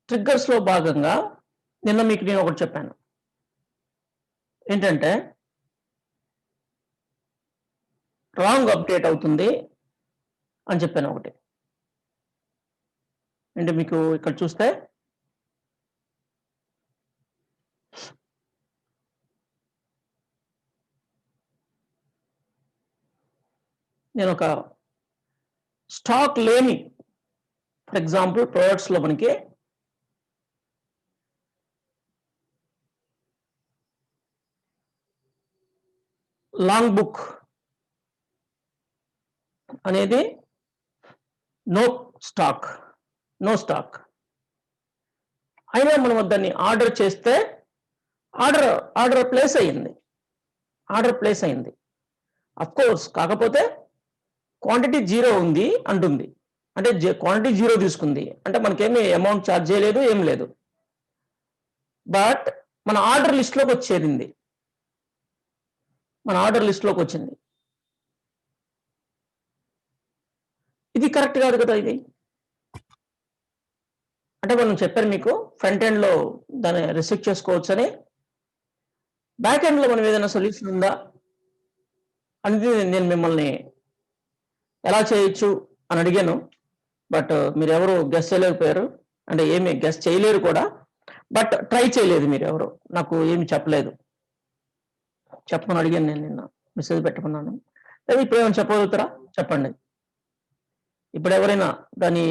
ట్రిగ్గర్స్‌లో భాగంగా నిన్న మీకు నేను ఒకటి చెప్పాను. ఏంటంటే రాంగ్ అప్డేట్ అవుతుంది అని చెప్పాను ఒకటి. అంటే మీకు ఇక్కడ చూస్తే నేనొక స్టాక్ లేని ఫర్ ఎగ్జాంపుల్ ప్రొడక్ట్స్‌లో మనకి లాంగ్ బుక్ అనేది నో స్టాక్. No stock. అయినా మనం దాన్ని ఆర్డర్ చేస్తే ఆర్డర్ ప్లేస్ అయింది. ఆర్డర్ ప్లేస్ అయింది. అఫ్‌కోర్స్ కాకపోతే క్వాంటిటీ 0 ఉంది అంటుంది. అంటే క్వాంటిటీ 0 తీసుకుంది. అంటే మనకేమి అమౌంట్ చార్జ్ చేయలేదు, ఏం లేదు. బట్ మన ఆర్డర్ లిస్ట్‌లోకి వచ్చేరింది. మన ఆర్డర్ లిస్ట్‌లోకి వచ్చింది. ఇది కరెక్ట్ కాదు కదా ఇది. అంటే మనం చెప్పారు మీకు ఫ్రంట్ ఎండ్‌లో దాన్ని రిస్ట్రిక్ట్ చేసుకోవచ్చని. బ్యాక్ ఎండ్‌లో మనం ఏదైనా సొల్యూషన్ ఉందా? అనేది నేను మిమ్మల్ని ఎలా చేయొచ్చు అని అడిగాను. బట్ మీరెవరు గెస్ చేయలేకపోయారు. అంటే ఏమి గెస్ చేయలేరు కూడా. బట్ ట్రై చేయలేదు మీరెవరు. నాకు ఏమి చెప్పలేదు. చెప్పమని అడిగాను నేను నిన్న. మెసేజ్ పెట్టమన్నాను. లేదా ఇప్పుడేమైనా చెప్పగలుగుతారా? చెప్పండి. ఇప్పుడెవరైనా దాన్ని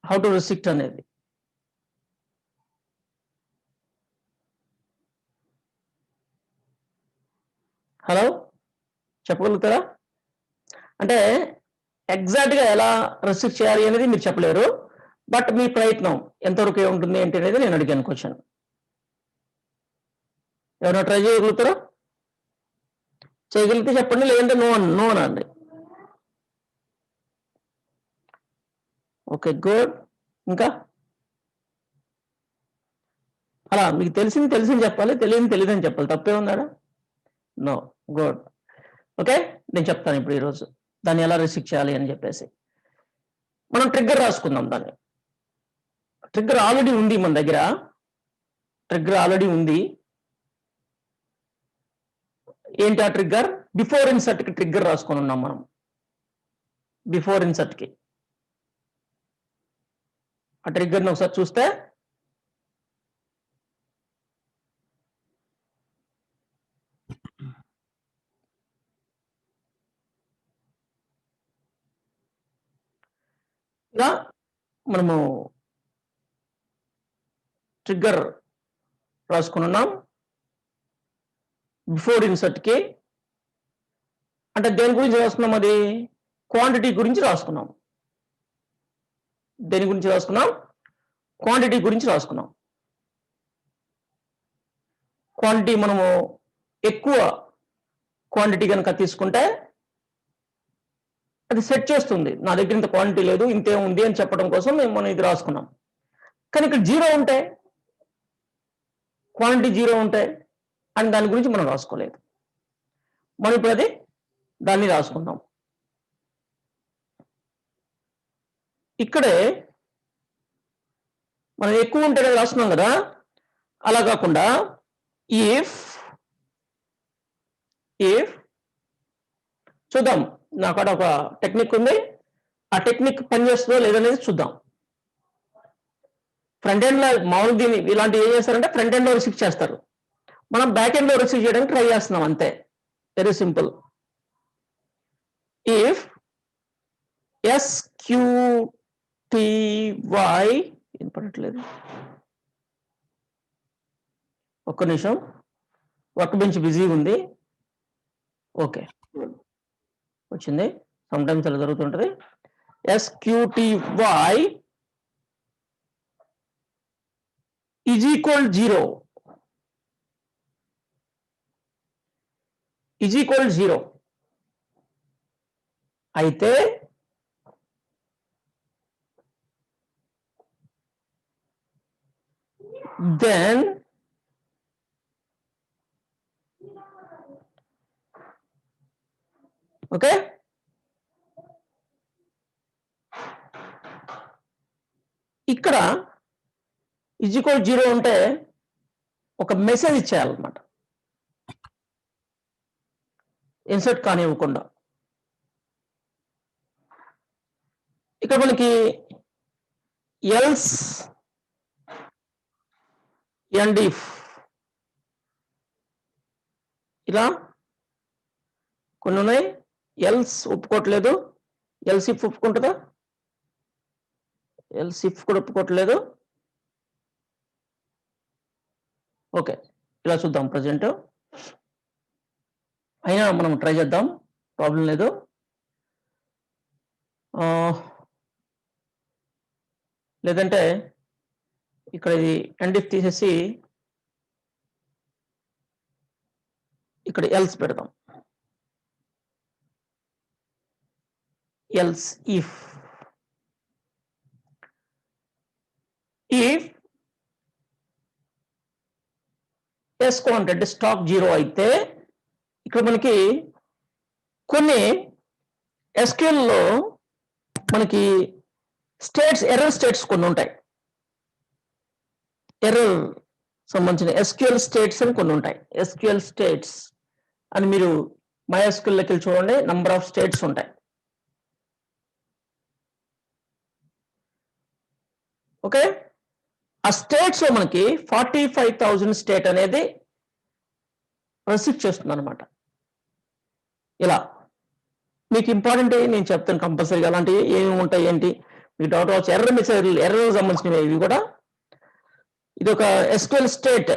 హౌ టు రిస్ట్రిక్ట్ అనేది. హలో! చెప్పగలుగుతారా? అంటే ఎగ్జాక్ట్‌గా ఎలా రిస్ట్రిక్ట్ చేయాలి అనేది మీరు చెప్పలేరు. బట్ మీ ప్రయత్నం ఎంతవరకు ఉంటుంది ఏంటి అనేది నేను అడిగాను క్వెషన్. ఎవరైనా ట్రై చేయగలుగుతారా? చేయగలిగితే చెప్పండి. లేదంటే నో అనండి. ఓకే. గుడ్. ఇంకా? అలా మీకు తెలిసింది చెప్పాలి. తెలియనిది తెలీదని చెప్పాలి. తప్పేముందాడ? నో. గుడ్. ఓకే. నేను చెప్తాను ఇప్పుడు ఈరోజు. దాన్ని ఎలా రిస్ట్రిక్ట్ చేయాలి అని చెప్పేసి. మనం ట్రిగ్గర్ రాసుకుందాం దాన్ని. ట్రిగ్గర్ ఆల్రెడీ ఉంది మన దగ్గర. ట్రిగ్గర్ ఆల్రెడీ ఉంది. ఏంటి ఆ ట్రిగ్గర్? బిఫోర్ ఇన్సర్ట్‌కి ట్రిగ్గర్ రాసుకొని ఉన్నాం మనం. బిఫోర్ ఇన్సర్ట్‌కి. ఆ ట్రిగ్గర్‌ని ఒకసారి చూస్తే ఇలా మనము ట్రిగ్గర్ రాసుకొని ఉన్నాం. బిఫోర్ ఇన్సర్ట్‌కి అంటే దేని గురించి రాసుకున్నాం అది? క్వాంటిటీ గురించి రాసుకున్నాం. దేని గురించి రాసుకున్నాం? క్వాంటిటీ గురించి రాసుకున్నాం. క్వాంటిటీ మనము ఎక్కువ క్వాంటిటీ గనక తీసుకుంటే అది సెట్ చేస్తుంది. నా దగ్గర ఇంత క్వాంటిటీ లేదు, ఇంతే ఉంది అని చెప్పడం కోసం మనం ఇది రాసుకున్నాం. కానీ ఇక్కడ 0 ఉంటే క్వాంటిటీ 0 ఉంటే అని దాని గురించి మనం రాసుకోలేదు. మనం ఇప్పుడు దాన్ని రాసుకుందాం. ఇక్కడే మనం ఎక్కువ ఉంటే రాస్తున్నాం కదా! అలా కాకుండా ఇఫ్ చూద్దాం. నా కాడ ఒక టెక్నిక్ ఉంది. ఆ టెక్నిక్ పనిచేస్తుందో లేదనేది చూద్దాం. ఫ్రంట్ ఎండ్‌లో మామూలుగా దీన్ని ఇలాంటివి ఏం చేస్తారంటే ఫ్రంట్ ఎండ్‌లో రిస్ట్రిక్ట్ చేస్తారు. మనం బ్యాక్ ఎండ్‌లో రిస్ట్రిక్ట్ చేయడానికి ట్రై చేస్తున్నాం అంతే. Very simple. ఇఫ్ ఎస్‌క్యూటీవై వినపడట్లేదు. ఒక్క నిమిషం. వర్క్ బెంచ్ బిజీగా ఉంది. ఓకే. వచ్చింది. సమ్‌టైమ్స్ అలా జరుగుతుంటది. ఎస్‌క్యూటీవై ఈజ్ ఈక్వల్ 0. Is equal 0. అయితే then ఓకే. ఇక్కడ =0 ఉంటే ఒక మెసేజ్ ఇచ్చేయాలన్నమాట, ఇన్సర్ట్ కానివ్వకుండా. ఇక్కడ మనకి ఎల్స్ అండ్ ఇఫ్ ఇలా కొన్ని ఉన్నాయి. ఎల్స్ ఒప్పుకోవట్లేదు, ఎల్స్ ఇఫ్ ఒప్పుకుంటుందా? ఎల్స్ ఇఫ్ కూడా ఒప్పుకోవట్లేదు. ఓకే, ఇలా చూద్దాం ప్రజెంట్. అయినా మనం ట్రై చేద్దాం, ప్రాబ్లం లేదు. లేదంటే ఇక్కడ ఇది అండ్ ఇఫ్ తీసేసి ఇక్కడ ఎల్స్ పెడదాం. ఎల్స్ ఇఫ్ అంటే స్టాక్ 0 అయితే ఇక్కడ మనకి కొన్ని SQL లో మనకి స్టేట్స్, ఎర్రర్ స్టేట్స్ కొన్ని ఉంటాయి. ఎర్రర్ సంబంధించిన SQL స్టేట్స్ అని కొన్ని ఉంటాయి. SQL స్టేట్స్ అని మీరు MySQL లోకి వెళ్ళి చూడండి, నంబర్ ఆఫ్ స్టేట్స్ ఉంటాయి. ఓకే, ఆ స్టేట్స్ లో మనకి 45,000 స్టేట్ అనేది రెస్ట్రిక్ట్ చేస్తుంది అనమాట. ఇలా మీకు ఇంపార్టెంట్ నేను చెప్తాను కంపల్సరీగా, అలాంటివి ఏమి ఉంటాయి ఏంటి మీకు డౌట్ రావచ్చు. ఎర్రర్ మెసేజ్, ఎర్రర్ సంబంధించినవి ఇవి కూడా. ఇది ఒక SQL స్టేట్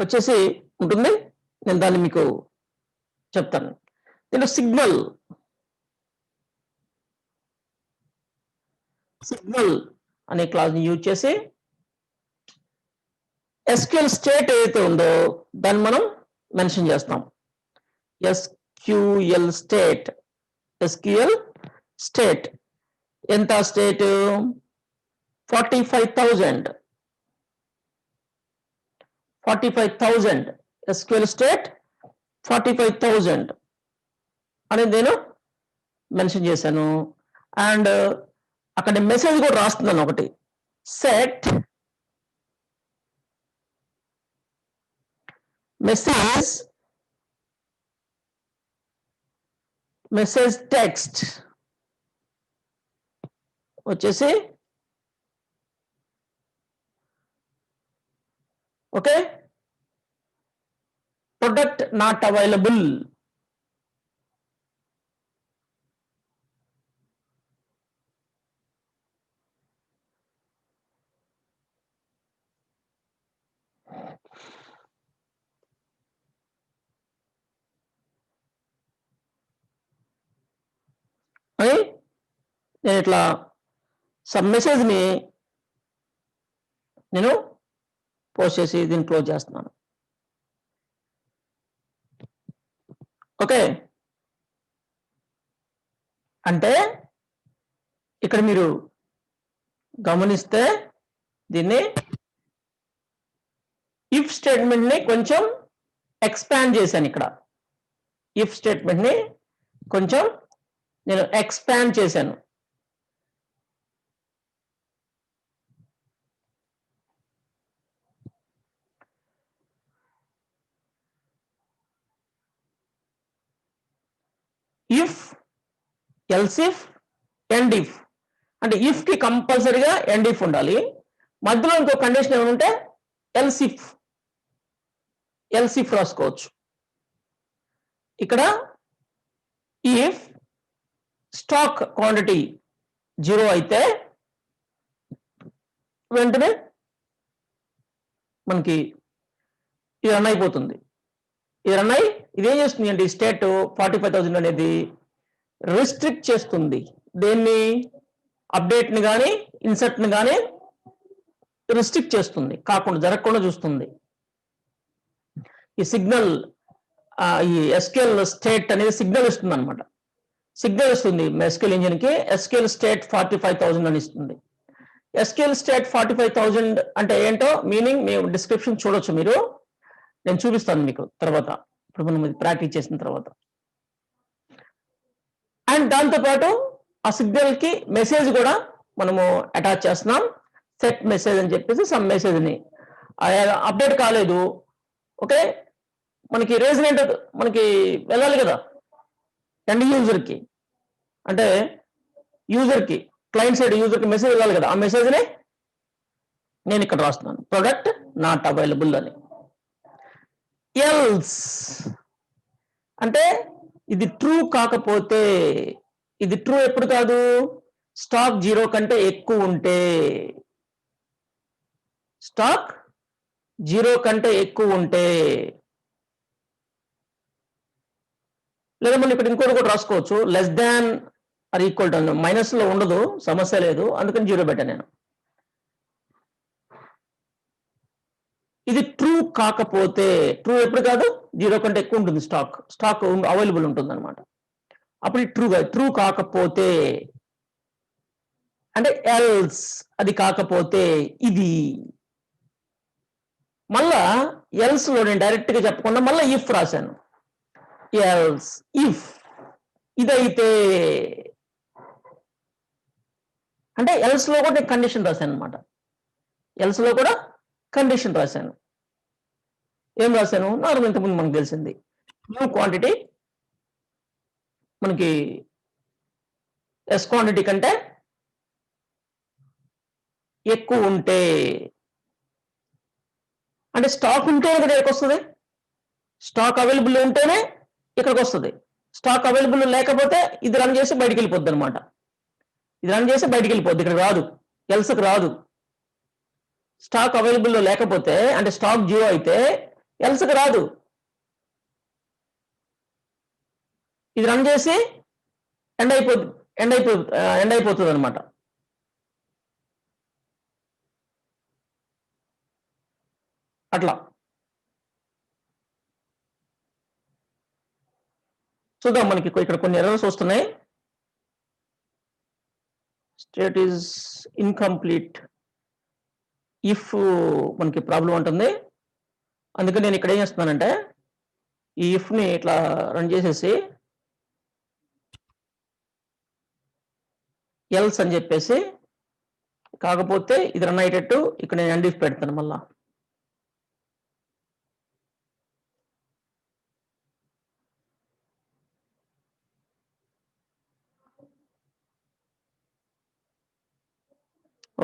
వచ్చేసి ఉంటుంది, నేను దాన్ని మీకు చెప్తాను. దీంట్లో సిగ్నల్ అనే క్లాస్ని యూజ్ చేసి SQL స్టేట్ ఏదైతే ఉందో దాన్ని మనం మెన్షన్ చేస్తాం. SQL స్టేట్ ఎంత స్టేట్? 45,000 SQL స్టేట్ 45,000 అనేది నేను మెన్షన్ చేశాను. అండ్ అక్కడ మెసేజ్ కూడా రాస్తున్నాను ఒకటి, సెట్ మెసేజ్ టెక్స్ట్ వచ్చేసి ఓకే, ప్రొడక్ట్ నాట్ అవైలబుల్. అని నేను ఇట్లా సబ్ మెసేజ్ని నేను పోస్ట్ చేసి దీన్ని క్లోజ్ చేస్తున్నాను. ఓకే, అంటే ఇక్కడ మీరు గమనిస్తే దీన్ని ఇఫ్ స్టేట్మెంట్ని కొంచెం ఎక్స్పాండ్ చేశాను. ఇక్కడ ఇఫ్ స్టేట్మెంట్ని కొంచెం నేను ఎక్స్పాండ్ చేశాను. If, else if, end if. అంటే ఇఫ్ కి కంపల్సరీగా ఎండ్ ఇఫ్ ఉండాలి. మధ్యలో ఇంకో కండిషన్ ఏమైనా ఉంటే ఎల్స్ ఇఫ్ రాసుకోవచ్చు. ఇక్కడ ఇఫ్ స్టాక్ క్వాంటిటీ 0 అయితే వెంటనే మనకి ఇది రన్ అయిపోతుంది. ఇది రన్ అయ్యి ఇదేం చేస్తుంది అంటే స్టేట్ 45,000 అనేది రిస్ట్రిక్ట్ చేస్తుంది. దేన్ని? అప్డేట్ని కానీ ఇన్సర్ట్ని కానీ రిస్ట్రిక్ట్ చేస్తుంది, కాకుండా జరగకుండా చూస్తుంది. ఈ సిగ్నల్, ఈ SQL స్టేట్ అనేది సిగ్నల్ ఇస్తుంది అనమాట. సిగ్నల్ ఇస్తుంది SQL ఇంజిన్కి. SQL స్టేట్ 45,000 అని ఇస్తుంది. SQL స్టేట్ 45,000 అంటే ఏంటో మీనింగ్ మీ డిస్క్రిప్షన్ చూడొచ్చు మీరు, నేను చూపిస్తాను మీకు తర్వాత, ఇప్పుడు మనం ప్రాక్టీస్ చేసిన తర్వాత. అండ్ దాంతోపాటు ఆ సిగ్నల్కి మెసేజ్ కూడా మనము అటాచ్ చేస్తున్నాం. సెట్ మెసేజ్ అని చెప్పేసి సమ్ మెసేజ్ని అప్డేట్ కాలేదు. ఓకే, మనకి రీజన్ మనకి వెళ్ళాలి కదా ఎండ్ యూజర్కి, అంటే యూజర్కి క్లయింట్ సైడ్ యూజర్కి మెసేజ్ వెళ్ళాలి కదా. ఆ మెసేజ్ని నేను ఇక్కడ రాస్తున్నాను, ప్రొడక్ట్ నాట్ అవైలబుల్ అని. ఎల్స్ అంటే ఇది ట్రూ కాకపోతే, ఇది ట్రూ ఎప్పుడు కాదు, స్టాక్ 0 కంటే ఎక్కువ ఉంటే. స్టాక్ 0 కంటే ఎక్కువ ఉంటే, లేదా మనం ఇక్కడ ఇంకోటి కూడా రాసుకోవచ్చు, less than or equal to, minus లో ఉండదు, సమస్య లేదు, అందుకని 0 పెట్టాను నేను. ఇది ట్రూ కాకపోతే, ట్రూ ఎప్పుడు కాదు, 0 కంటే ఎక్కువ ఉంటుంది స్టాక్ అవైలబుల్ ఉంటుంది అనమాట. అప్పుడు ట్రూ కాకపోతే అంటే ఎల్స్, అది కాకపోతే ఇది. మళ్ళా ఎల్స్ లో నేను డైరెక్ట్ గా చెప్పకుండా మళ్ళీ ఇఫ్ రాశాను. ఎల్స్ ఇఫ్ ఇదైతే, అంటే ఎల్స్ లో కూడా నేను కండిషన్ రాశాను అనమాట. ఎల్స్ లో కూడా కండిషన్ రాశాను. ఏం రాశాను, నార్మల్ ఇంతకుముందు మనకు తెలిసింది, న్యూ క్వాంటిటీ మనకి ఎస్ క్వాంటిటీ కంటే ఎక్కువ ఉంటే, అంటే స్టాక్ ఉంటేనే ఇక్కడ ఎక్కడికి వస్తుంది, స్టాక్ అవైలబుల్ ఉంటేనే ఇక్కడికి వస్తుంది. స్టాక్ అవైలబుల్ లేకపోతే ఇది రన్ చేసి బయటికి వెళ్ళిపోద్ది అనమాట. ఇది రన్ చేసి బయటికి వెళ్ళిపోద్ది, ఇక్కడ రాదు, ఎల్స్కి రాదు. స్టాక్ అవైలబుల్లో లేకపోతే, అంటే స్టాక్ 0 అయితే ఎల్స్కి రాదు. ఇది రన్ చేసి ఎండ్ అయిపోతుంది అనమాట. అట్లా చూద్దాం. మనకి ఇక్కడ కొన్ని ఎర్రర్స్ వస్తున్నాయి. స్టేట్ ఈజ్ ఇన్కంప్లీట్, ఇఫ్ మనకి ప్రాబ్లం ఉంటుంది. అందుకని నేను ఇక్కడ ఏం చేస్తున్నానంటే, ఈ ఇఫ్ ని ఇట్లా రన్ చేసేసి ఎల్స్ అని చెప్పేసి, కాకపోతే ఇది రన్ అయ్యేటట్టు ఇక్కడ నేను ఎండ్ ఇఫ్ పెడతాను మళ్ళా.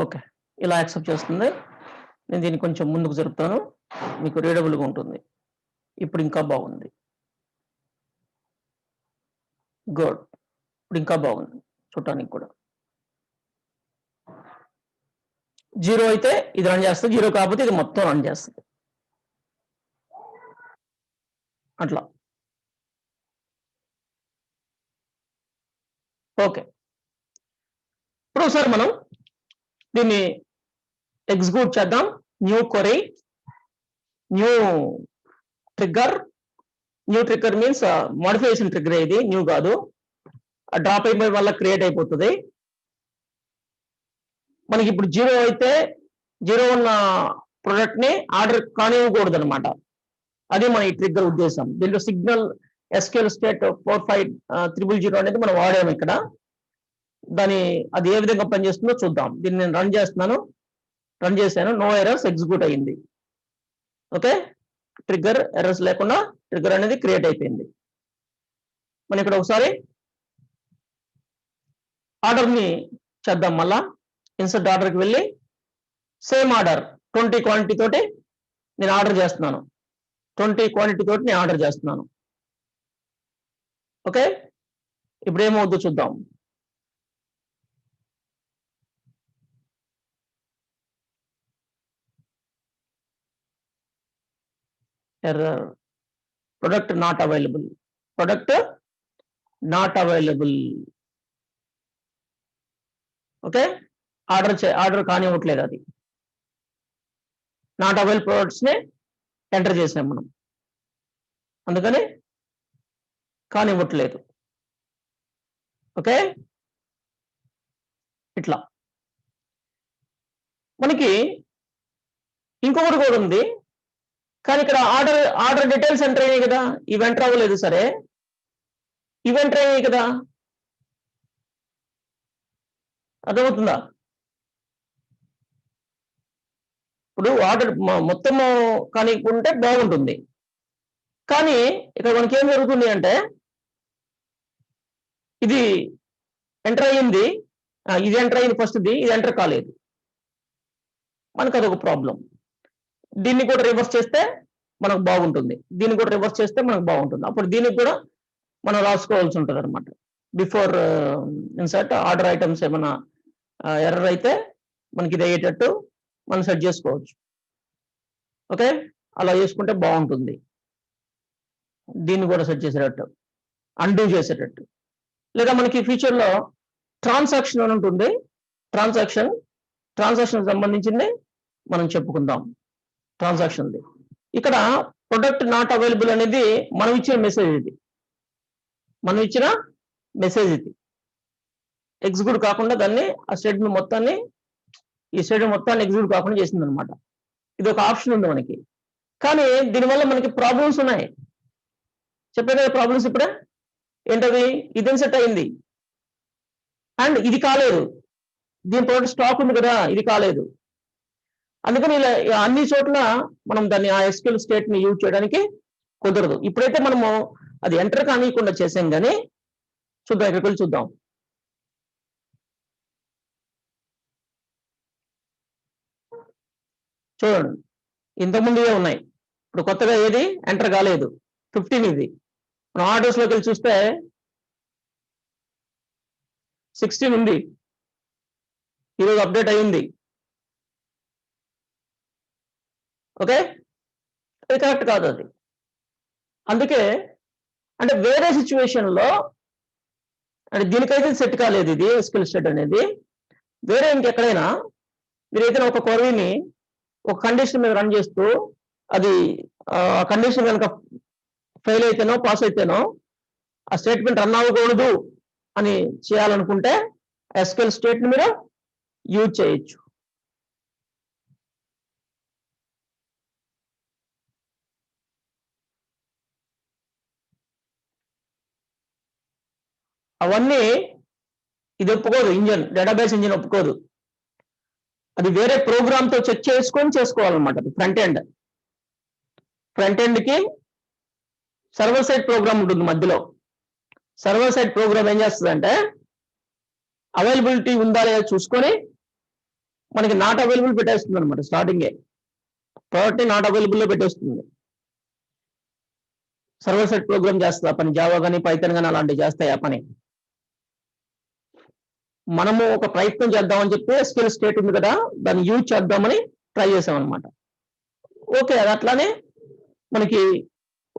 ఓకే, ఇలా యాక్సెప్ట్ చేస్తుంది. నేను దీన్ని కొంచెం ముందుకు జరుపుతాను, మీకు రీడబుల్గా ఉంటుంది. ఇప్పుడు ఇంకా బాగుంది, గుడ్. ఇప్పుడు ఇంకా బాగుంది చూడటానికి కూడా. 0 అయితే ఇది రన్ చేస్తుంది, 0 కాకపోతే ఇది మొత్తం రన్ చేస్తుంది. అట్లా. ఓకే, ఇప్పుడు ఒకసారి మనం దీన్ని ఎగ్జిక్యూట్ చేద్దాం. New query, new trigger. New trigger means modification trigger, ఇది న్యూ కాదు. డ్రాప్ అయిపోయి వల్ల క్రియేట్ అయిపోతుంది. మనకి ఇప్పుడు 0 అయితే 0 ఉన్న ప్రొడక్ట్ ని ఆర్డర్ కానివ్వకూడదు అనమాట. అది మన ఈ ట్రిగ్గర్ ఉద్దేశం. దీంట్లో సిగ్నల్ ఎస్క్యూఎల్ స్టేట్ 45000 అనేది మనం వాడాము ఇక్కడ. అది ఏ విధంగా పనిచేస్తుందో చూద్దాం. దీన్ని నేను రన్ చేస్తున్నాను, రన్ చేశాను, నో ఎర్రర్స్, ఎగ్జిక్యూట్ అయ్యింది. ఓకే, ట్రిగ్గర్ ఎర్రర్స్ లేకుండా ట్రిగ్గర్ అనేది క్రియేట్ అయిపోయింది. మనం ఇక్కడ ఒకసారి ఆర్డర్ని చేద్దాం. మళ్ళా ఇన్సర్ట్ ఆర్డర్కి వెళ్ళి సేమ్ ఆర్డర్ 20 క్వాంటిటీ తోటి నేను ఆర్డర్ చేస్తున్నాను. 20 క్వాంటిటీ తోటి నేను ఆర్డర్ చేస్తున్నాను. ఓకే, ఇప్పుడు ఏమవుతుందో చూద్దాం. Error, product not available, product not available. Okay, order కానివ్వట్లేదు, అది నాట్ అవైలబుల్ ప్రొడక్ట్స్ ని ఎంటర్ చేసినాం మనం, అందుకని కానివ్వట్లేదు. ఓకే, ఇట్లా మనకి ఇంకొకటి కూడా ఉంది, కానీ ఇక్కడ ఆర్డర్ డీటెయిల్స్ ఎంటర్ అయ్యాయి కదా, ఇవి ఎంటర్ అవ్వలేదు. సరే, ఇవి ఎంటర్ అయ్యాయి కదా, అర్థమవుతుందా? ఇప్పుడు ఆర్డర్ మొత్తము కానికుంటే బాగుంటుంది. కానీ ఇక్కడ మనకి ఏం జరుగుతుంది అంటే ఇది ఎంటర్ అయ్యింది, ఇది ఎంటర్ అయింది ఫస్ట్ది, ఇది ఎంటర్ కాలేదు. మనకు అదొక ప్రాబ్లం. దీన్ని కూడా రివర్స్ చేస్తే మనకు బాగుంటుంది, దీన్ని కూడా రివర్స్ చేస్తే మనకు బాగుంటుంది. అప్పుడు దీనికి కూడా మనం రాసుకోవాల్సి ఉంటుంది అనమాట. బిఫోర్ ఇన్సర్ట్ ఆర్డర్ ఐటమ్స్ ఏమైనా ఎర్రర్ అయితే మనకి ఇది అయ్యేటట్టు మనం సెట్ చేసుకోవచ్చు. ఓకే, అలా చేసుకుంటే బాగుంటుంది. దీన్ని కూడా సెట్ చేసేటట్టు, అన్డూ చేసేటట్టు. లేదా మనకి ఫ్యూచర్లో ట్రాన్సాక్షన్ అని ఉంటుంది. ట్రాన్సాక్షన్ సంబంధించింది మనం చెప్పుకుందాం. ట్రాన్సాక్షన్ది ఇక్కడ ప్రొడక్ట్ నాట్ అవైలబుల్ అనేది మనం ఇచ్చిన మెసేజ్. ఇది ఎగ్జిక్యూట్ కాకుండా దాన్ని ఆ స్టేట్మెంట్ మొత్తాన్ని ఎగ్జిక్యూట్ కాకుండా చేసింది అనమాట. ఇది ఒక ఆప్షన్ ఉంది మనకి. కానీ దీనివల్ల మనకి ప్రాబ్లమ్స్ ఉన్నాయి. చెప్పే కదా ప్రాబ్లమ్స్ ఇప్పుడే. ఏంటది? ఇది సెట్ అయింది అండ్ ఇది కాలేదు. దీని ప్రొడక్ట్ స్టాక్ ఉంది కదా, ఇది కాలేదు. అందుకని ఇలా అన్ని చోట్ల మనం దాన్ని ఆ ఎస్క్యూఎల్ స్టేట్ ని యూజ్ చేయడానికి కుదరదు. ఇప్పుడైతే మనము అది ఎంటర్ కానియకుండా చేసాం. కానీ చూద్దాం, ఇక్కడికి వెళ్ళి చూద్దాం. చూడండి, ఇంతకుముందు ఉన్నాయి. ఇప్పుడు కొత్తగా ఏది ఎంటర్ కాలేదు. 15 ఇది. మనం ఆర్డర్స్ లోకి వెళ్ళి చూస్తే 16 ఉంది. ఈరోజు అప్డేట్ అయ్యింది. ఓకే, అది కరెక్ట్ కాదు. అది అందుకే అంటే వేరే సిచ్యువేషన్ లో అంటే దీనికైతే సెట్ కాలేదు ఇది ఎస్క్యూఎల్ స్టేట్ అనేది. వేరే ఇంకెక్కడైనా మీరు ఏదైనా ఒక క్వరీని ఒక కండిషన్ మీద రన్ చేస్తూ అది కండిషన్ కనుక ఫెయిల్ అయితేనో పాస్ అయితేనో ఆ స్టేట్మెంట్ రన్ అవ్వకూడదు అని చేయాలనుకుంటే ఎస్క్యూఎల్ స్టేట్ ని మీరు యూజ్ చేయొచ్చు. అవన్నీ ఇది ఒప్పుకోదు. డేటాబేస్ ఇంజిన్ ఒప్పుకోదు. అది వేరే ప్రోగ్రామ్ తో చెక్ చేసుకొని చేసుకోవాలన్నమాట. అది ఫ్రంట్ ఎండ్ కి సర్వర్ సైడ్ ప్రోగ్రామ్ ఉంటుంది మధ్యలో. సర్వర్ సైడ్ ప్రోగ్రామ్ ఏం చేస్తుందంటే అవైలబిలిటీ ఉందా లేదా చూసుకొని మనకి నాట్ అవైలబుల్ పెట్టేస్తుంది అనమాట. స్టార్టింగే ప్రోడక్ట్ ని నాట్ అవైలబుల్ లో పెట్టేస్తుంది. సర్వర్ సైడ్ ప్రోగ్రామ్ చేస్తుంది ఆ పని. జావా కానీ పైథాన్ కానీ అలాంటివి చేస్తాయి ఆ పని. మనము ఒక ప్రయత్నం చేద్దామని చెప్పి ఎస్క్యూఎల్ స్టేట్ ఉంది కదా, దాన్ని యూజ్ చేద్దామని ట్రై చేసాం అనమాట. ఓకే, అది అట్లానే మనకి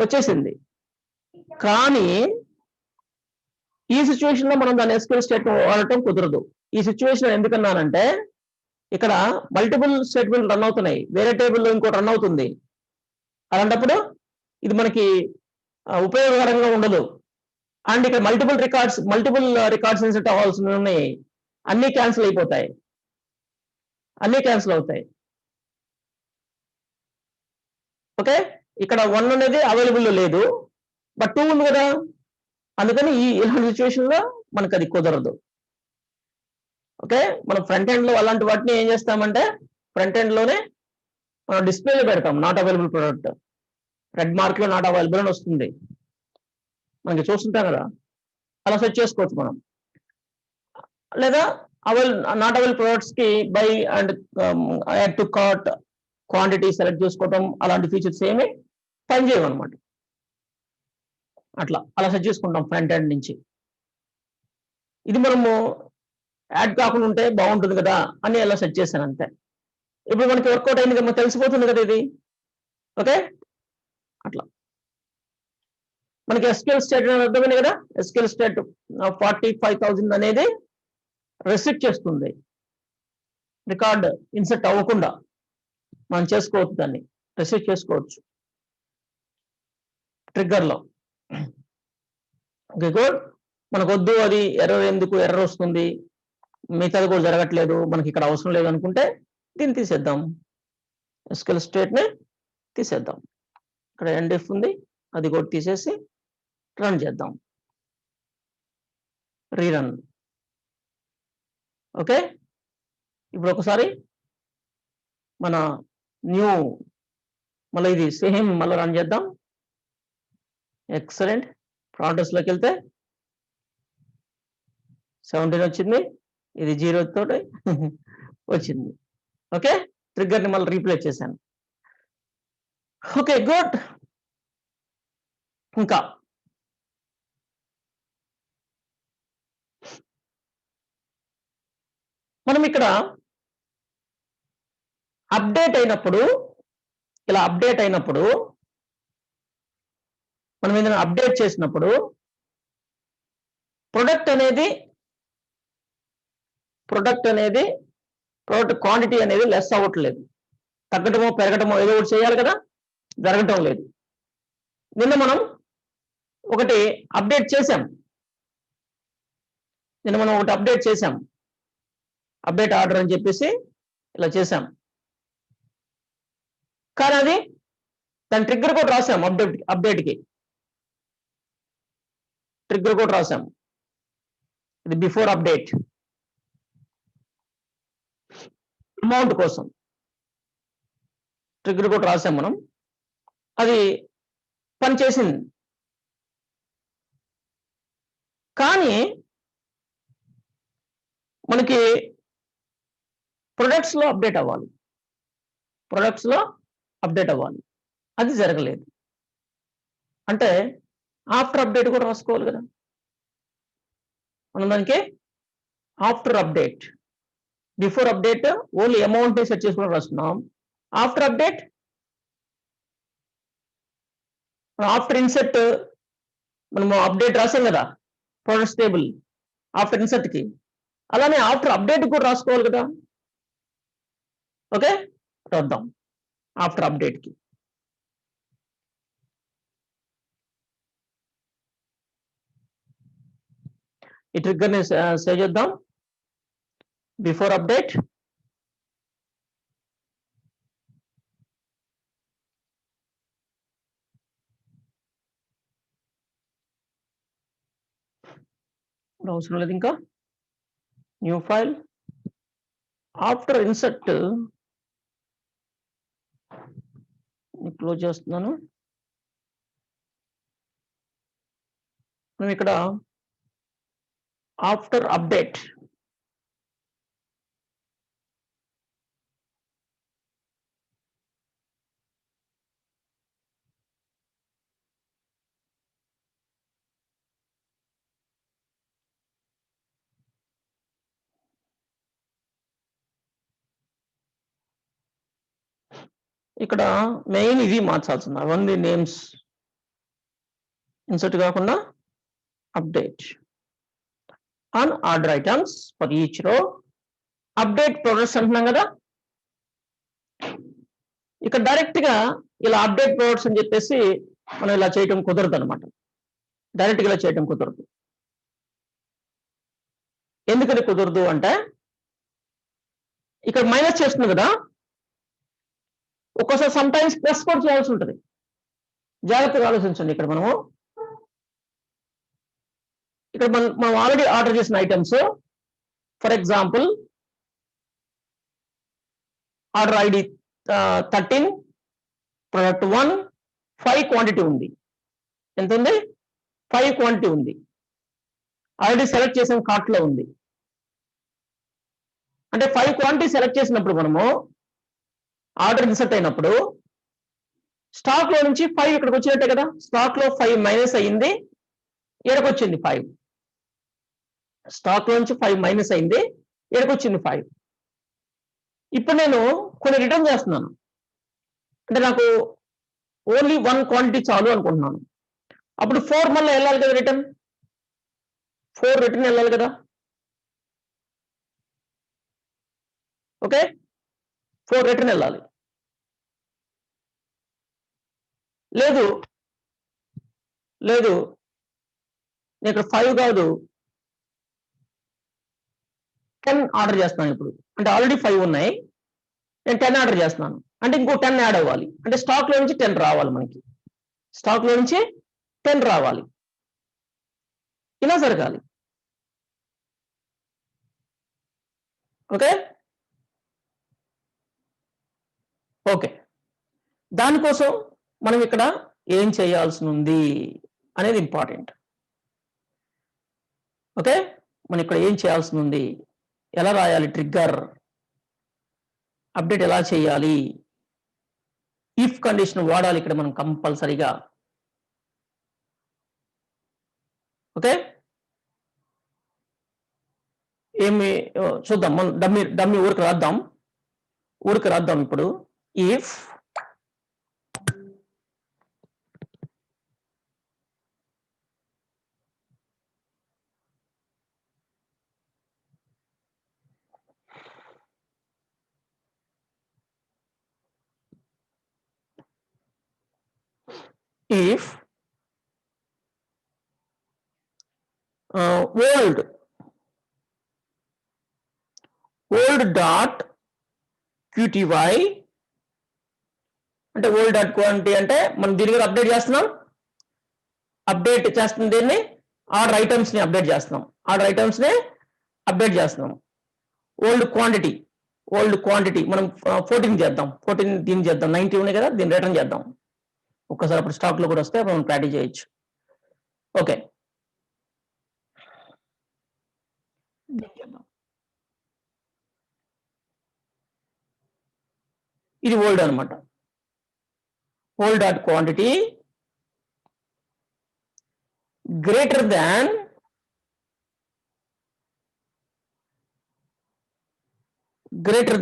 వచ్చేసింది. కానీ ఈ సిచ్యువేషన్ లో మనం దాన్ని ఎస్క్యూఎల్ స్టేట్ వాడటం కుదరదు. ఈ సిచ్యువేషన్ ఎందుకన్నానంటే ఇక్కడ మల్టిపుల్ స్టేట్మెంట్ రన్ అవుతున్నాయి, వేరే టేబుల్లో ఇంకోటి రన్ అవుతుంది. అలాంటప్పుడు ఇది మనకి ఉపయోగకరంగా ఉండదు. అండ్ ఇక్కడ మల్టిపుల్ రికార్డ్స్ ఇన్సర్ట్ అవ్వాల్సి ఉన్నాయి. అన్ని క్యాన్సిల్ అయిపోతాయి, అన్ని క్యాన్సిల్ అవుతాయి. ఓకే, ఇక్కడ 1 అనేది అవైలబుల్ లేదు, బట్ 2 ఉంది కదా. అందుకని ఇలాంటి సిచ్యువేషన్ లో మనకు అది కుదరదు. ఓకే, మనం ఫ్రంట్ ఎండ్ లో అలాంటి వాటిని ఏం చేస్తామంటే ఫ్రంట్ ఎండ్ లోనే మనం డిస్ప్లేలో పెడతాం not available product. Red mark లో నాట్ అవైలబుల్ అని వస్తుంది, మనకి చూస్తుంటాం కదా. అలా సెట్ చేసుకోవచ్చు మనం. లేదా నాట్ అవైలబుల్ ప్రొడక్ట్స్ కి by and add to cart quantity select చేసుకోవటం, అలాంటి ఫీచర్స్ ఏమి పనిచేయమన్నమాట. అలా సెట్ చేసుకుంటాం ఫ్రంట్ ఎండ్ నుంచి. ఇది మనము యాడ్ కాకుండా ఉంటే బాగుంటుంది కదా అని అలా సెట్ చేశాను అంతే. ఇప్పుడు మనకి వర్కౌట్ అయింది కదా, తెలిసిపోతుంది కదా ఇది. ఓకే, అట్లా మనకి ఎస్క్యూఎల్ స్టేట్ అర్థమైంది కదా. ఎస్క్యూఎల్ స్టేట్ 45,000 అనేది రెస్ట్రిక్ట్ చేస్తుంది. రికార్డ్ ఇన్సర్ట్ అవ్వకుండా మనం చేసుకోవచ్చు, దాన్ని రెస్ట్రిక్ట్ చేసుకోవచ్చు ట్రిగ్గర్లో. Okay good. మనకు వద్దు, అది ఎర్రర్ వస్తుంది, మిగతాది కూడా జరగట్లేదు, మనకి ఇక్కడ అవసరం లేదు అనుకుంటే దీన్ని తీసేద్దాం. ఎస్క్యూఎల్ స్టేట్ని తీసేద్దాం. ఇక్కడ ఎండిఫ్ ఉంది, అది కూడా తీసేసి రన్ చేద్దాం. రీరన్. ఓకే, ఇప్పుడు ఒకసారి మన న్యూ, మళ్ళీ ఇది సేమ్ మళ్ళీ రన్ చేద్దాం. ఎక్సలెంట్. ప్రాడక్ట్స్లోకి వెళ్తే 17 వచ్చింది, ఇది 0 తోటి వచ్చింది. ఓకే, ట్రిగ్గర్ని మళ్ళీ రీప్లేస్ చేశాను. Okay good. ఇంకా మనం ఇక్కడ అప్డేట్ అయినప్పుడు, ఇలా అప్డేట్ అయినప్పుడు, మనం ఏదైనా అప్డేట్ చేసినప్పుడు ప్రొడక్ట్ అనేది ప్రోడక్ట్ క్వాంటిటీ అనేది లెస్ అవ్వట్లేదు, తగ్గటమో పెరగటమో ఏదో ఒకటి చేయాలి కదా, జరగటం లేదు. నిన్న మనం ఒకటి అప్డేట్ చేసాం, అప్డేట్ ఆర్డర్ అని చెప్పేసి ఇలా చేసాం. కానీ అది దాని ట్రిగ్గర్ కూడా రాసాం, అప్డేట్కి ట్రిగ్గర్ కూడా రాసాం. ఇది బిఫోర్ అప్డేట్ అమౌంట్ కోసం ట్రిగ్గర్ కూడా రాసాం మనం. అది పని చేసింది. కానీ మనకి ప్రొడక్ట్స్లో అప్డేట్ అవ్వాలి, అది జరగలేదు. అంటే ఆఫ్టర్ అప్డేట్ కూడా రాసుకోవాలి కదా మనం దానికి. After update, before update only amount set చేసుకుని రాస్తున్నాం. ఆఫ్టర్ అప్డేట్, ఆఫ్టర్ ఇన్సెట్ మనము అప్డేట్ రాసాం కదా ప్రొడక్ట్స్ టేబుల్ ఆఫ్టర్ ఇన్సెట్ కి, అలానే ఆఫ్టర్ అప్డేట్ కూడా రాసుకోవాలి కదా. ఓకే, రాద్దాం ఆఫ్టర్ అప్డేట్ కి. ఈ ట్రిగ్గర్ని సేవ్ చేద్దాం. బిఫోర్ అప్డేట్, అవసరం లేదు ఇంకా. New file, after insert close చేస్తున్నాను. మనం ఇక్కడ ఆఫ్టర్ అప్డేట్, ఇక్కడ మెయిన్ ఇది మార్చాల్సింది. అవన్నీ నేమ్స్ ఇన్సర్ట్ కాకుండా update on order items for each row, update products అంటున్నాం కదా. ఇక్కడ డైరెక్ట్ గా ఇలా అప్డేట్ ప్రొడక్ట్స్ అని చెప్పేసి మనం ఇలా చేయటం కుదరదు అనమాట. డైరెక్ట్ గా ఇలా చేయటం కుదరదు. ఎందుకని కుదరదు అంటే ఇక్కడ మైనస్ చేస్తుంది కదా, ఒక్కోసారి సమ్ టైమ్స్ ప్లస్ కూడా చేయాల్సి ఉంటుంది. జాగ్రత్తగా ఆలోచించండి. ఇక్కడ మనం ఆల్రెడీ ఆర్డర్ చేసిన items, for example order ID 13, product 1, 5 quantity ఉంది. ఎంత ఉంది? 5 క్వాంటిటీ ఉంది. ఆల్రెడీ సెలెక్ట్ చేసిన కార్ట్ లో ఉంది. అంటే 5 క్వాంటిటీ సెలెక్ట్ చేసినప్పుడు మనము ఆర్డర్ ఇన్సర్ట్ అయినప్పుడు స్టాక్ లో నుంచి 5 ఇక్కడికి వచ్చినట్టే కదా. స్టాక్ లో 5 మైనస్ అయ్యింది, ఇక్కడికి వచ్చింది 5. స్టాక్ లో నుంచి 5 మైనస్ అయింది, ఇక్కడికి వచ్చింది 5. ఇప్పుడు నేను కొన్ని రిటర్న్ చేస్తున్నాను. అంటే నాకు ఓన్లీ 1 క్వాంటిటీ చాలు అనుకుంటున్నాను. అప్పుడు 4 మళ్ళీ వెళ్ళాలి కదా, రిటర్న్ 4 రిటర్న్ వెళ్ళాలి కదా. ఓకే, 4 రిటర్న్ వెళ్ళాలి. లేదు నేను ఇక్కడ 5 కాదు 10 ఆర్డర్ చేస్తున్నాను ఇప్పుడు. అంటే ఆల్రెడీ 5 ఉన్నాయి, నేను 10 ఆర్డర్ చేస్తున్నాను. అంటే ఇంకో 10 యాడ్ అవ్వాలి. అంటే స్టాక్ లో నుంచి 10 రావాలి. మనకి స్టాక్ లో నుంచి 10 రావాలి. ఇలా జరగాలి. ఓకే, ఓకే, దానికోసం మనం ఇక్కడ ఏం చేయాల్సి ఉంది అనేది ఇంపార్టెంట్. ఓకే, మనం ఇక్కడ ఏం చేయాల్సి ఉంది, ఎలా రాయాలి, ట్రిగ్గర్ అప్డేట్ ఎలా చేయాలి, ఇఫ్ కండిషన్ వాడాలి ఇక్కడ మనం కంపల్సరీగా. ఓకే, ఏమి చూద్దాం, మనం డమ్మి ఊరికి రాద్దాం ఇప్పుడు. ఇఫ్ old డాట్ qty అంటే ఓల్డ్ డాట్ క్వాంటిటీ అంటే మనం దీని మీద అప్డేట్ చేస్తున్నాం, దీన్ని ఆర్డర్ ఐటమ్స్ ని అప్డేట్ చేస్తున్నాం. ఓల్డ్ క్వాంటిటీ మనం 14 చేద్దాం, 14 దీన్ని చేద్దాం, 90 ఉన్నాయి కదా, దీన్ని రిటర్న్ చేద్దాం. ఒక్కసారి అప్పుడు స్టాక్ లో కూడా వస్తే మనం ప్రాక్టీస్ చేయొచ్చు. ఓకే, ఇది ఓల్డ్ అనమాట. Old dot quantity greater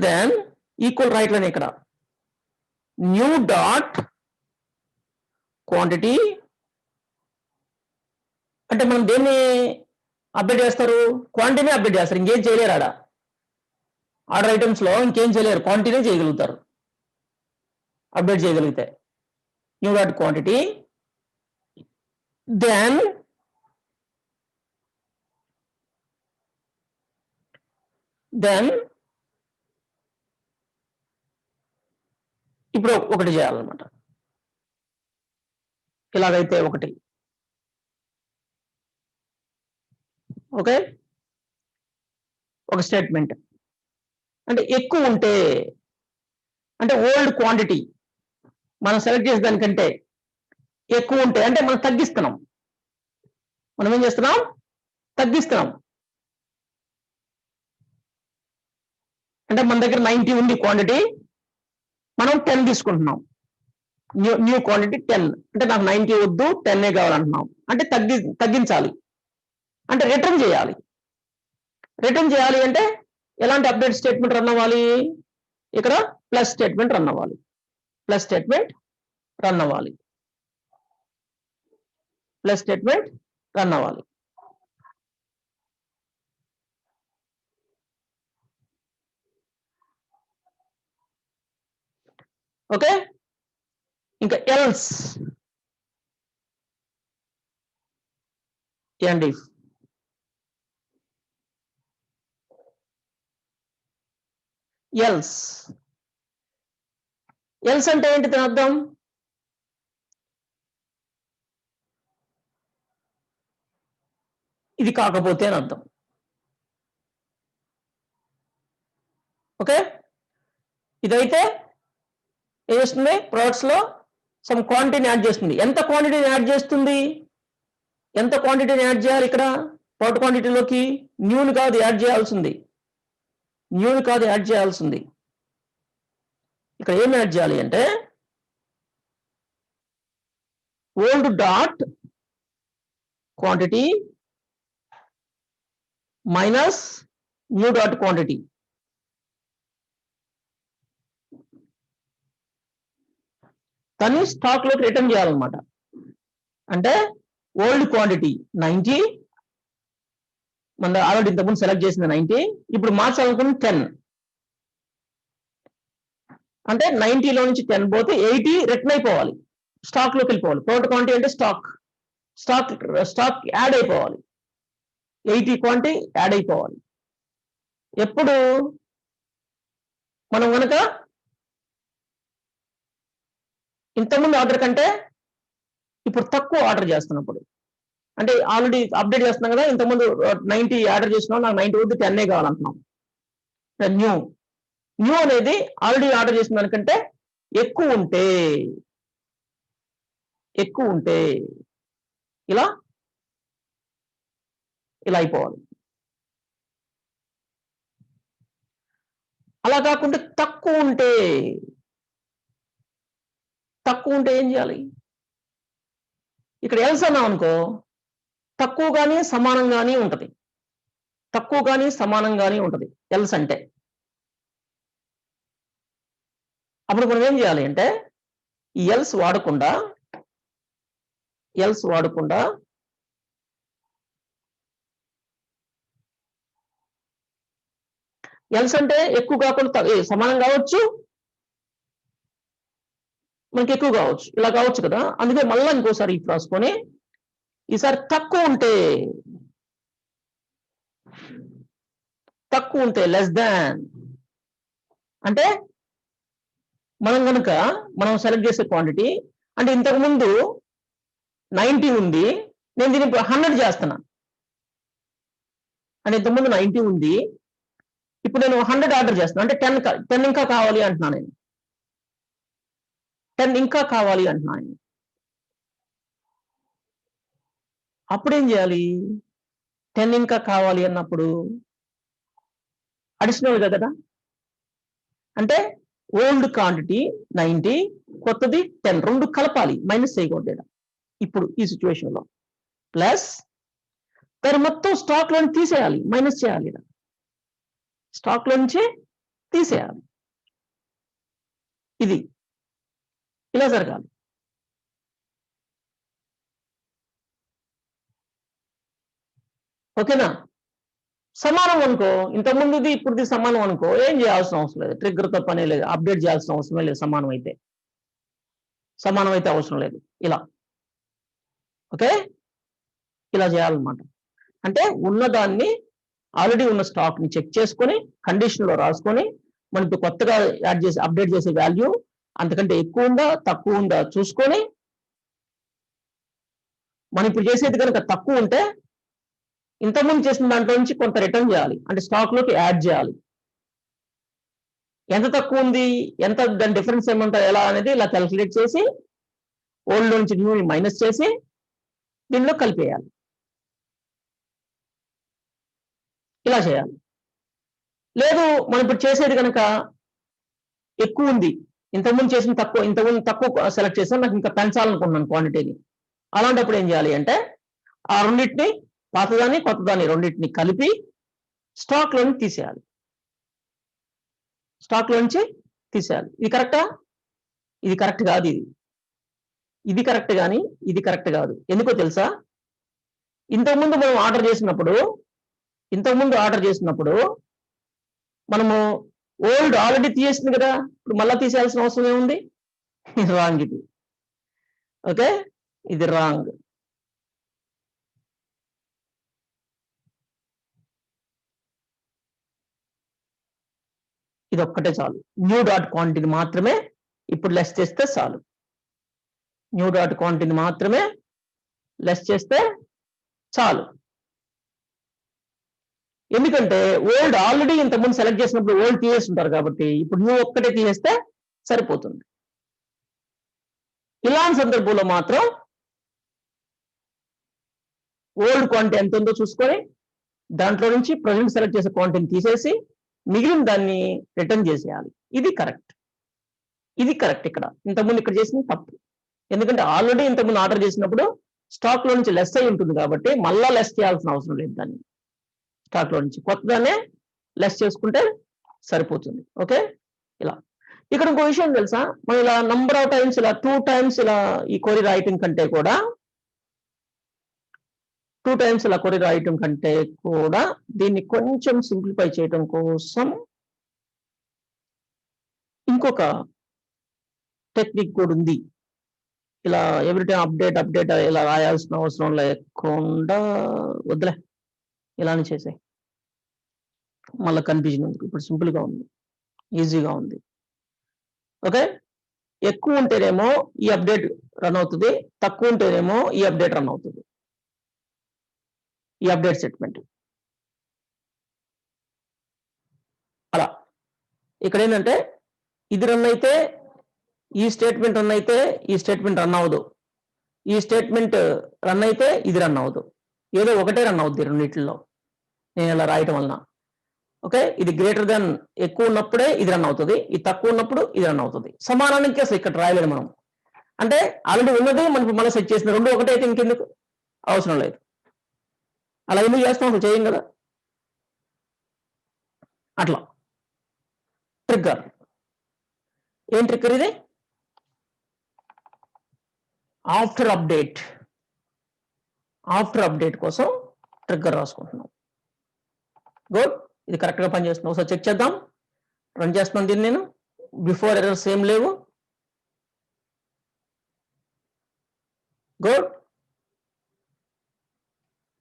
than equal right లోనే ఇక్కడ న్యూ డాట్ క్వాంటిటీ అంటే మనం దేన్ని అప్డేట్ చేస్తారు, క్వాంటిటీని అప్డేట్ చేస్తారు, ఇంకేం చేయలేరు. ఆర్డర్ ఐటమ్స్ లో ఇంకేం చేయలేరు, క్వాంటిటీనే చేయగలుగుతారు అప్డేట్ చేయగలిగితే. న్యూ డాట్ క్వాంటిటీ దెన్ ఇప్పుడు ఒకటి చేయాలన్నమాట. ఇలాగైతే ఒకటి. ఓకే, ఒక స్టేట్మెంట్ అంటే ఎక్కువ ఉంటే, అంటే ఓల్డ్ క్వాంటిటీ మనం సెలెక్ట్ చేసే దానికంటే ఎక్కువ ఉంటే అంటే మనం తగ్గిస్తున్నాం. మనం ఏం చేస్తున్నాం, తగ్గిస్తున్నాం. అంటే మన దగ్గర 90 ఉంది క్వాంటిటీ, మనం 10 తీసుకుంటున్నాం. న్యూ క్వాంటిటీ 10 అంటే నాకు 90 వద్దు, 10 కావాలంటున్నాం. అంటే తగ్గించాలి, అంటే రిటర్న్ చేయాలి. అంటే ఎలాంటి అప్డేట్ స్టేట్మెంట్ రన్ అవ్వాలి, ఇక్కడ ప్లస్ స్టేట్మెంట్ రన్ అవ్వాలి. ఓకే, ఇంకా ఎల్స్ అండ్ ఇఫ్. ఎల్స్ అంటే ఏంటి దాని అర్థం, ఇది కాకపోతే అని అర్థం. ఓకే, ఇదైతే ఏం చేస్తుంది, ప్రొడక్ట్స్ లో సమ్ క్వాంటిటీని యాడ్ చేస్తుంది. ఎంత క్వాంటిటీని యాడ్ చేయాలి ఇక్కడ ప్రొడక్ట్ క్వాంటిటీలోకి? న్యూని కాదు యాడ్ చేయాల్సింది. ఇక్కడ ఏం యాడ్ చేయాలి అంటే old dot quantity minus new dot quantity. కానీ స్టాక్ లోకి రిటర్న్ చేయాలన్నమాట. అంటే ఓల్డ్ క్వాంటిటీ 90, మన ఆల్రెడీ ఇంతకుముందు సెలెక్ట్ చేసింది 90, ఇప్పుడు మార్చాలనుకున్న 10. అంటే 90లో నుంచి 10 పోతే 80 రిటర్న్ అయిపోవాలి, స్టాక్ లోకి వెళ్ళిపోవాలి. ప్రొడక్ట్ క్వాంటిటీ అంటే స్టాక్ యాడ్ అయిపోవాలి, 80 క్వాంటిటీ యాడ్ అయిపోవాలి. ఎప్పుడు మనం కనుక ఇంతకుముందు ఆర్డర్ కంటే ఇప్పుడు తక్కువ ఆర్డర్ చేస్తున్నప్పుడు, అంటే ఆల్రెడీ అప్డేట్ చేస్తున్నాం కదా, ఇంతకుముందు 90 ఆర్డర్ చేసినాం, నాకు 90 వద్దు 10 కావాలంటున్నాం. న్యూ అనేది ఆల్రెడీ ఆర్డర్ చేసిన దానికంటే ఎక్కువ ఉంటే ఇలా అయిపోవాలి. అలా కాకుండా తక్కువ ఉంటే ఏం చేయాలి? ఇక్కడ ఎల్స్ అన్నాం అనుకో, తక్కువ గానీ సమానంగానే ఉంటది. తక్కువ గానీ సమానంగానే ఉంటది ఎల్స్ అంటే. అప్పుడు మనం ఏం చేయాలి అంటే ఈ ఎల్స్ వాడకుండా ఎల్స్ అంటే ఎక్కువ కాకుండా సమానం కావచ్చు, మనకి ఎక్కువ కావచ్చు, ఇలా కావచ్చు కదా. అందుకే మళ్ళీ ఇంకోసారి ఇఫ్ రాసుకొని ఈసారి తక్కువ ఉంటే లెస్ దాన్ అంటే మనం సెలెక్ట్ చేసే క్వాంటిటీ అంటే ఇంతకు ముందు 90 ఉంది, నేను దీన్ని 100 చేస్తున్నా. అంటే ఇంతకుముందు 90 ఉంది, ఇప్పుడు నేను 100 ఆర్డర్ చేస్తున్నా. అంటే 10 ఇంకా కావాలి అంటున్నా నేను. 10 ఇంకా కావాలి అంటున్నా నేను. అప్పుడు ఏం చేయాలి? 10 ఇంకా కావాలి అన్నప్పుడు అడిషనల్గా కదా, అంటే ఓల్డ్ క్వాంటిటీ 90, కొత్తది 10, రెండు కలపాలి, మైనస్ చేయకూడదు. ఇప్పుడు ఈ సిచ్యువేషన్ లో ప్లస్ దాని మొత్తం స్టాక్ లో తీసేయాలి, మైనస్ చేయాలి, స్టాక్ లో నుంచి తీసేయాలి. ఇది ఇలా జరగాలి. ఓకేనా? సమానం అనుకో, ఇంతకుముందుది ఇప్పుడుది సమానం అనుకో, ఏం చేయాల్సిన అవసరం లేదు, ట్రిగ్గర్ తో పనే లేదు, అప్డేట్ చేయాల్సిన అవసరం లేదు. సమానం అయితే అవసరం లేదు. ఇలా ఓకే, ఇలా చేయాలన్నమాట. అంటే ఉన్నదాన్ని ఆల్రెడీ ఉన్న స్టాక్ ని చెక్ చేసుకొని కండిషన్ లో రాసుకొని మనకి కొత్తగా అప్డేట్ చేసే వాల్యూ అంతకంటే ఎక్కువ ఉందా తక్కువ ఉందా చూసుకొని, మనం ఇప్పుడు చేసేది కనుక తక్కువ ఉంటే ఇంతకుముందు చేసిన దాంట్లో నుంచి కొంత రిటర్న్ చేయాలి, అంటే స్టాక్ లోకి యాడ్ చేయాలి. ఎంత తక్కువ ఉంది, ఎంత దాని డిఫరెన్స్ ఏమంటా ఎలా అనేది ఇలా క్యాలిక్యులేట్ చేసి ఓల్డ్ నుంచి న్యూ మైనస్ చేసి దీనిలో కలిపేయాలి. ఇలా చేయాలి. లేదు మనం ఇప్పుడు చేసేది కనుక ఎక్కువ ఉంది, ఇంతకుముందు చేసిన తక్కువ సెలెక్ట్ చేసాను, నాకు ఇంకా పెంచాలనుకున్నాను క్వాంటిటీని. అలాంటప్పుడు ఏం చేయాలి అంటే ఆ రెండింటిని, పాతదాన్ని కొత్తదాన్ని రెండింటిని కలిపి స్టాక్ లోని తీసేయాలి. ఇది కరెక్టా? ఇది కరెక్ట్ కాదు. ఇది కరెక్ట్ కానీ ఇది కరెక్ట్ కాదు. ఎందుకో తెలుసా? ఇంతకుముందు మనం ఆర్డర్ చేసినప్పుడు మనము ఓల్డ్ ఆల్రెడీ తీసేసింది కదా, ఇప్పుడు మళ్ళీ తీసేయాల్సిన అవసరం ఏముంది? రాంగ్ ఇది. ఓకే, ఇది రాంగ్. ఇది ఒక్కటే చాలు. న్యూ డాట్ క్వాంటిటీ మాత్రమే ఇప్పుడు లెస్ చేస్తే చాలు. న్యూ డాట్ క్వాంటిటీ మాత్రమే లెస్ చేస్తే చాలు. ఎందుకంటే ఓల్డ్ ఆల్రెడీ ఇంతకుముందు సెలెక్ట్ చేసినప్పుడు ఓల్డ్ తీసేస్తుంటారు కాబట్టి ఇప్పుడు న్యూ ఒక్కటే తీసేస్తే సరిపోతుంది. ఇలాంటి సందర్భంలో మాత్రం ఓల్డ్ క్వాంటిటీ ఎంత ఉందో చూసుకొని దాంట్లో నుంచి ప్రజెంట్ సెలెక్ట్ చేసే క్వాంటిటీని తీసేసి మిగిలిన దాన్ని రిటర్న్ చేసేయాలి. ఇది కరెక్ట్. ఇక్కడ ఇంతకుముందు ఇక్కడ చేసింది తప్పు. ఎందుకంటే ఆల్రెడీ ఇంతకుముందు ఆర్డర్ చేసినప్పుడు స్టాక్ లో నుంచి లెస్ అయి ఉంటుంది కాబట్టి మళ్ళా లెస్ చేయాల్సిన అవసరం లేదు. దాన్ని స్టాక్ లో నుంచి కొత్తగానే లెస్ చేసుకుంటే సరిపోతుంది. ఓకే, ఇలా. ఇక్కడ ఇంకో విషయం తెలుసా, మనం ఇలా నంబర్ ఆఫ్ టైమ్స్ ఇలా 2 times ఇలా ఈ క్వరీ రాయటం కంటే కూడా 2 times ఇలా క్వరీ రాయటం కంటే కూడా దీన్ని కొంచెం సింప్లిఫై చేయడం కోసం ఇంకొక టెక్నిక్ కూడా ఉంది. ఇలా ఎవ్రీ టైం అప్డేట్ ఇలా రాయాల్సిన అవసరం లేకుండా వద్దులే, ఇలానే చేసే, మళ్ళీ కన్ఫ్యూజన్ ఉంది. ఇప్పుడు సింపుల్ గా ఉంది, ఈజీగా ఉంది. ఓకే, ఎక్కువ ఉంటేనేమో ఈ అప్డేట్ రన్ అవుతుంది, తక్కువ ఉంటేనేమో ఈ అప్డేట్ రన్ అవుతుంది, ఈ అప్డేట్ స్టేట్మెంట్. అలా ఇక్కడ ఏంటంటే ఇది రన్ అయితే ఈ స్టేట్మెంట్ రన్ అయితే ఈ స్టేట్మెంట్ రన్ అవ్వదు, ఈ స్టేట్మెంట్ రన్ అయితే ఇది రన్ అవ్వదు, ఏదో ఒకటే రన్ అవుద్ది రెండింటిలో నేను ఇలా రాయటం వలన. ఓకే, ఇది గ్రేటర్ దాన్ ఎక్కువ ఉన్నప్పుడే ఇది రన్ అవుతుంది, ఇది తక్కువ ఉన్నప్పుడు ఇది రన్ అవుతుంది. సమానానికి అసలు ఇక్కడ రాయలేదు మనం, అంటే ఆల్రెడీ ఉన్నది మనకు మళ్ళీ సెట్ చేసిన రెండు ఒకటే అయితే ఇంకెందుకు అవసరం లేదు. అలా ఎందుకు చేస్తాం, అసలు చేయం కదా. అట్లా ట్రిగ్గర్. ఏం ట్రిగ్గర్ ఇది? ఆఫ్టర్ అప్డేట్ కోసం ట్రిగ్గర్ రాసుకుంటున్నాం. గుడ్, ఇది కరెక్ట్గా పనిచేస్తుంది. ఒకసారి చెక్ చేద్దాం. రన్ చేస్తున్నాను దీన్ని నేను. బిఫోర్ ఎర్రర్స్ ఏం లేవు. గుడ్,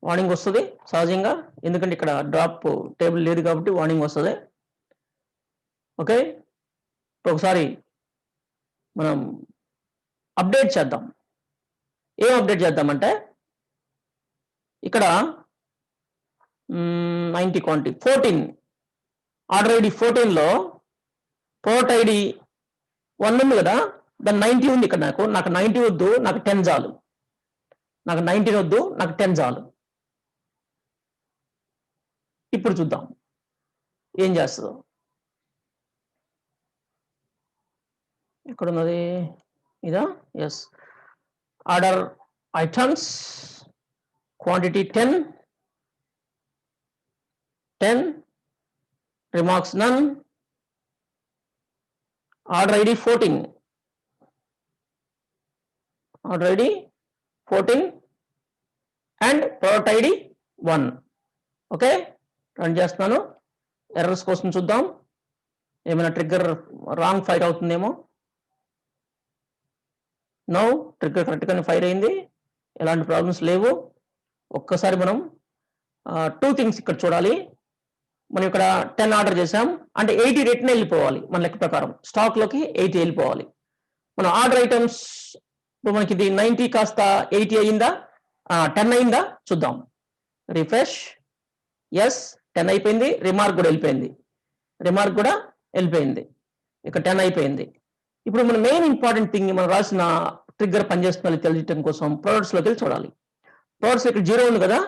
వార్నింగ్ వస్తుంది సహజంగా, ఎందుకంటే ఇక్కడ డ్రాప్ టేబుల్ లేదు కాబట్టి వార్నింగ్ వస్తుంది. ఓకే, ఒకసారి మనం అప్డేట్ చేద్దాం. ఏం అప్డేట్ చేద్దామంటే ఇక్కడ 90 క్వాంటిటీ 14 ఆర్డర్ ఐడి 14లో ప్రోడక్ట్ ఐడి 1 ఉంది కదా, దాని 90 ఉంది ఇక్కడ. నాకు 90 వద్దు, నాకు 10 చాలు. నాకు 19 వద్దు, నాకు 10 చాలు. ఇప్పుడు చూద్దాం ఏం చేస్తుందో. ఎక్కడున్నది ఇదా? Yes, order items quantity 10, remarks none, order ID 14, and product ID 1. Okay, run చేస్తున్నాను. ఎర్రర్స్ కోసం చూద్దాం, ఏమైనా ట్రిగ్గర్ రాంగ్ ఫైర్ అవుతుందేమో. నో, ట్రిగ్గర్ కరెక్ట్గానే ఫైర్ అయింది, ఎలాంటి ప్రాబ్లమ్స్ లేవు. ఒక్కసారి మనం 2 థింగ్స్ ఇక్కడ చూడాలి. మనం ఇక్కడ 10 ఆర్డర్ చేసాం అంటే 80 రిటర్న్ వెళ్ళిపోవాలి మన లెక్క ప్రకారం. స్టాక్లోకి 80 వెళ్ళిపోవాలి. మన ఆర్డర్ ఐటమ్స్ ఇప్పుడు మనకి ఇది 90 కాస్త 80 అయ్యిందా, 10 అయిందా చూద్దాం. రిఫ్రెష్. ఎస్, 10 అయిపోయింది. రిమార్క్ కూడా వెళ్ళిపోయింది, ఇక్కడ 10 అయిపోయింది. ఇప్పుడు మన మెయిన్ ఇంపార్టెంట్ థింగ్, మనం రాసిన ట్రిగ్గర్ పనిచేస్తున్న తెలియటం కోసం ప్రొడక్ట్స్లోకి వెళ్ళి చూడాలి. ప్రొడక్ట్స్ ఇక్కడ 0 ఉంది కదా,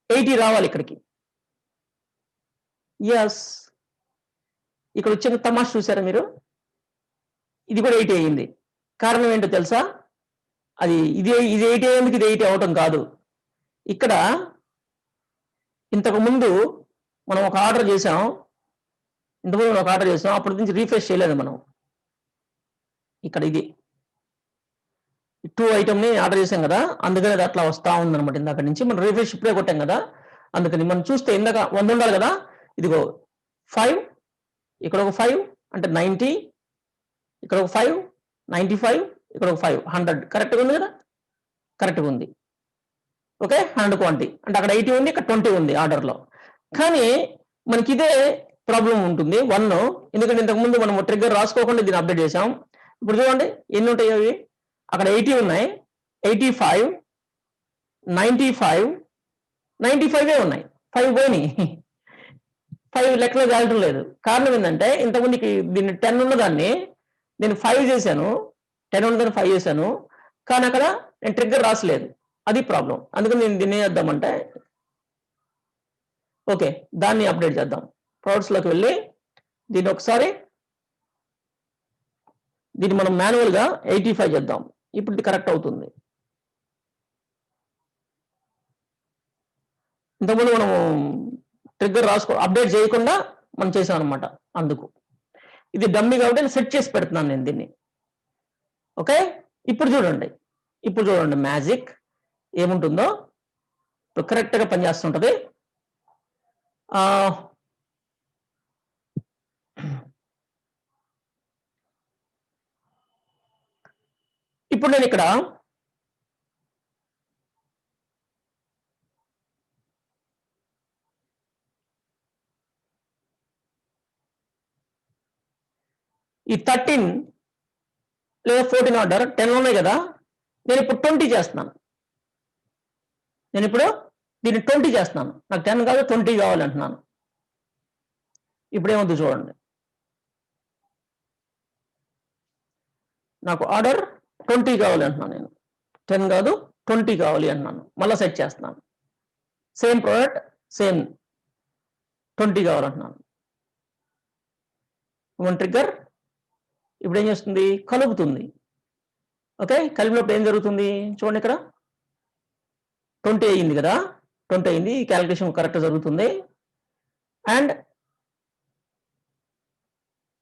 80 రావాలి ఇక్కడికి. ఎస్, ఇక్కడ వచ్చిన తమాషా చూసారా మీరు? ఇది కూడా 80 అయ్యింది. కారణం ఏంటో తెలుసా? ఇది 80 అయ్యేందుకు ఇది 80 అవటం కాదు. ఇక్కడ ఇంతకు ముందు మనం ఒక ఆర్డర్ చేసాం, అప్పటి నుంచి రీఫ్రెష్ చేయలేదు మనం. ఇక్కడ ఇది 2 ఐటమ్ని ఆర్డర్ చేసాం కదా, అందుకని అది అట్లా వస్తూ ఉందన్నమాట. ఇందాక నుంచి మనం రీఫ్రెష్ ఇప్పుడే కొట్టాం కదా, అందుకని మనం చూస్తే ఇందాక 100 ఉండాలి కదా, ఇదిగో 5, ఇక్కడ ఒక 5 అంటే 90, ఇక్కడ ఒక 5 95, ఇక్కడ ఒక 5 100. కరెక్ట్గా ఉంది కదా, కరెక్ట్గా ఉంది. ఓకే, 100 క్వాంటిటీ అంటే అక్కడ 80 ఉంది, ఇక్కడ 20 ఉంది ఆర్డర్లో. కానీ మనకి ఇదే ప్రాబ్లం ఉంటుంది 1, ఎందుకంటే ఇంతకుముందు మనం ట్రిగ్గర్ రాసుకోకుండా దీన్ని అప్డేట్ చేసాం. ఇప్పుడు చూడండి ఎన్ని ఉంటాయి అవి. అక్కడ 80 ఉన్నాయి, 85, 95, 95 ఉన్నాయి. 5 పోయినాయి, 5 లెక్కలో తేలటం లేదు. కారణం ఏంటంటే ఇంతకుముందుకి దీన్ని 10 ఉన్నదాన్ని నేను 5 చేశాను, 10 ఉన్నదాన్ని 5 చేశాను, కానీ అక్కడ నేను ట్రిగ్గర్ రాసలేదు. అది ప్రాబ్లం. అందుకని నేను దీన్ని ఏం చేద్దామంటే, ఓకే దాన్ని అప్డేట్ చేద్దాం. ప్రొడక్ట్స్లోకి వెళ్ళి దీన్ని ఒకసారి మనం మాన్యువల్గా 85 చేద్దాం. ఇప్పుడు ఇది కరెక్ట్ అవుతుంది. ఇంతకుముందు మనం ట్రిగ్గర్ అప్డేట్ చేయకుండా మనం చేసాం అనమాట. అందుకు ఇది డమ్మీ కాబట్టి సెట్ చేసి పెడుతున్నాను నేను దీన్ని. ఓకే, ఇప్పుడు చూడండి మ్యాజిక్ ఏముంటుందో. ఇప్పుడు కరెక్ట్గా పనిచేస్తుంటది. ఇప్పుడు నేను ఇక్కడ ఈ 13 లేదా 14 ఆర్డర్ 10 ఉన్నాయి కదా, నేను ఇప్పుడు 20 చేస్తున్నాను. దీన్ని 20 చేస్తున్నాను. నాకు 10 కాదు 20 కావాలంటున్నాను. ఇప్పుడు ఏమవుతుంది చూడండి. నాకు ఆర్డర్ 20 కావాలి అంటున్నాను నేను, 10 కాదు 20 కావాలి అంటున్నాను. మళ్ళీ సెట్ చేస్తున్నాను, సేమ్ ప్రోడక్ట్ సేమ్ 20 కావాలంటున్నాను. మన ట్రిగ్గర్ ఇప్పుడు ఏం చేస్తుంది, కలుపుతుంది. ఓకే, కలిపినప్పుడు ఏం జరుగుతుంది చూడండి, ఇక్కడ 20 అయ్యింది కదా, 20 అయింది, ఈ క్యాలిక్యులేషన్ కరెక్ట్ జరుగుతుంది. అండ్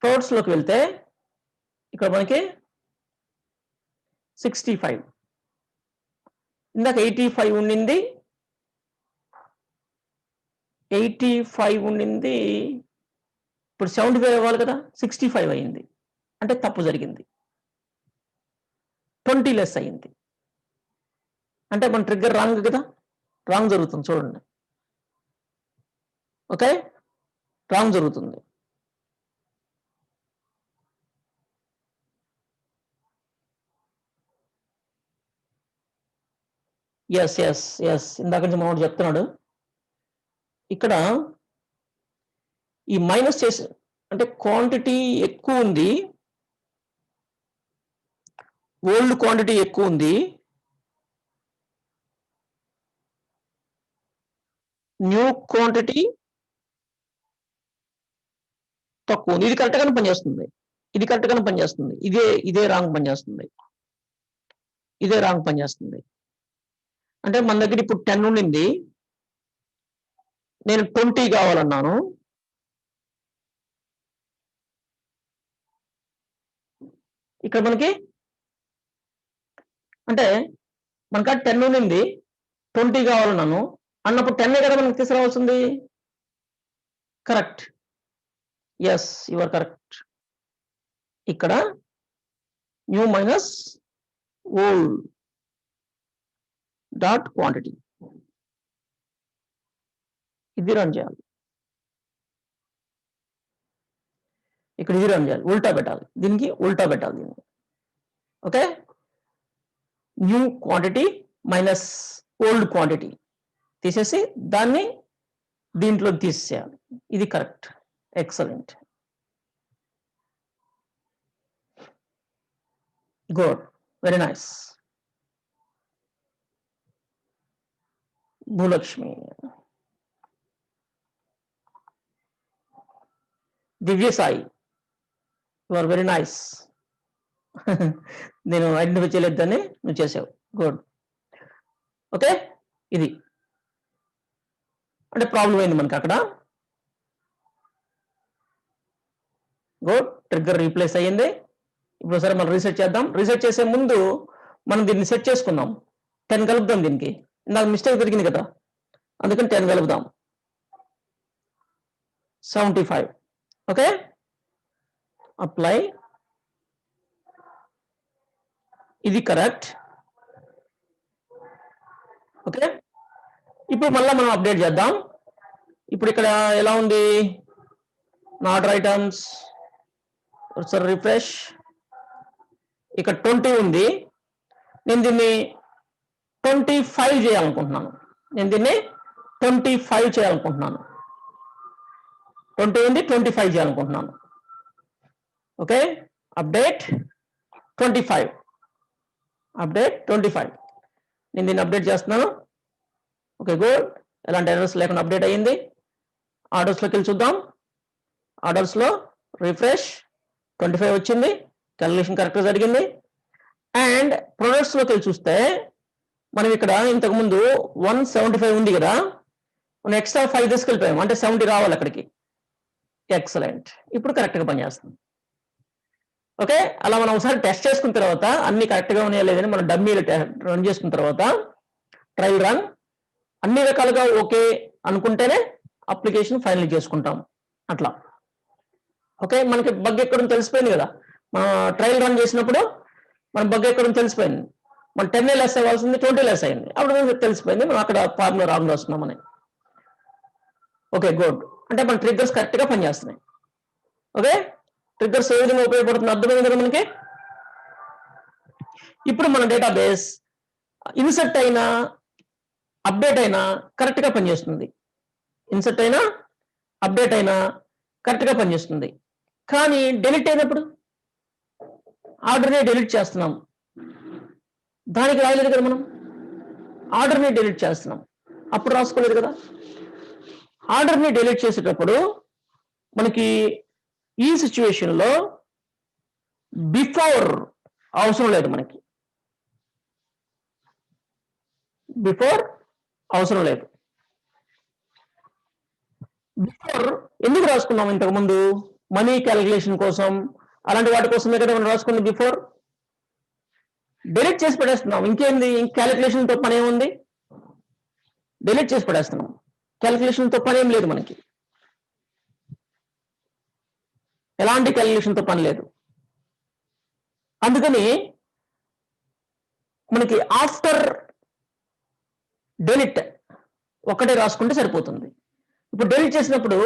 ప్రోడక్ట్స్లోకి వెళ్తే ఇక్కడ మనకి 65, ఇందాక 85 ఉండింది, 85 ఉండింది, ఇప్పుడు 75 అవ్వాలి కదా, 65 అయింది, అంటే తప్పు జరిగింది, 20 లెస్ అయింది, అంటే మన ట్రిగ్గర్ రాంగ్ కదా, రాంగ్ జరుగుతుంది చూడండి. ఓకే, రాంగ్ జరుగుతుంది. ఎస్ ఎస్ ఎస్, ఇందాక నుంచి మనోడు చెప్తున్నాడు ఇక్కడ ఈ మైనస్ చేసి, అంటే క్వాంటిటీ ఎక్కువ ఉంది, ఓల్డ్ క్వాంటిటీ ఎక్కువ ఉంది, న్యూ క్వాంటిటీ తక్కువ ఉంది. ఇది కరెక్ట్గానే పనిచేస్తుంది, ఇది కరెక్ట్గానే పనిచేస్తుంది, ఇదే రాంగ్ పనిచేస్తుంది, ఇదే రాంగ్ పనిచేస్తుంది. అంటే మన దగ్గర ఇప్పుడు 10 ఉండింది, నేను 20 కావాలన్నాను, ఇక్కడ మనకి అంటే మనకా 10 ఉండింది, 20 కావాలన్నాను అన్నప్పుడు 10 కదా మనకి తీసుకురావాల్సింది. Correct, yes you are correct. ఇక్కడ new minus old dot quantity, ఇది రన్ చేయాలి, ఇక్కడ ఇది రన్ చేయాలి, ఉల్టా పెట్టాలి, దీనికి ఉల్టా పెట్టాలి దీనికి. Okay, new quantity minus old quantity తీసేసి దాన్ని దీంట్లో తీసేయాలి, ఇది correct. Excellent, good, very nice. Bhulakshmi, Divya Sai, you are very nice. నేను ఐడెంటిఫై చేయలేదని నువ్వు చేసావు, గుడ్. ఓకే, ఇది అంటే ప్రాబ్లం అయింది మనకి అక్కడ. గుడ్, ట్రిగ్గర్ రీప్లేస్ అయ్యింది. ఇప్పుడు సరే మనం రీసెట్ చేద్దాం. రీసెట్ చేసే ముందు మనం దీన్ని సెట్ చేసుకుందాం, 10 కలుపుదాం దీనికి, నాకు మిస్టేక్ జరిగింది కదా, అందుకని 10 కలుపుదాం, 75. ఓకే, అప్లై, ఇది కరెక్ట్. ఓకే, ఇప్పుడు మళ్ళీ మనం అప్డేట్ చేద్దాం. ఇప్పుడు ఇక్కడ ఎలా ఉంది, నా ఆర్డర్ ఐటమ్స్, ఒకసారి రిఫ్రెష్, ఇక్కడ 20 ఉంది, నేను దీన్ని 25 చేయాలనుకుంటున్నాను, నేను దీన్ని 25 చేయాలనుకుంటున్నాను, 20 ఉంది 25 చేయాలనుకుంటున్నాను. ఓకే, అప్డేట్ 25, అప్డేట్ 25, నేను దీన్ని అప్డేట్ చేస్తున్నాను. ఓకే, గుడ్, ఎలాంటి ఎర్రర్స్ లేకుండా అప్డేట్ అయ్యింది. ఆర్డర్స్లోకి వెళ్ళి చూద్దాం, ఆర్డర్స్లో రిఫ్రెష్, 25 వచ్చింది, క్యాలిక్యులేషన్ కరెక్ట్గా జరిగింది. అండ్ ప్రొడక్ట్స్లోకి వెళ్ళి చూస్తే మనం ఇక్కడ ఇంతకుముందు 175 ఉంది కదా, మనం ఎక్స్ట్రా 5 తీసుకెళ్ళిపోయాం, అంటే 70 రావాలి అక్కడికి. ఎక్సలెంట్, ఇప్పుడు కరెక్ట్గా పనిచేస్తుంది. ఓకే, అలా మనం ఒకసారి టెస్ట్ చేసుకున్న తర్వాత అన్ని కరెక్ట్గా ఉన్నాయా లేదని మనం డమ్మీలు రన్ చేసుకున్న తర్వాత ట్రయల్ రన్ అన్ని రకాలుగా ఓకే అనుకుంటేనే అప్లికేషన్ ఫైనల్ చేసుకుంటాం అట్లా. ఓకే, మనకి బగ్ ఎక్కడం తెలిసిపోయింది కదా, మనం ట్రయల్ రన్ చేసినప్పుడు మన బగ్ ఎక్కడం తెలిసిపోయింది, మన 10 లెస్ అవ్వాల్సింది 20 లెస్ అయింది, అప్పుడు తెలిసిపోయింది మనం అక్కడ ఫార్ములా రాంగ్ వస్తున్నామని. ఓకే, గుడ్, అంటే మన ట్రిగ్గర్స్ కరెక్ట్గా పనిచేస్తున్నాయి. ఓకే, ట్రిగ్గర్స్ ఏ విధంగా ఉపయోగపడుతుంది అర్థమైంది కదా మనకి. ఇప్పుడు మన డేటాబేస్ ఇన్సర్ట్ అయినా అప్డేట్ అయినా కరెక్ట్గా పనిచేస్తుంది, ఇన్సర్ట్ అయినా అప్డేట్ అయినా కరెక్ట్గా పనిచేస్తుంది. కానీ డిలీట్ అయినప్పుడు ఆర్డర్ని డిలీట్ చేస్తున్నాం, దానికి రాయలేదు కదా మనం, ఆర్డర్ని డిలీట్ చేస్తున్నాం, అప్పుడు రాసుకోలేదు కదా. ఆర్డర్ని డిలీట్ చేసేటప్పుడు మనకి ఈ సిచ్యువేషన్లో బిఫోర్ అవసరం లేదు, మనకి బిఫోర్ అవసరం లేదు. బిఫోర్ ఎందుకు రాసుకున్నాం ఇంతకుముందు? మనీ క్యాలిక్యులేషన్ కోసం, అలాంటి వాటి కోసమే కదా మనం రాసుకుంది బిఫోర్. డిలీట్ చేసి పడేస్తున్నాం, ఇంకేంది, క్యాలిక్యులేషన్తో పని ఏముంది, డిలీట్ చేసి పడేస్తున్నాం, క్యాలిక్యులేషన్తో పని ఏం లేదు మనకి, ఎలాంటి క్యాలిక్యులేషన్తో పని లేదు. అందుకని మనకి ఆఫ్టర్ డెలిట్ ఒక్కటే రాసుకుంటే సరిపోతుంది. ఇప్పుడు డెలిట్ చేసినప్పుడు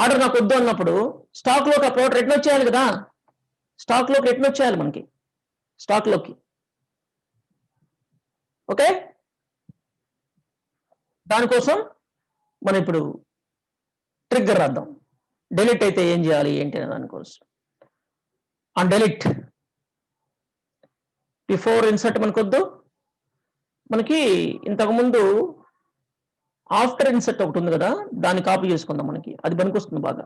ఆర్డర్ నాకు వద్దు అన్నప్పుడు స్టాక్లోకి ఆ ప్రోడక్ట్ రిటర్న్ వచ్చేయాలి కదా, స్టాక్లోకి రిటర్న్ వచ్చేయాలి మనకి, స్టాక్లోకి. ఓకే, దానికోసం మనం ఇప్పుడు ట్రిగ్గర్ రాద్దాం. డెలిట్ అయితే ఏం చేయాలి ఏంటి అనే దానికోసం. ఆన్ డెలిట్ బిఫోర్ ఇన్సర్ట్ మనకొద్దు, మనకి ఇంతకుముందు ఆఫ్టర్ ఇన్సర్ట్ ఒకటి ఉంది కదా, దాన్ని కాపీ చేసుకుందాం, మనకి అది పనికొస్తుంది బాగా.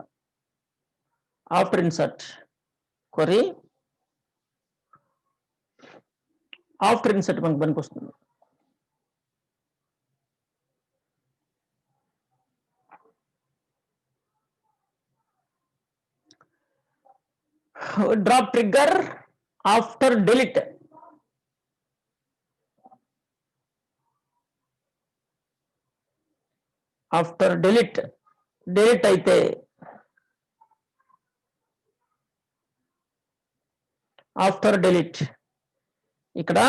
After insert query, after insert మనకు పనికొస్తుంది. Drop trigger after delete. After delete, delete అయితే ఆఫ్టర్ డెలిట్, ఇక్కడ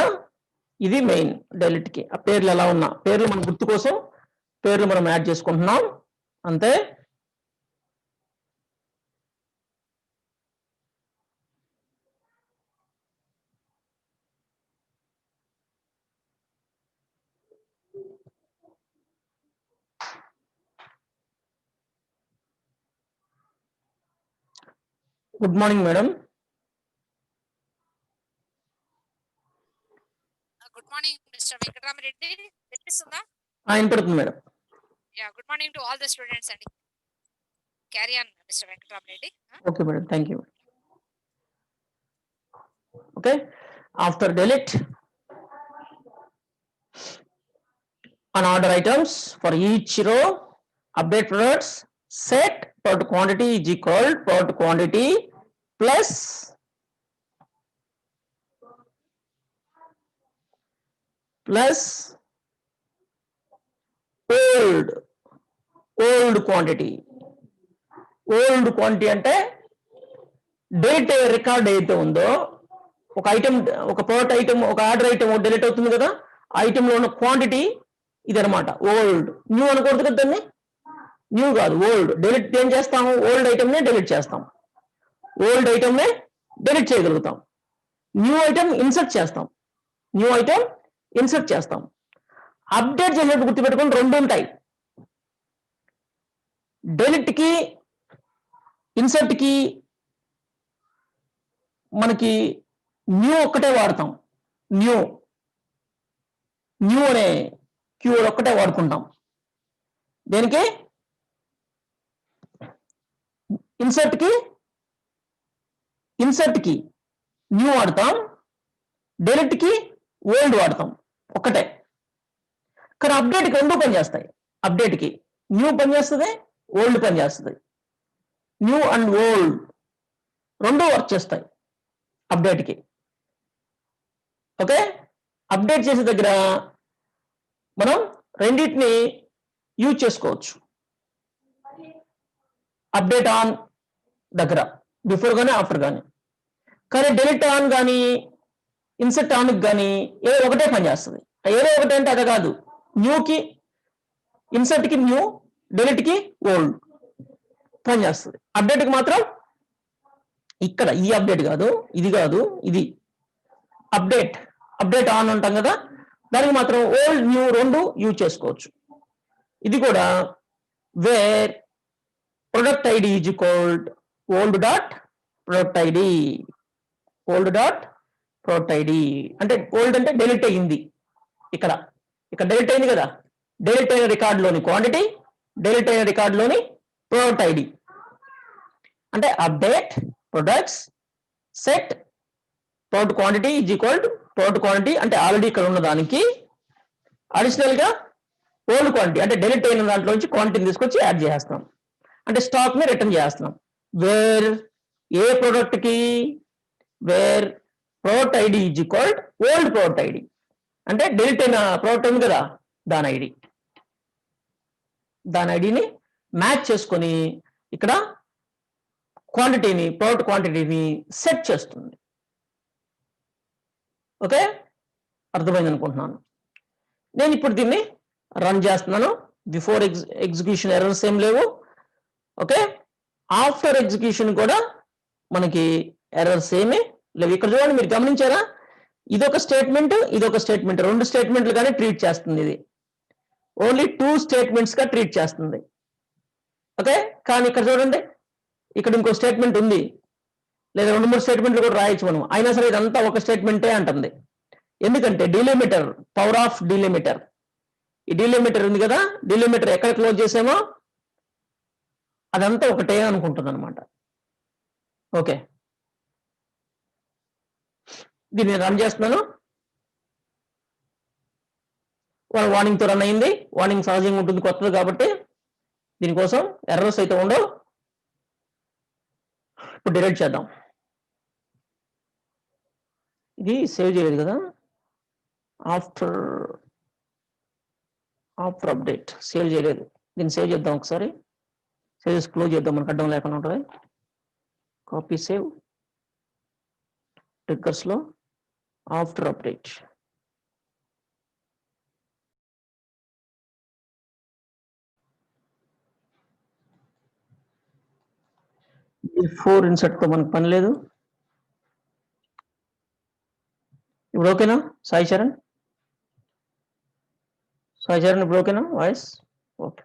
ఇది మెయిన్ డెలిట్ కి. ఆ పేర్లు ఎలా ఉన్నా, పేర్లు మన గుర్తు కోసం పేర్లు మనం యాడ్ చేసుకుంటున్నాం అంతే. Good morning madam. Good morning mister Venkataramareddy, వినిపిస్తుందా? వినపడుతుంది madam. Yeah, good morning to all the students అండి. Carry on mister Venkataramareddy. Okay madam, thank you. Okay, after delete on order items for each row, update products, set product quantity is equal product quantity plus old quantity. Old quantity అంటే date record అయితే ఉందో, ఒక item, ఒక product item, ఒక order item delete అవుతుంది కదా, item లో ఉన్న క్వాంటిటీ ఇది అనమాట. ఓల్డ్, న్యూ అనకూడదు కదా దాన్ని, న్యూ కాదు ఓల్డ్. డిలీట్ ఏం చేస్తాము, ఓల్డ్ ఐటమ్ నే డిలీట్ చేస్తాం, ఓల్డ్ ఐటమ్ నే డిలీట్ చేయగలుగుతాం. న్యూ ఐటమ్ ఇన్సర్ట్ చేస్తాం, న్యూ ఐటమ్ ఇన్సర్ట్ చేస్తాం. అప్డేట్ చేసేటప్పుడు గుర్తుపెట్టుకుని రెండు ఉంటాయి, డెలిట్ కి ఇన్సర్ట్ కి మనకి న్యూ ఒక్కటే వాడతాం, న్యూ అనే కీవర్డ్ ఒక్కటే వాడుకుంటాం. దేనికి, ఇన్సర్ట్ కి న్యూ వాడతాం, డెలిట్ కి ఓల్డ్ వాడతాం, ఒక్కటే. కానీ అప్డేట్ కి రెండు పనిచేస్తాయి. అప్డేట్ కి న్యూ పనిచేస్తుంది, ఓల్డ్ పనిచేస్తుంది. న్యూ అండ్ ఓల్డ్ రెండు వర్క్ చేస్తాయి అప్డేట్ కి. ఓకే, అప్డేట్ చేసే దగ్గర మనం రెండింటిని యూజ్ చేసుకోవచ్చు. అప్డేట్ ఆన్ దగ్గర బిఫోర్ కానీ ఆఫ్టర్ కానీ. కానీ డెలిట్ ఆన్ కానీ ఇన్సర్ట్ ఆన్ కానీ ఏదో ఒకటే పనిచేస్తుంది. ఏదో ఒకటే అంటే అదే కాదు, న్యూకి ఇన్సర్ట్ కి న్యూ, డెలిట్ కి ఓల్డ్ పనిచేస్తుంది. అప్డేట్ కి మాత్రం ఇక్కడ ఈ అప్డేట్ కాదు, ఇది కాదు, ఇది అప్డేట్ ఆన్ ఉంటాం కదా, దానికి మాత్రం ఓల్డ్ న్యూ రెండు యూజ్ చేసుకోవచ్చు. ఇది కూడా where product ID is equalled old dot product ID. Old dot product ID అంటే ఓల్డ్ అంటే డెలిట్ అయ్యింది. ఇక్కడ డెలిట్ అయింది కదా, డెలిట్ అయిన రికార్డులోని క్వాంటిటీ, డెలిట్ అయిన రికార్డులోని ప్రోడక్ట్ ఐడి. అంటే update products set product quantity is equal to product quantity అంటే ఆల్రెడీ ఇక్కడ ఉన్న దానికి అడిషనల్ గా ఓల్డ్ క్వాంటిటీ అంటే డెలిట్ అయిన దాంట్లో నుంచి క్వాంటిటీని తీసుకొచ్చి యాడ్ చేస్తాం. అంటే స్టాక్ ని రిటర్న్ చేస్తున్నాం. వేర్ ఏ ప్రోడక్ట్ కి where product ID is equal old product ID అంటే డెలిట్ అయిన ప్రోడక్ట్ ఉంది కదా దాని ఐడి, దాని ఐడిని మ్యాచ్ చేసుకొని ఇక్కడ క్వాంటిటీని ప్రోడక్ట్ క్వాంటిటీని సెట్ చేస్తుంది. ఓకే, అర్థమైంది అనుకుంటున్నాను. నేను ఇప్పుడు దీన్ని రన్ చేస్తున్నాను. బిఫోర్ ఎగ్జిక్యూషన్ ఎర్రర్స్ ఏం లేవు. ఓకే, ఆఫ్టర్ ఎగ్జిక్యూషన్ కూడా మనకి ఎర్రర్స్ ఏమీ లేవు. ఇక్కడ చూడండి, మీరు గమనించారా, ఇదొక స్టేట్మెంట్, ఇదొక స్టేట్మెంట్, రెండు స్టేట్మెంట్లు గానే ట్రీట్ చేస్తుంది. ఇది ఓన్లీ 2 స్టేట్మెంట్స్ గా ట్రీట్ చేస్తుంది. ఓకే, కానీ ఇక్కడ చూడండి, ఇక్కడ ఇంకో స్టేట్మెంట్ ఉంది, లేదా 2-3 స్టేట్మెంట్లు కూడా రాయొచ్చు మనం, అయినా సరే ఇదంతా ఒక స్టేట్మెంటే అంటుంది. ఎందుకంటే డిలిమిటర్, పవర్ ఆఫ్ డిలిమిటర్, ఈ డిలిమిటర్ ఉంది కదా, డిలిమిటర్ ఎక్కడ క్లోజ్ చేసామో అదంతా ఒకటే అనుకుంటుంది అనమాట. ఓకే, దీన్ని రన్ చేస్తున్నాను. వార్నింగ్ తో రన్ అయింది. వార్నింగ్ సహజంగా ఉంటుంది, కొత్తది కాబట్టి దీనికోసం ఎర్రర్స్ అయితే ఉండవు. ఇప్పుడు డిలీట్ చేద్దాం. ఇది సేవ్ చేయలేదు కదా, ఆఫ్టర్ అప్డేట్ సేవ్ చేయలేదు. దీన్ని సేవ్ చేద్దాం ఒకసారి. సేవ్ చేసి క్లోజ్ చేద్దాం, మనకు అడ్డం లేకుండా ఉంటుంది. కాపీ సేవ్, ట్రిగ్గర్స్ లో ఆఫ్టర్ అప్డేట్. బిఫోర్ ఇన్సర్ట్ తో మనకు పని లేదు. ఇప్పుడు ఓకేనా సాయి చరణ్? సాయి చరణ్ ఇప్పుడు ఓకేనా వాయిస్? ఓకే.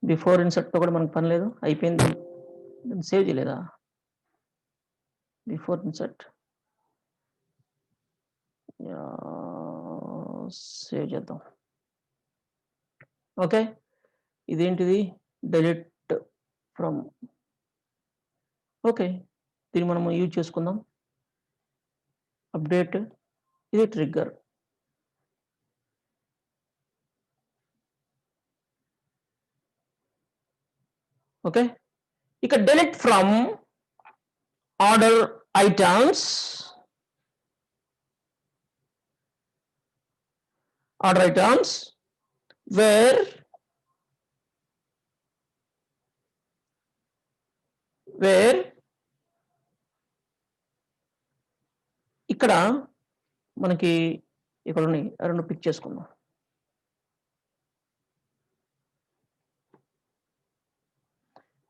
బిఫోర్ ఇన్సర్ట్ తో కూడా మనకు పని లేదు, అయిపోయింది. సేవ్ చేయలేదా? బిఫోర్ ఇన్సర్ట్ సేవ్ చేద్దాం. ఓకే, ఇదేంటిది? Delete from. ఓకే, దీన్ని మనం యూజ్ చేసుకుందాం. అప్డేట్, ఇది ట్రిగ్గర్. ఓకే, ఇక delete from order items, order items where ఇక్కడ మనకి ఇక్కడ ఉన్నాయి, రెండు పిక్ చేసుకుందాం.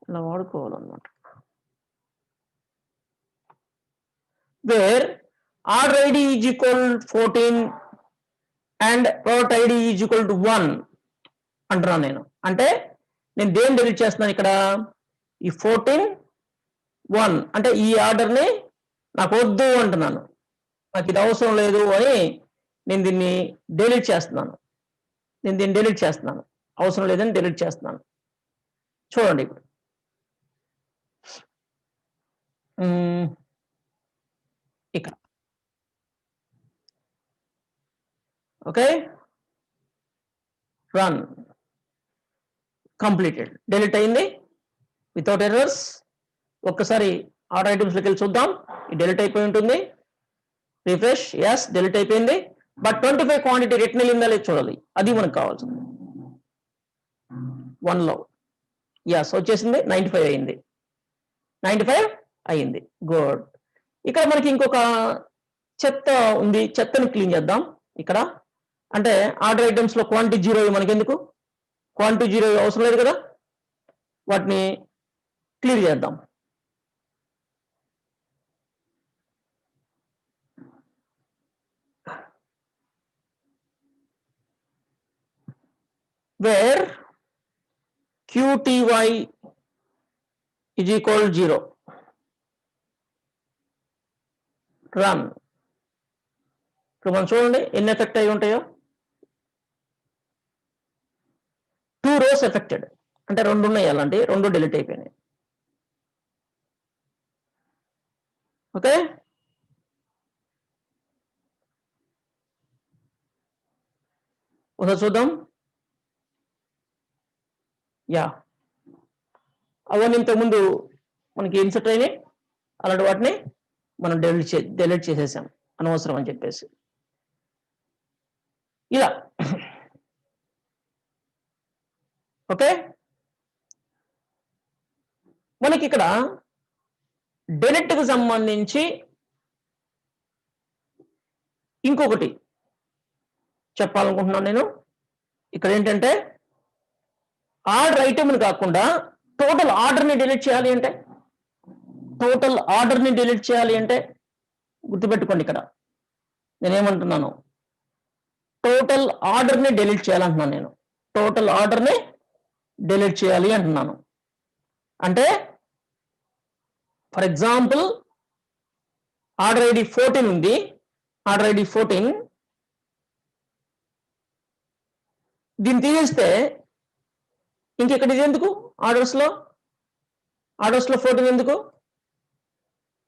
ఇలా వాడుకోవాలన్నమాట. Where order ID is equal 14 and product ID is equal to 1 అంటున్నాను నేను. అంటే నేను దేన్ని డిలీట్ చేస్తున్నాను ఇక్కడ? ఈ 14 1 అంటే ఈ ఆర్డర్ని నాకు వద్దు అంటున్నాను, నాకు ఇది అవసరం లేదు అని నేను దీన్ని డిలీట్ చేస్తున్నాను. అవసరం లేదని డిలీట్ చేస్తున్నాను. చూడండి ఇప్పుడు ఇక్కడ. ఓకే, రన్, కంప్లీటెడ్, డిలీట్ అయింది వితౌట్ ఎర్రర్స్. ఒక్కసారి ఆర్డర్ ఐటమ్స్ లోకి వెళ్ళి చూద్దాం. ఇది డిలీట్ అయిపోయి ఉంటుంది. రిఫ్రెష్, ఎస్ డిలీట్ అయిపోయింది. బట్ 25 క్వాంటిటీ రిటర్న్ అయిందా లేదు చూడాలి, అది మనకు కావాల్సింది. 1 లో ఎస్ వచ్చేసింది, 95 అయింది. 95 అయింది, గుడ్. ఇక్కడ మనకి ఇంకొక చెత్త ఉంది, చెత్తని క్లీన్ చేద్దాం ఇక్కడ. అంటే ఆర్డర్ ఐటమ్స్ లో క్వాంటిటీ 0 మనకి ఎందుకు? క్వాంటిటీ 0 అవసరం లేదు కదా, వాటిని క్లియర్ చేద్దాం. where QTY is equal 0. Run. ఇప్పుడు మనం చూడండి ఎన్ని ఎఫెక్ట్ అయి ఉంటాయో. 2 rows ఎఫెక్టెడ్, అంటే 2 ఉన్నాయి అలాంటి, 2 డిలీట్ అయిపోయినాయి. ఓకే, ఒకసారి చూద్దాం. యా, అవన్నీ ఇంతకుముందు మనకి ఇన్సర్ట్ అయినాయి, అలాంటి వాటిని మనం డిలీట్ చేసేసాం అనవసరం అని చెప్పేసి. ఇలా ఓకే, మనకి ఇక్కడ డిలీట్కి సంబంధించి ఇంకొకటి చెప్పాలనుకుంటున్నాను నేను. ఇక్కడ ఏంటంటే ఆర్డర్ ఐటమ్ని కాకుండా టోటల్ ఆర్డర్ని డిలీట్ చేయాలి అంటే, గుర్తుపెట్టుకోండి, ఇక్కడ నేనేమంటున్నాను, టోటల్ ఆర్డర్ని డిలీట్ చేయాలంటున్నాను నేను. టోటల్ ఆర్డర్ని డిలీట్ చేయాలి అంటున్నాను. అంటే ఫర్ ఎగ్జాంపుల్ ఆర్డర్ ఐడి 14 ఉంది, ఆర్డర్ ఐడి 14, దీన్ని తీసేస్తే ఇంకెక్కడ ఇది ఎందుకు, ఆర్డర్స్లో 14 ఎందుకు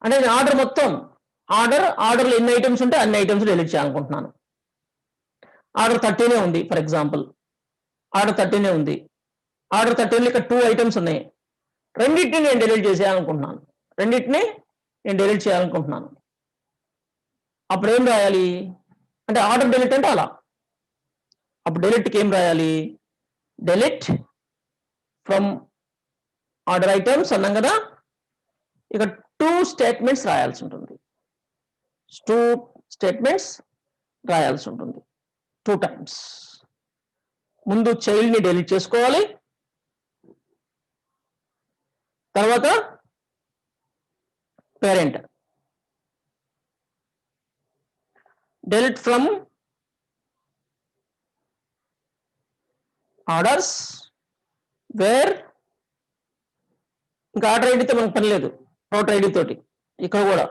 అంటే ఆర్డర్ మొత్తం, ఆర్డర్లో ఎన్ని ఐటమ్స్ ఉంటే అన్ని ఐటమ్స్ డిలీట్ చేయాలనుకుంటున్నాను. ఆర్డర్ 13 ఉంది ఫర్ ఎగ్జాంపుల్, ఆర్డర్ 13 ఉంది. ఆర్డర్ 13లో ఇక్కడ 2 ఐటమ్స్ ఉన్నాయి, రెండింటిని నేను డిలీట్ చేయాలనుకుంటున్నాను. అప్పుడు ఏం రాయాలి అంటే, ఆర్డర్ డిలీట్ అంటే అలా, అప్పుడు డిలీట్కి ఏం రాయాలి, డిలీట్ ఫ్రమ్ ఆర్డర్ ఐటమ్స్ అన్నాం కదా, ఇక 2 స్టేట్మెంట్స్ రాయాల్సి ఉంటుంది. 2 స్టేట్మెంట్స్ రాయాల్సి ఉంటుంది 2 times. ముందు చైల్డ్ని డిలీట్ చేసుకోవాలి, తర్వాత parent. Delete from orders where, ఇంకా ఆర్డర్ ఐడితో మనకు పని లేదు, ఆర్డర్ ఐడి తోటి ఇక్కడ కూడా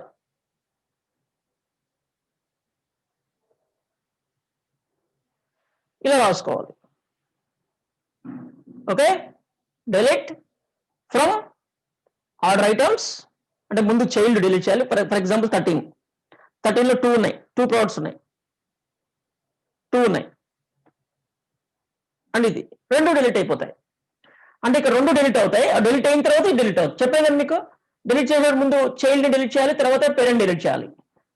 ఇలా రాసుకోవాలి. Okay, delete from order items అంటే ముందు చైల్డ్ డిలీట్ చేయాలి. ఫర్ ఎగ్జాంపుల్ 13లో 2 ఉన్నాయి, 2 ప్రోడక్ట్స్ ఉన్నాయి, 2 ఉన్నాయి అండ్ ఇది 2 డిలీట్ అయిపోతాయి. అంటే ఇక్కడ 2 డిలీట్ అవుతాయి, ఆ డిలీట్ అయిన తర్వాత ఇది డిలీట్ అవుతుంది. చెప్పాను కదా మీకు, డిలీట్ చేసే ముందు చైల్డ్ని డిలీట్ చేయాలి, తర్వాత పేరెంట్ డిలీట్ చేయాలి.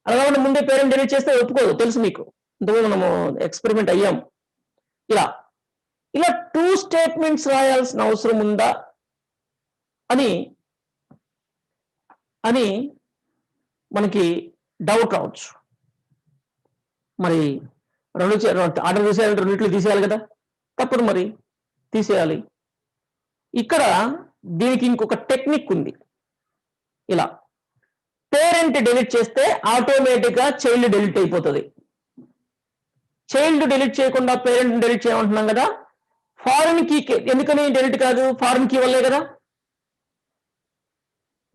అలా ముందే పేరెంట్ డిలీట్ చేస్తే ఒప్పుకోదు, తెలుసు మీకు, ఇంతకుముందు మనము ఎక్స్పెరిమెంట్ అయ్యాం. ఇలా 2 స్టేట్మెంట్స్ రాయాల్సిన అవసరం ఉందా అని మనకి డౌట్ రావచ్చు. మరి ఆర్డర్ తీసేయాలంటే రెండిట్లు తీసేయాలి కదా, తప్పదు, మరి తీసేయాలి. ఇక్కడ దీనికి ఇంకొక టెక్నిక్ ఉంది. ఇలా పేరెంట్ డిలీట్ చేస్తే ఆటోమేటిక్గా చైల్డ్ డిలీట్ అయిపోతుంది. చైల్డ్ డిలీట్ చేయకుండా పేరెంట్ డిలీట్ చేయమంటున్నాం కదా, ఫారెన్ కీ ఎందుకని డిలీట్ కాదు, ఫారెన్ కీ వల్లే కదా.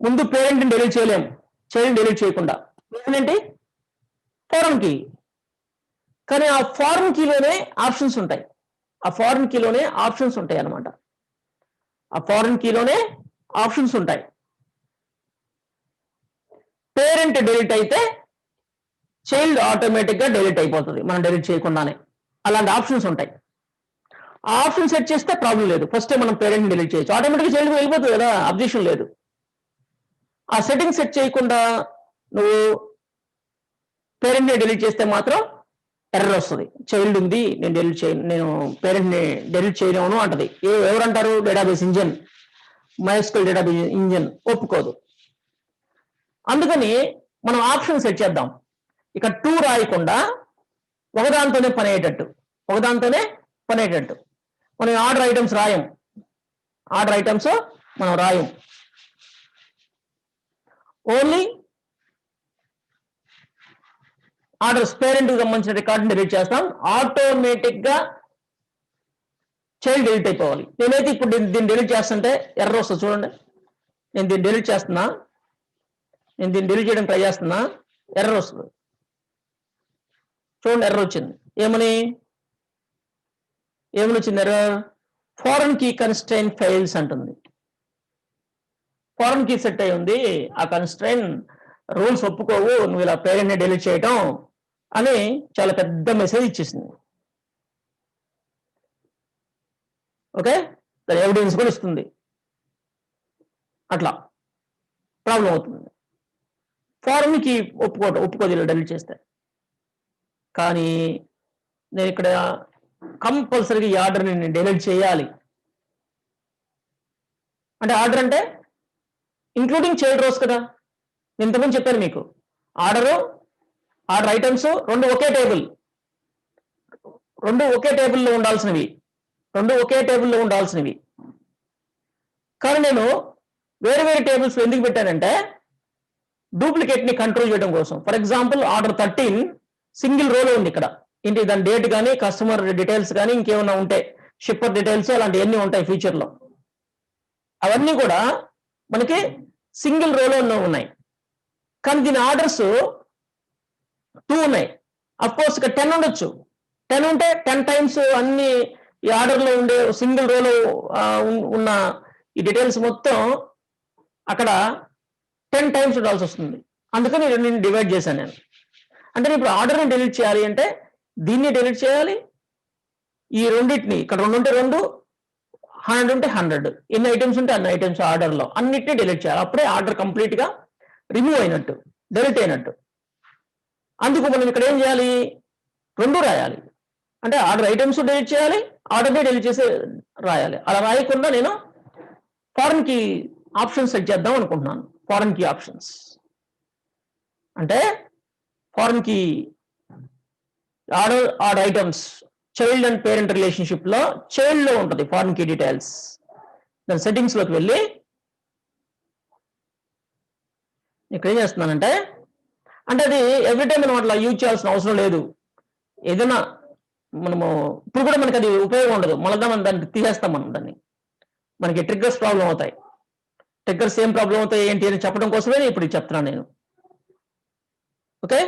ముందు పేరెంట్ని డిలీట్ చేయలేము చైల్డ్ డిలీట్ చేయకుండా, ఏంటంటే ఫారెన్ కీ. కానీ ఆ ఫారెన్ కీలోనే ఆప్షన్స్ ఉంటాయి, అన్నమాట. ఆ ఫారెన్ కీలోనే ఆప్షన్స్ ఉంటాయి. పేరెంట్ డిలీట్ అయితే చైల్డ్ ఆటోమేటిక్గా డిలీట్ అయిపోతుంది మనం డిలీట్ చేయకుండానే. అలాంటి ఆప్షన్స్ ఉంటాయి. ఆ ఆప్షన్ సెట్ చేస్తే ప్రాబ్లం లేదు, ఫస్ట్ మనం పేరెంట్ డిలీట్ చేయొచ్చు, ఆటోమేటిక్గా చైల్డ్ వెళ్ళిపోతుంది కదా, అబ్జెక్షన్ లేదు. ఆ సెట్టింగ్ సెట్ చేయకుండా నువ్వు పేరెంట్ని డిలీట్ చేస్తే మాత్రం ఎర్రర్ వస్తుంది. చైల్డ్ ఉంది, నేను పేరెంట్ని డిలీట్ చేయలేను అంటది. ఎవరంటారు, database engine, MySQL database engine ఒప్పుకోదు. అందుకని మనం ఆప్షన్ సెట్ చేద్దాం. ఇక 2 రాయకుండా ఒకదాంతోనే పని అయ్యేటట్టు మనం ఆర్డర్ ఐటమ్స్ రాయం, ఓన్లీ ఆర్డర్స్ పేరెంట్కి సంబంధించిన రికార్డుని డిలీట్ చేస్తాం. ఆటోమేటిక్గా చైల్డ్ డిలీట్ అయిపోవాలి. నేనైతే ఇప్పుడు దీన్ని డిలీట్ చేస్తుంటే ఎర్రర్ వస్తుంది చూడండి. నేను దీన్ని డిలీట్ చేయడం ట్రై చేస్తున్నా, ఎర్రర్ వస్తుంది. చూడండి ఎర్రర్ వచ్చింది. ఏమని వచ్చింది error? Foreign key constraint fails అంటుంది. ఫారెన్ కీ సెట్ అయి ఉంది, ఆ కన్స్ట్రైన్ రూల్స్ ఒప్పుకోవు, నువ్వు ఇలా పేరెంట్ని డిలీట్ చేయటం అని చాలా పెద్ద మెసేజ్ ఇచ్చేసింది. ఓకే, దాని ఎవిడెన్స్ కూడా ఇస్తుంది. అట్లా ప్రాబ్లం అవుతుంది. ఫారెన్ కి ఒప్పుకోదు ఇలా డిలీట్ చేస్తే. కానీ నేను ఇక్కడ కంపల్సరీగా ఈ ఆర్డర్ని నేను డిలీట్ చేయాలి. అంటే ఆర్డర్ అంటే ఇంక్లూడింగ్ చైల్డ్ రోస్ కదా. నేను ఇంతకుముందు చెప్పాను మీకు, ఆర్డర్ ఐటమ్స్ రెండు ఒకే టేబుల్లో ఉండాల్సినవి. కానీ నేను వేరే టేబుల్స్ ఎందుకు పెట్టానంటే డూప్లికేట్ ని కంట్రోల్ చేయడం కోసం. ఫర్ ఎగ్జాంపుల్ ఆర్డర్ 13 సింగిల్ రోలో ఉంది. ఇక్కడ ఏంటి, దాని డేట్ కానీ కస్టమర్ డీటెయిల్స్ కానీ ఇంకేమైనా ఉంటాయి, షిప్పర్ డీటెయిల్స్ అలాంటివన్నీ ఉంటాయి ఫ్యూచర్లో. అవన్నీ కూడా మనకి సింగిల్ రోలో ఉన్నాయి. కానీ దీని ఆర్డర్స్ 2 ఉన్నాయి. అఫ్ కోర్స్ ఇక్కడ 10 ఉండొచ్చు. 10 ఉంటే 10 టైమ్స్ అన్ని ఈ ఆర్డర్లో ఉండే సింగిల్ రోలో ఉన్న ఈ డీటెయిల్స్ మొత్తం అక్కడ 10 టైమ్స్ ఉండాల్సి వస్తుంది. అందుకని నేను డివైడ్ చేశాను నేను. అంటే ఇప్పుడు ఆర్డర్ని డిలీట్ చేయాలి అంటే దీన్ని డిలీట్ చేయాలి, ఈ రెండింటిని, ఇక్కడ 2 ఉంటే 2, 100 ఉంటే 100, ఎన్ని ఐటమ్స్ ఉంటే అన్ని ఐటమ్స్ ఆర్డర్లో అన్నిటిని డిలీట్ చేయాలి. అప్పుడే ఆర్డర్ కంప్లీట్గా రిమూవ్ అయినట్టు, డిలీట్ అయినట్టు. అందుకు మనం ఇక్కడ ఏం చేయాలి, 2 రాయాలి. అంటే ఆర్డర్ ఐటమ్స్ డిలీట్ చేయాలి, ఆర్డర్ని డిలీట్ చేసి రాయాలి. అలా రాయకుండా నేను ఫారెన్ కీ ఆప్షన్స్ సెట్ చేద్దాం అనుకుంటున్నాను. ఫారెన్ కీ ఆప్షన్స్ అంటే foreign key order items child and parent relationship లో చైల్డ్ లో ఉంటుంది ఫారెన్ కీ డీటెయిల్స్. దాని సెట్టింగ్స్ లోకి వెళ్ళి ఇక్కడ ఏం చేస్తున్నానంటే, అంటే అది ఎవ్రీ టైం మనం అట్లా యూజ్ చేయాల్సిన అవసరం లేదు. ఏదైనా మనము ఇప్పుడు కూడా మనకి అది ఉపయోగం ఉండదు, మళ్ళీ దాన్ని తీసేస్తాం మనం. దాన్ని మనకి ట్రిగ్గర్స్ ప్రాబ్లం అవుతాయి. ట్రిగ్గర్స్ ఏం ప్రాబ్లం అవుతాయి ఏంటి అని చెప్పడం కోసమే ఇప్పుడు చెప్తున్నాను నేను. Okay,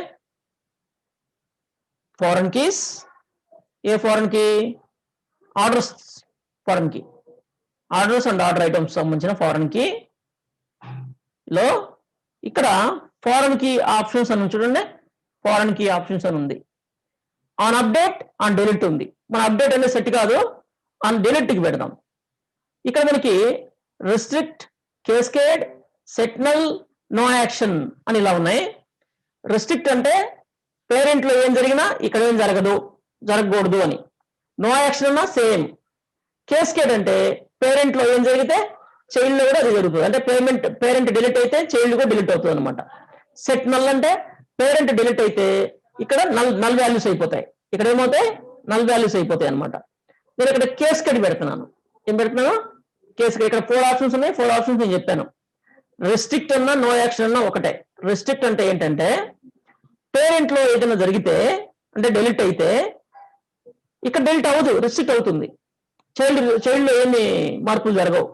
foreign keys, a foreign key, orders foreign key, orders and order items సంబంధించిన ఫారెన్ కీ లో ఇక్కడ ఫారెన్ కీ ఆప్షన్స్ అని చూడండి. ఫారెన్ కీ ఆప్షన్స్ అని ఉంది. ఆన్ అప్డేట్, ఆన్ డిలీట్ ఉంది. మన అప్డేట్ అనేది సెట్ కాదు, ఆన్ డిలీట్కి పెడదాం. ఇక్కడ మనకి restrict, cascade, set null, no action అని ఇలా ఉన్నాయి. రెస్ట్రిక్ట్ అంటే పేరెంట్ లో ఏం జరిగినా ఇక్కడ ఏం జరగకూడదు అని. నో యాక్షన్ అన్నా సేమ్. కేస్కేడ్ అంటే పేరెంట్ లో ఏం జరిగితే చైల్డ్ లో కూడా అది జరుగుతుంది. అంటే పేరెంట్ డిలీట్ అయితే చైల్డ్ కూడా డిలీట్ అవుతుంది అనమాట. సెట్ నల్ అంటే పేరెంట్ డిలీట్ అయితే ఇక్కడ నల్ వాల్యూస్ అయిపోతాయి. ఇక్కడ ఏమవుతాయి, నల్ వాల్యూస్ అయిపోతాయి అనమాట. నేను ఇక్కడ కేస్కేడ్ పెడుతున్నాను. ఏం పెడుతున్నాను, కేస్కేడ్. ఇక్కడ 4 ఆప్షన్స్ ఉన్నాయి. 4 ఆప్షన్స్ నేను చెప్పాను. రెస్ట్రిక్ట్ అన్నా నో యాక్షన్ అన్నా ఒకటే. రెస్ట్రిక్ట్ అంటే ఏంటంటే పేరెంట్ లో ఏదైనా జరిగితే, అంటే డిలీట్ అయితే ఇక్కడ డిలీట్ అవ్వదు, రెస్ట్రిక్ట్ అవుతుంది. చైల్డ్ లో ఏమి మార్పులు జరగవు.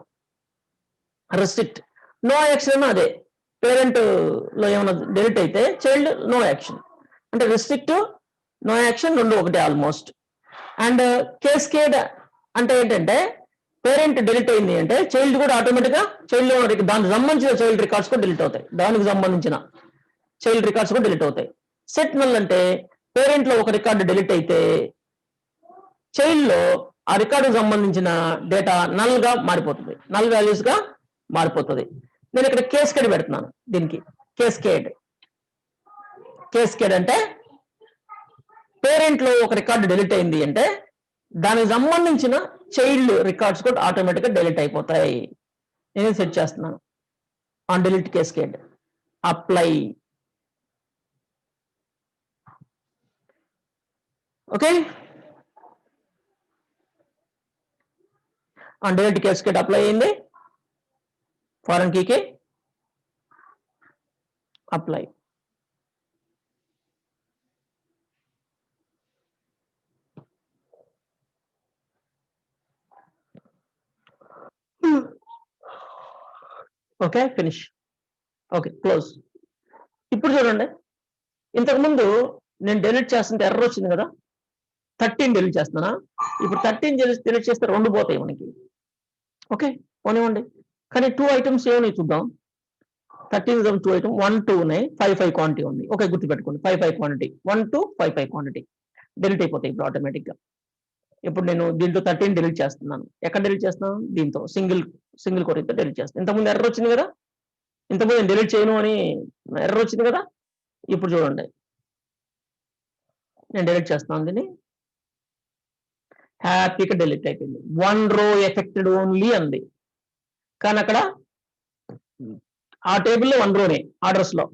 రెస్ట్రిక్ట్. నో యాక్షన్ అదే, పేరెంట్ లో ఏమైనా డిలీట్ అయితే చైల్డ్ నో యాక్షన్. అంటే రెస్ట్రిక్ట్, నో యాక్షన్ రెండు ఒకటే ఆల్మోస్ట్. అండ్ కేస్కేడ్ అంటే ఏంటంటే పేరెంట్ డిలీట్ అయింది అంటే చైల్డ్ కూడా ఆటోమేటిక్గా చైల్డ్ లో దానికి సంబంధించిన చైల్డ్ రికార్డ్స్ కూడా డిలీట్ అవుతాయి. దానికి సంబంధించిన చైల్డ్ రికార్డ్స్ కూడా డిలీట్ అవుతాయి. సెట్ నల్ అంటే పేరెంట్ లో ఒక రికార్డు డిలీట్ అయితే చైల్డ్ లో ఆ రికార్డుకు సంబంధించిన డేటా నల్ గా మారిపోతుంది, నల్ వాల్యూస్ గా మారిపోతుంది. నేను ఇక్కడ కేస్కేడ్ పెడుతున్నాను. దీనికి కేస్కేడ్ అంటే పేరెంట్ లో ఒక రికార్డు డిలీట్ అయింది అంటే దానికి సంబంధించిన చైల్డ్ రికార్డ్స్ కూడా ఆటోమేటిక్గా డిలీట్ అయిపోతాయి. నేను సెట్ చేస్తున్నాను on delete cascade. Apply. Okay, on delete cascade apply అయింది. ఫారెన్ కీకి apply. Okay, finish. Okay, close. ఇప్పుడు చూడండి, ఇంతకుముందు నేను డెలిట్ చేస్తుంటే ఎర్రర్ వచ్చింది కదా, 13 డెలిట్ చేస్తున్నానా, ఇప్పుడు 13 డెలిట్ చేస్తే 2 పోతాయి మనకి. ఓకే, పోనివ్వండి. కానీ 2 ఐటమ్స్ ఏమని చూద్దాం. 13 2 ఐటమ్ 1 2 ఉన్నాయి, 5 5 క్వాంటిటీ ఉంది. ఓకే, గుర్తుపెట్టుకోండి, 5 5 క్వాంటిటీ, 1 2 5 5 క్వాంటిటీ డెలిట్ అయిపోతాయి ఇప్పుడు ఆటోమేటిక్గా. ఇప్పుడు నేను దీంట్లో 13 డెలిట్ చేస్తున్నాను. ఎక్కడ డెలిట్ చేస్తున్నాను, దీంతో సింగిల్ కొరితో డెలిట్ చేస్తాను. ఇంతకుముందు ఎర్రర్ వచ్చింది కదా, ఇంతకుముందు నేను డెలిట్ చేయను అని ఎర్రర్ వచ్చింది కదా. ఇప్పుడు చూడండి, నేను డెలిట్ చేస్తాను దీన్ని, హ్యాపీగా డెలిట్ అయిపోయింది. 1 రో ఎఫెక్టెడ్ ఓన్లీ అంది, కానీ అక్కడ ఆ టేబుల్లో 1 రోనే ఆర్డర్స్ లో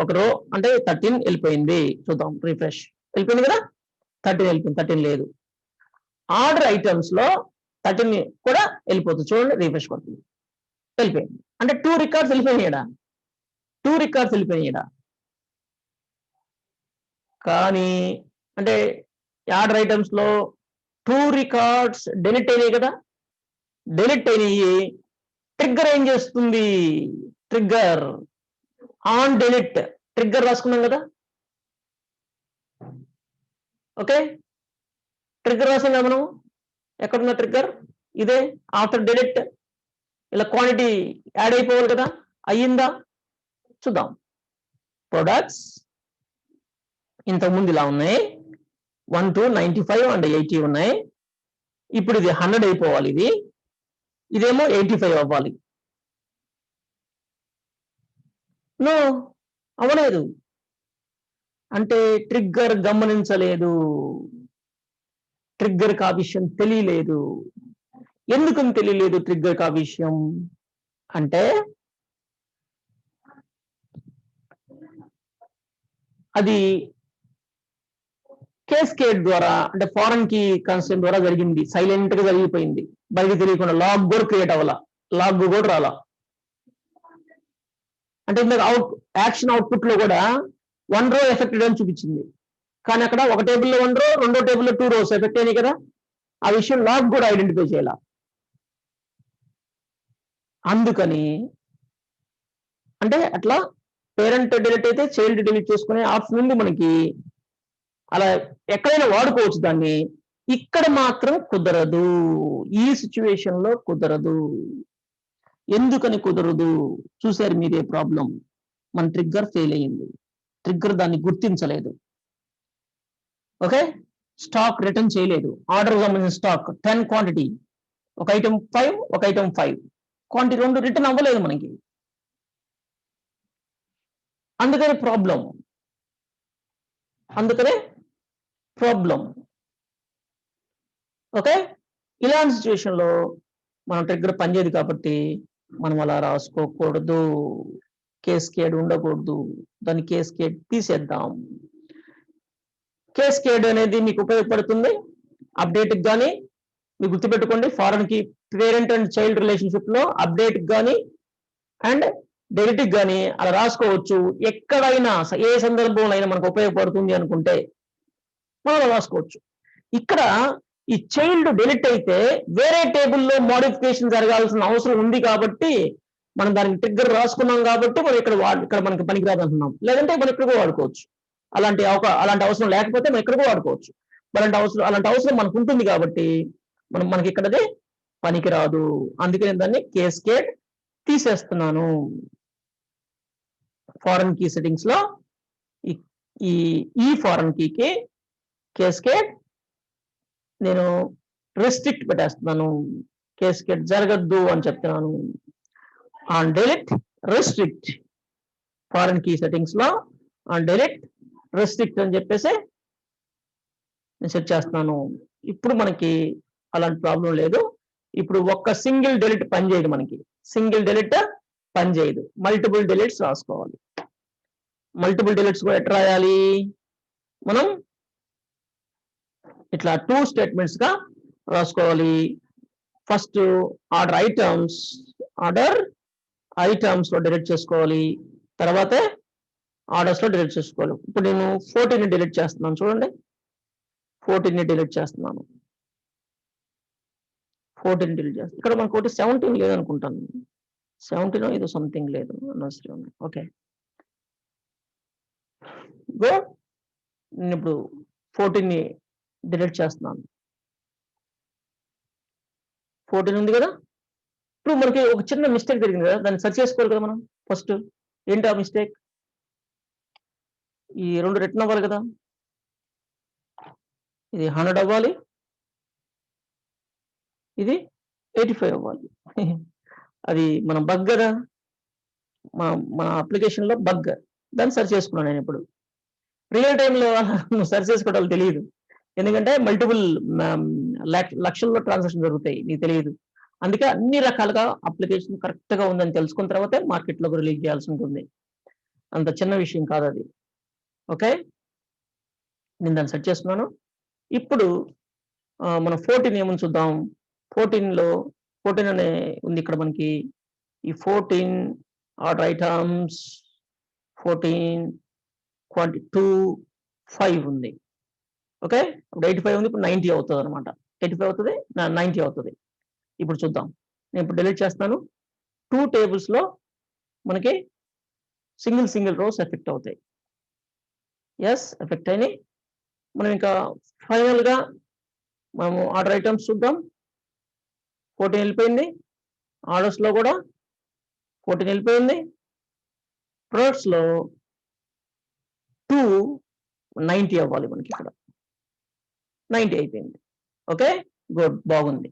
1 రో అంటే 13 వెళ్ళిపోయింది. చూద్దాం, రిఫ్రెష్, వెళ్ళిపోయింది కదా, 13 వెళ్ళిపోయింది, 13 లేదు. ఆర్డర్ ఐటమ్స్ లో 13 కూడా వెళ్ళిపోతుంది. చూడండి, రిఫ్రెష్ కొడుతుంది, వెళ్ళిపోయింది. అంటే 2 రికార్డ్స్ వెళ్ళిపోయినాయి. కానీ అంటే ఆర్డర్ ఐటమ్స్ లో 2 రికార్డ్స్ డెలిట్ అయినాయి కదా, డెలిట్ అయినాయి. ట్రిగ్గర్ ఏం చేస్తుంది, ట్రిగ్గర్ ఆన్ డెలిట్ ట్రిగ్గర్ రాసుకున్నాం కదా. ఓకే, ట్రిగ్గర్ రాసాం కదా మనం. ఎక్కడున్న ట్రిగ్గర్, ఇదే. ఆఫ్టర్ డెలిట్ ఇలా క్వాంటిటీ యాడ్ అయిపోవాలి కదా, అయ్యిందా చూద్దాం. ప్రొడక్ట్స్ ఇంతకుముందు ఇలా ఉన్నాయి, 1 2 95 అండ్ 80 ఉన్నాయి. ఇప్పుడు ఇది 100 అయిపోవాలి, ఇదేమో 85 అవ్వాలి. నో, అవ్వలేదు. అంటే ట్రిగ్గర్ గమనించలేదు, ట్రిగ్గర్ కా విషయం తెలియలేదు. ఎందుకని తెలియలేదు ట్రిగ్గర్ కా విషయం అంటే, అది కేస్కేడ్ ద్వారా, అంటే ఫారెన్ కీ కన్స్ట్రెంట్ ద్వారా జరిగింది. సైలెంట్ గా జరిగిపోయింది, బయట తెలియకుండా. లాగ్ కూడా క్రియేట్ అవ్వాల, లాగ్ కూడా రాలా. అంటే యాక్షన్ అవుట్పుట్ లో కూడా 1 రో ఎఫెక్టెడ్ అని చూపించింది, కానీ అక్కడ ఒక టేబుల్లో 1 రో, రెండో టేబుల్లో 2 రోస్ ఎఫెక్ట్ అయినాయి కదా. ఆ విషయం లాగ్ కూడా ఐడెంటిఫై చేయాల. అందుకని అంటే అట్లా పేరెంట్ డిలీట్ అయితే చైల్డ్ డిలీట్ చేసుకునే ఆప్షన్ ఉంది మనకి. అలా ఎక్కడైనా వాడుకోవచ్చు దాన్ని, ఇక్కడ మాత్రం కుదరదు. ఈ సిచ్యువేషన్ లో కుదరదు. ఎందుకని కుదరదు చూసారు మీరే ప్రాబ్లం. మన ట్రిగ్గర్ ఫెయిల్ అయ్యింది, ట్రిగ్గర్ దాన్ని గుర్తించలేదు. ఓకే, స్టాక్ రిటర్న్ చేయలేదు. ఆర్డర్ సంబంధించిన స్టాక్ 10 క్వాంటిటీ, ఒక ఐటమ్ 5, ఒక ఐటమ్ 5 క్వాంటిటీ, 2 రిటర్న్ అవ్వలేదు మనకి. అందుకనే ప్రాబ్లం. ఓకే, ఇలాంటి సిచ్యువేషన్ లో మనం ట్రిగ్గర్ పనిచేయదు కాబట్టి మనం అలా రాసుకోకూడదు. కేస్కేడ్ ఉండకూడదు, దాన్ని కేస్కేడ్ తీసేద్దాం. కేస్కేడ్ అనేది మీకు ఉపయోగపడుతుంది అప్డేట్ కానీ. మీరు గుర్తుపెట్టుకోండి, ఫారెన్ కి పేరెంట్ అండ్ చైల్డ్ రిలేషన్షిప్ లో అప్డేట్ కానీ అండ్ డెలిట్ కానీ అలా రాసుకోవచ్చు. ఎక్కడైనా ఏ సందర్భంలో అయినా మనకు ఉపయోగపడుతుంది అనుకుంటే మనం అలా రాసుకోవచ్చు. ఇక్కడ ఈ చైల్డ్ డెలిట్ అయితే వేరే టేబుల్లో మోడిఫికేషన్ జరగాల్సిన అవసరం ఉంది కాబట్టి మనం దానికి ట్రిగ్గర్ రాసుకున్నాం కాబట్టి మనం ఇక్కడ మనకి పనికిరాదు అంటున్నాం. లేదంటే మనం ఎక్కడికో వాడుకోవచ్చు. అలాంటి అవసరం లేకపోతే మనం ఎక్కడికో వాడుకోవచ్చు. అలాంటి అవసరం మనకు ఉంటుంది కాబట్టి మనకి ఇక్కడదే పనికిరాదు. అందుకే నేను దాన్ని కేస్కేడ్ తీసేస్తున్నాను. ఫారెన్ కీ సెట్టింగ్స్ లో ఈ ఫారెన్ కీకి కేస్కేడ్ నేను రెస్ట్రిక్ట్ పెట్టేస్తున్నాను. కేస్కేడ్ జరగద్దు అని చెప్తున్నాను. On delete restrict, foreign key settings లో ఆన్ డెలిట్ రెస్ట్రిక్ట్ అని చెప్పేసి నేను సెట్ చేస్తున్నాను. ఇప్పుడు మనకి అలాంటి ప్రాబ్లం లేదు. ఇప్పుడు ఒక్క సింగిల్ డెలిట్ పనిచేయదు, మనకి సింగిల్ డెలిట్ పనిచేయదు. మల్టిపుల్ డెలిట్స్ రాసుకోవాలి. మల్టిపుల్ డెలిట్స్ కూడా ఎట్లా రాయాలి, మనం ఇట్లా 2 స్టేట్మెంట్స్ గా రాసుకోవాలి. ఫస్ట్ ఆర్డర్ ఐటమ్స్ లో డిలీట్ చేసుకోవాలి, తర్వాత ఆర్డర్స్ లో డిలీట్ చేసుకోవాలి. ఇప్పుడు నేను 14 డిలీట్ చేస్తున్నాను. చూడండి, 14 డిలీట్ చేస్తున్నాను. 14 డిలీట్ చేస్తాను. ఇక్కడ మనకు 17 లేదనుకుంటాను. 17 ఏదో సంథింగ్ లేదు. ఓకే, గో నేను ఇప్పుడు 14ని డిలీట్ చేస్తున్నాను. 14 ఉంది కదా. ఇప్పుడు మనకి ఒక చిన్న మిస్టేక్ జరిగింది కదా, దాన్ని సరి చేసుకోవాలి కదా మనం. ఫస్ట్ ఏంటి ఆ మిస్టేక్? ఈ 2 రిటర్న్ అవ్వాలి కదా. ఇది 100 అవ్వాలి, ఇది 85 అవ్వాలి. అది మన బగ్ కదా, మన అప్లికేషన్లో బగ్. దాన్ని సరి చేసుకున్నాను నేను. ఇప్పుడు రియల్ టైంలో సరి చేసుకోవడం తెలియదు, ఎందుకంటే మల్టిపుల్ లక్షల్లో ట్రాన్సాక్షన్ జరుగుతాయి, నీకు తెలియదు. అందుకే అన్ని రకాలుగా అప్లికేషన్ కరెక్ట్గా ఉందని తెలుసుకున్న తర్వాతే మార్కెట్లోకి రిలీజ్ చేయాల్సి ఉంటుంది. అంత చిన్న విషయం కాదు అది. ఓకే, నేను దాన్ని సెట్ చేసుకున్నాను. ఇప్పుడు మనం 14 ఏమని చూద్దాం. 14 అనే ఉంది ఇక్కడ మనకి. ఈ 14 ఆర్డర్ ఐటమ్స్ 14 క్వాంటిటీ 5 ఉంది. ఓకే, ఇప్పుడు 85 ఉంది, ఇప్పుడు 90 అవుతుంది అనమాట. 85 అవుతుంది, 90 అవుతుంది. ఇప్పుడు చూద్దాం. నేను ఇప్పుడు డిలీట్ చేస్తాను. 2 టేబుల్స్లో మనకి సింగిల్ రోస్ ఎఫెక్ట్ అవుతాయి. ఎస్, ఎఫెక్ట్ అయినాయి. మనం ఇంకా ఫైనల్గా మనము ఆర్డర్ ఐటమ్స్ చూద్దాం. 14 వెళ్ళిపోయింది. ఆర్డర్స్లో కూడా 14 వెళ్ళిపోయింది. ప్రొడక్ట్స్లో 290 అవ్వాలి మనకి. ఇక్కడ 90 అయిపోయింది. ఓకే, గుడ్, బాగుంది.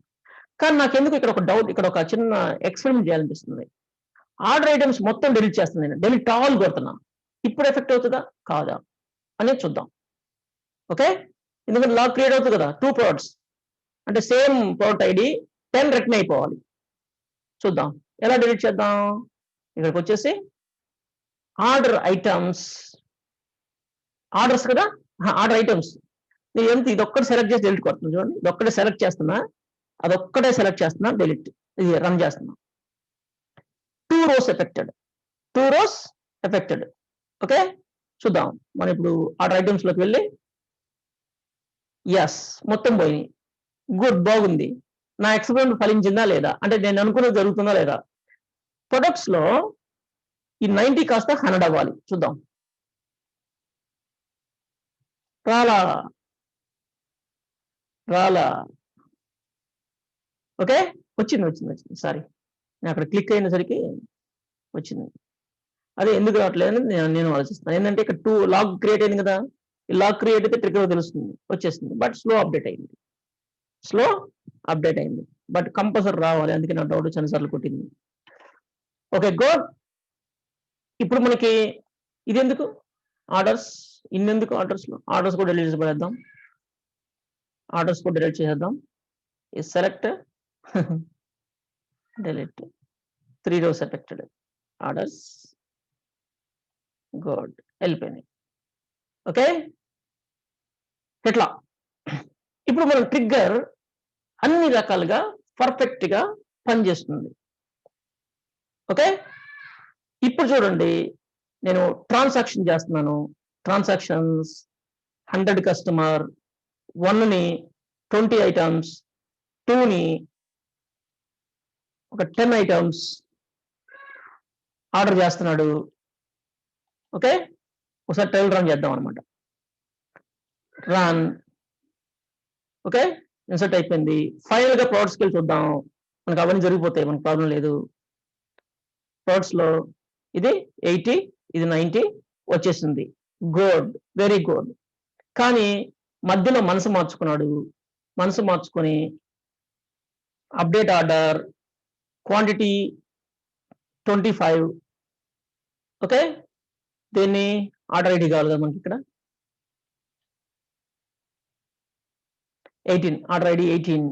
కానీ నాకెందుకు ఇక్కడ ఒక డౌట్, ఇక్కడ ఒక చిన్న ఎక్స్పెరిమెంట్ చేయాలనిపిస్తుంది. ఆర్డర్ ఐటమ్స్ మొత్తం డిలీట్ చేస్తుంది, నేను డిలీట్ ఆల్ కొడుతున్నా. ఇప్పుడు ఎఫెక్ట్ అవుతుందా కాదా అనేది చూద్దాం. ఓకే, ఎందుకంటే లాగ్ క్రియేట్ అవుతుంది కదా. 2 ప్రోడక్ట్స్ అంటే సేమ్ ప్రోడక్ట్ ఐడి 10 రిటర్న్ అయిపోవాలి. చూద్దాం ఎలా డిలీట్ చేద్దాం. ఇక్కడికి వచ్చేసి ఆర్డర్ ఐటమ్స్, ఆర్డర్స్ కదా, ఆర్డర్ ఐటమ్స్. నేను ఎంత ఇదొక్కటి సెలెక్ట్ చేసి డిలీట్ కొడుతున్నా. చూడండి, ఇదొక్కటే సెలెక్ట్ చేస్తున్నా, అదొక్కటే సెలెక్ట్ చేస్తున్నా, డిలీట్, ఇది రన్ చేస్తున్నా. 2 rows ఎఫెక్టెడ్. ఓకే, చూద్దాం. మనం ఇప్పుడు ఆర్డర్ ఐటమ్స్లోకి వెళ్ళి ఎస్ మొత్తం పోయినాయి. గుడ్, బాగుంది. నా ఎక్స్పెరిమెంట్ ఫలించిందా లేదా, అంటే నేను అనుకున్నది జరుగుతుందా లేదా. ప్రొడక్ట్స్లో ఈ 90 కాస్త 100 అవ్వాలి. చూద్దాం. రాలా. ఓకే, వచ్చింది. సారీ, నేను అక్కడ క్లిక్ అయినసరికి వచ్చింది. అదే ఎందుకు రావట్లేదని నేను ఆలోచిస్తాను. ఏంటంటే ఇక్కడ 2 లాగ్ క్రియేట్ అయింది కదా. ఈ లాగ్ క్రియేట్ అయితే ట్రిగ్గర్ తెలుస్తుంది, వచ్చేసింది. బట్ స్లో అప్డేట్ అయింది. బట్ కంపల్సరీ రావాలి, అందుకే నా డౌట్ చాలాసార్లు కొట్టింది. Okay, good. ఇప్పుడు మనకి ఇది ఎందుకు ఆర్డర్స్, ఇన్నెందుకు ఆర్డర్స్లో. ఆర్డర్స్ కూడా డిలీట్ చేసేద్దాం. Select delete 3 rows affected. Orders good, వెళ్ళిపోయినాయి. ఓకే, ఇట్లా ఇప్పుడు మన ట్రిగ్గర్ అన్ని రకాలుగా పర్ఫెక్ట్గా పనిచేస్తుంది. ఓకే, ఇప్పుడు చూడండి, నేను ట్రాన్సాక్షన్ చేస్తున్నాను. ట్రాన్సాక్షన్స్ 100 కస్టమర్, 1ని 20 ఐటమ్స్, 2ని ఒక 10 ఐటమ్స్ ఆర్డర్ చేస్తున్నాడు. ఓకే, ఒకసారి ట్రయల్ రన్ చేద్దాం అనమాట. రన్. ఓకే, ఇన్సర్ట్ అయిపోయింది. ఫైనల్గా ప్రోడక్ట్స్కి వెళ్ళి చూద్దాం. మనకు అవన్నీ జరిగిపోతాయి, మనకు ప్రాబ్లం లేదు. ప్రోడక్ట్స్లో ఇది 80, ఇది 90 వచ్చేసింది. Good, very good. కానీ మధ్యలో మనసు మార్చుకొని అప్డేట్ ఆర్డర్ క్వాంటిటీ 25. ఓకే, దీన్ని ఆర్డర్ ఐడి కావాలి కదా మనకి. ఇక్కడ 18, ఆర్డర్ ఐడి 18.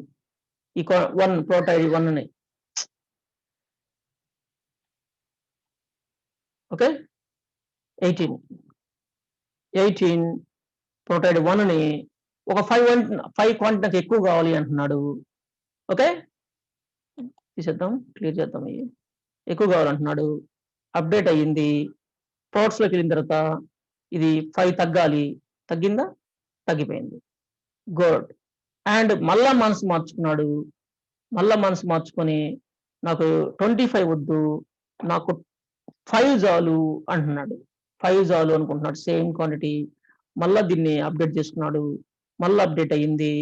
ఈ 1 ప్రోడక్ట్ ఐడి 1 ఉన్నాయి. ఓకే, 18 ప్రోడక్ట్ ఐడి 1ని ఒక 5 క్వాంటిటీ నాకు ఎక్కువ కావాలి అంటున్నాడు. ఓకే, తీసేద్దాం, క్లియర్ చేద్దాం. ఎక్కువ కావాలంటున్నాడు. అప్డేట్ అయ్యింది. ప్రోడక్ట్స్లోకి వెళ్ళిన తర్వాత ఇది 5 తగ్గాలి. తగ్గిందా? తగ్గిపోయింది. గుడ్. అండ్ మళ్ళా మనసు మార్చుకొని నాకు 25 వద్దు, నాకు 5 చాలు అంటున్నాడు. 5 చాలు అనుకుంటున్నాడు, సేమ్ క్వాంటిటీ. మళ్ళా దీన్ని అప్డేట్ చేసుకున్నాడు, మళ్ళీ అప్డేట్ అయ్యింది.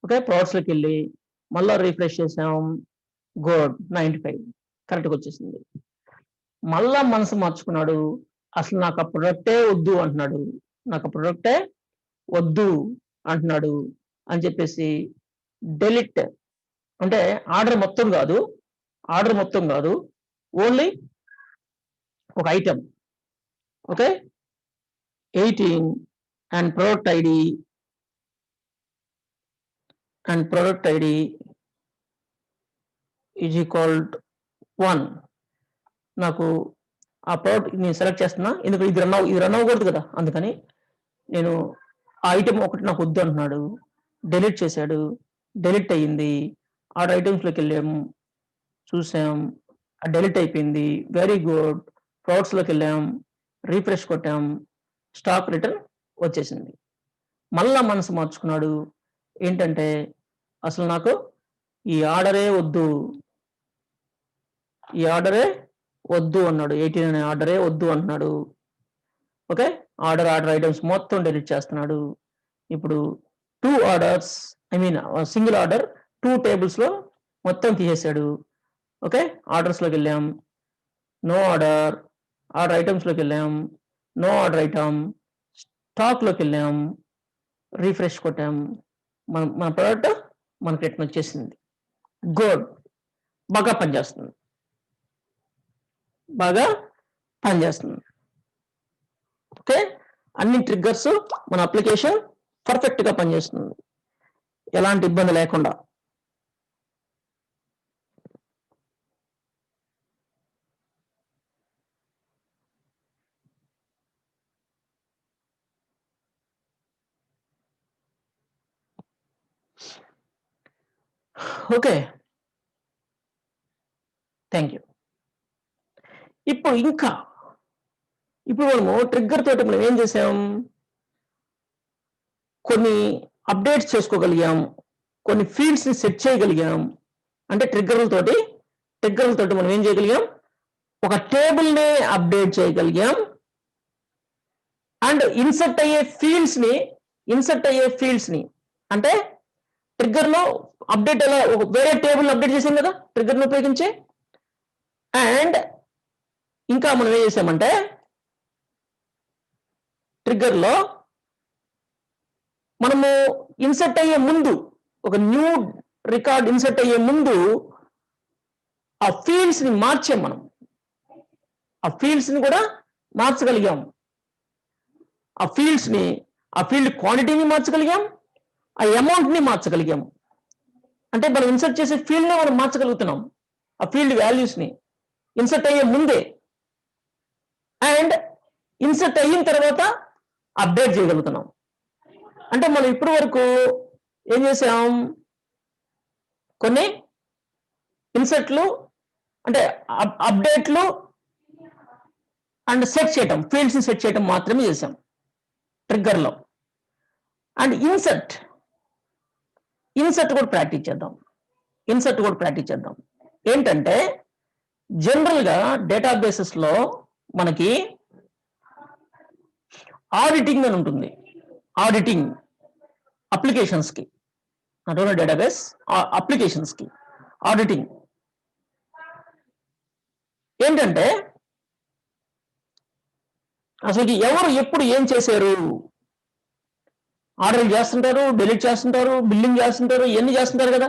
ఓకే, ప్రోడక్ట్స్లోకి వెళ్ళి మళ్ళీ రిఫ్రెష్ చేసాం, గుడ్ 95 కరెక్ట్గా వచ్చేసింది. మళ్ళా మనసు మార్చుకున్నాడు, అసలు నాకు ఆ ప్రొడక్టే వద్దు అంటున్నాడు, నాకు ఆ ప్రొడక్టే వద్దు అంటున్నాడు అని చెప్పేసి డెలిట్, అంటే ఆర్డర్ మొత్తం కాదు, ఓన్లీ ఒక item. Okay, 18 and product ID is equal 1. నాకు ఆ ప్రోడక్ట్ నేను సెలెక్ట్ చేస్తున్నా, ఎందుకంటే ఇది రన్ అవ్వకూడదు కదా, అందుకని నేను ఆ ఐటమ్ ఒకటి నాకు వద్దు అంటున్నాడు, డెలీట్ చేశాడు, డెలీట్ అయ్యింది. ఆర్డర్ ఐటమ్స్లోకి వెళ్ళాము, చూసాం, డెలీట్ అయిపోయింది, వెరీ గుడ్. ప్రోడక్ట్స్లోకి వెళ్ళాం, రీఫ్రెష్ కొట్టాం, స్టాక్ రిటర్న్ వచ్చేసింది. మళ్ళా మనసు మార్చుకున్నాడు, ఏంటంటే అసలు నాకు ఈ ఆర్డరే వద్దు అన్నాడు, 18 అనే ఆర్డరే వద్దు అంటున్నాడు. ఓకే, ఆర్డర్ ఐటమ్స్ మొత్తం డెలీట్ చేస్తున్నాడు. ఇప్పుడు 2 ఆర్డర్స్, సింగిల్ ఆర్డర్ 2 టేబుల్స్లో మొత్తం తీసేశాడు. ఓకే, ఆర్డర్స్లోకి వెళ్ళాం, నో ఆర్డర్ ఐటమ్స్లోకి వెళ్ళాం, నో ఆర్డర్ ఐటమ్, స్టాక్లోకి వెళ్ళాం, రీఫ్రెష్ కొట్టాం, మన ప్రోడక్ట్ మనకి రిటర్న్ వచ్చేసింది. గుడ్, బాగా పనిచేస్తుంది. ఓకే, అన్ని ట్రిగ్గర్స్ మన అప్లికేషన్ పర్ఫెక్ట్గా పనిచేస్తుంది, ఎలాంటి ఇబ్బంది లేకుండా. Okay, thank you. ఇప్పుడు మనము ట్రిగ్గర్ తోటి మనం ఏం చేసాం, కొన్ని అప్డేట్స్ చేసుకోగలిగాం, కొన్ని ఫీల్డ్స్ ని సెట్ చేయగలిగాం. అంటే ట్రిగ్గర్లతోటి మనం ఏం చేయగలిగాం, ఒక టేబుల్ ని అప్డేట్ చేయగలిగాం, అండ్ ఇన్సర్ట్ అయ్యే ఫీల్డ్స్ ని అంటే ట్రిగ్గర్ లో అప్డేట్ ఎలా, వేరే టేబుల్ అప్డేట్ చేసాం కదా ట్రిగ్గర్ ని ఉపయోగించి. అండ్ ఇంకా మనం ఏం చేసామంటే ట్రిగ్గర్ లో మనము ఇన్సర్ట్ అయ్యే ముందు, ఒక న్యూ రికార్డ్ ఇన్సర్ట్ అయ్యే ముందు ఆ ఫీల్డ్స్ ని మార్చాం, మనం ఆ ఫీల్డ్స్ ని కూడా మార్చగలిగాం. ఆ ఫీల్డ్ క్వాంటిటీని మార్చగలిగాం, ఆ అమౌంట్ ని మార్చగలిగాం. అంటే మనం ఇన్సర్ట్ చేసే ఫీల్డ్ ని మనం మార్చగలుగుతున్నాం, ఆ ఫీల్డ్ వాల్యూస్ ని ఇన్సర్ట్ అయ్యే ముందే. అండ్ ఇన్సర్ట్ అయిన తర్వాత అప్డేట్ చేయగలుగుతున్నాం. అంటే మనం ఇప్పటి వరకు ఏం చేసాం, కొన్ని ఇన్సర్ట్లు, అంటే అప్డేట్లు అండ్ సెట్ చేయటం, ఫీల్డ్స్ ని సెట్ చేయటం మాత్రమే చేసాం ట్రిగ్గర్ లో. అండ్ ఇన్సర్ట్ కూడా ప్రాక్టీస్ చేద్దాం. ఏంటంటే జనరల్ గా డేటాబేసెస్ లో మనకి ఆడిటింగ్ అని ఉంటుంది, ఆడిటింగ్ అప్లికేషన్స్ కి, అటువంటి డేటాబేస్ అప్లికేషన్స్ కి ఆడిటింగ్ ఏంటంటే అసలు ఎవరు ఎప్పుడు ఏం చేశారు, ఆర్డర్ చేస్తుంటారు, డిలీట్ చేస్తుంటారు, బిల్లింగ్ చేస్తుంటారు, ఇవన్నీ చేస్తుంటారు కదా,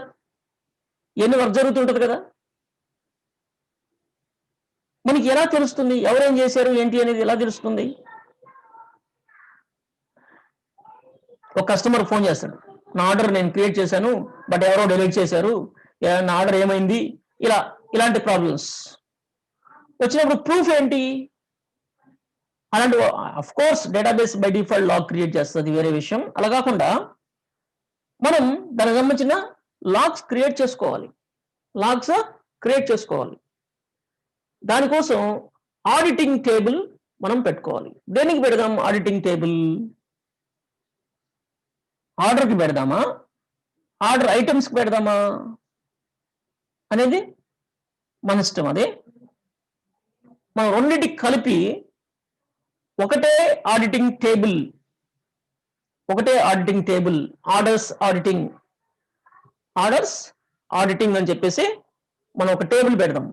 ఇవన్నీ వర్క్ జరుగుతుంటది కదా. మనకి ఎలా తెలుస్తుంది ఎవరేం చేశారు ఏంటి అనేది ఎలా తెలుస్తుంది? ఒక కస్టమర్ ఫోన్ చేస్తాడు, నా ఆర్డర్ నేను క్రియేట్ చేశాను బట్ ఎవరో డిలీట్ చేశారు, నా ఆర్డర్ ఏమైంది, ఇలాంటి ప్రాబ్లమ్స్ వచ్చినప్పుడు ప్రూఫ్ ఏంటి? అలాంటి of course database by default log create చేస్తుంది, వేరే విషయం. అలా కాకుండా మనం దానికి సంబంధించిన లాగ్స్ క్రియేట్ చేసుకోవాలి. దానికోసం ఆడిటింగ్ టేబుల్ మనం పెట్టుకోవాలి. దేనికి పెడదాం ఆడిటింగ్ టేబుల్? ఆర్డర్కి పెడదామా, ఆర్డర్ ఐటమ్స్కి పెడదామా అనేది మన ఇష్టం. అది మనం రెండింటికి కలిపి ఒకటే ఆడిటింగ్ టేబుల్, ఆర్డర్స్ ఆడిటింగ్ అని చెప్పేసి మనం ఒక టేబుల్ పెడదాం.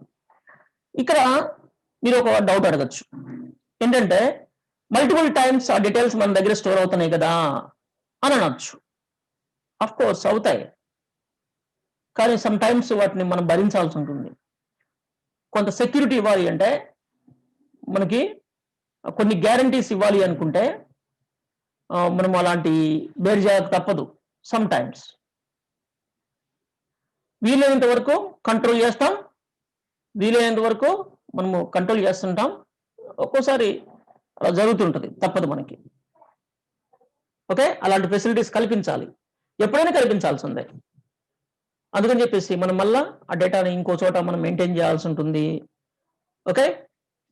ఇక్కడ మీరు ఒక డౌట్ అడగచ్చు, ఏంటంటే మల్టిపుల్ టైమ్స్ ఆ డీటెయిల్స్ మన దగ్గర స్టోర్ అవుతున్నాయి కదా అని అనొచ్చు. అఫ్ కోర్స్ అవుతాయి, కానీ సమ్ టైమ్స్ వాటిని మనం భరించాల్సి ఉంటుంది. కొంత సెక్యూరిటీ ఇవ్వాలి అంటే, మనకి కొన్ని గ్యారంటీస్ ఇవ్వాలి అనుకుంటే మనం అలాంటి బేర్ చేయక తప్పదు. సమ్ టైమ్స్ వీలైనంత వరకు కంట్రోల్ చేస్తాం, వీలైనంత వరకు మనము కంట్రోల్ చేస్తుంటాం. ఒక్కోసారి అలా జరుగుతుంటది, తప్పదు మనకి. ఓకే, అలాంటి ఫెసిలిటీస్ కల్పించాలి, ఎప్పుడైనా కల్పించాల్సిందే. అందుకని చెప్పేసి మనం మళ్ళా ఆ డేటాని ఇంకో చోట మనం మెయింటైన్ చేయాల్సి ఉంటుంది. ఓకే,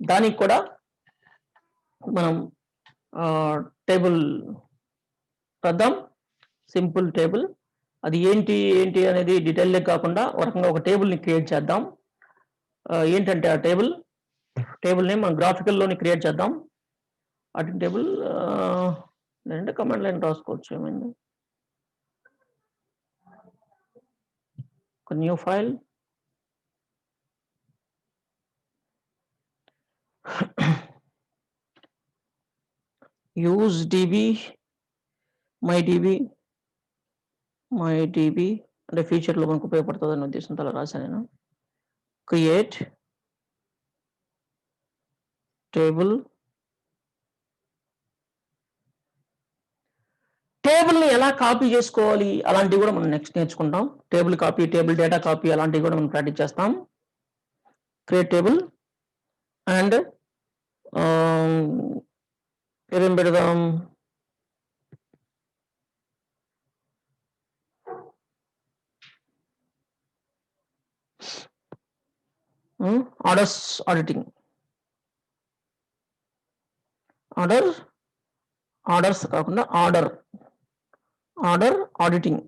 దానికి కూడా మనం టేబుల్ రాద్దాం, సింపుల్ టేబుల్. అది ఏంటి అనేది డీటెయిల్ కాకుండా ఒక రకంగా ఒక టేబుల్ని క్రియేట్ చేద్దాం. ఏంటంటే ఆ టేబుల్ని మనం గ్రాఫికల్లోని క్రియేట్ చేద్దాం. అటు టేబుల్ లేదంటే కమాండ్ లైన్ రాసుకోవచ్చు, ఏమైంది. ఒక new file, use dB my dB అంటే ఫ్యూచర్లో మనకు ఉపయోగపడుతుంది అనే ఉద్దేశంతో అలా రాశాను నేను. క్రియేట్ టేబుల్ టేబుల్ని ఎలా కాపీ చేసుకోవాలి అలాంటివి కూడా మనం నెక్స్ట్ నేర్చుకుంటాం. Table copy, table data copy అలాంటివి కూడా మనం ప్రాక్టీస్ చేస్తాం. క్రియేట్ టేబుల్ అండ్ ఏం పెడదాం, ఆడిటింగ్, ఆర్డర్స్ కాకుండా ఆర్డర్ ఆడిటింగ్,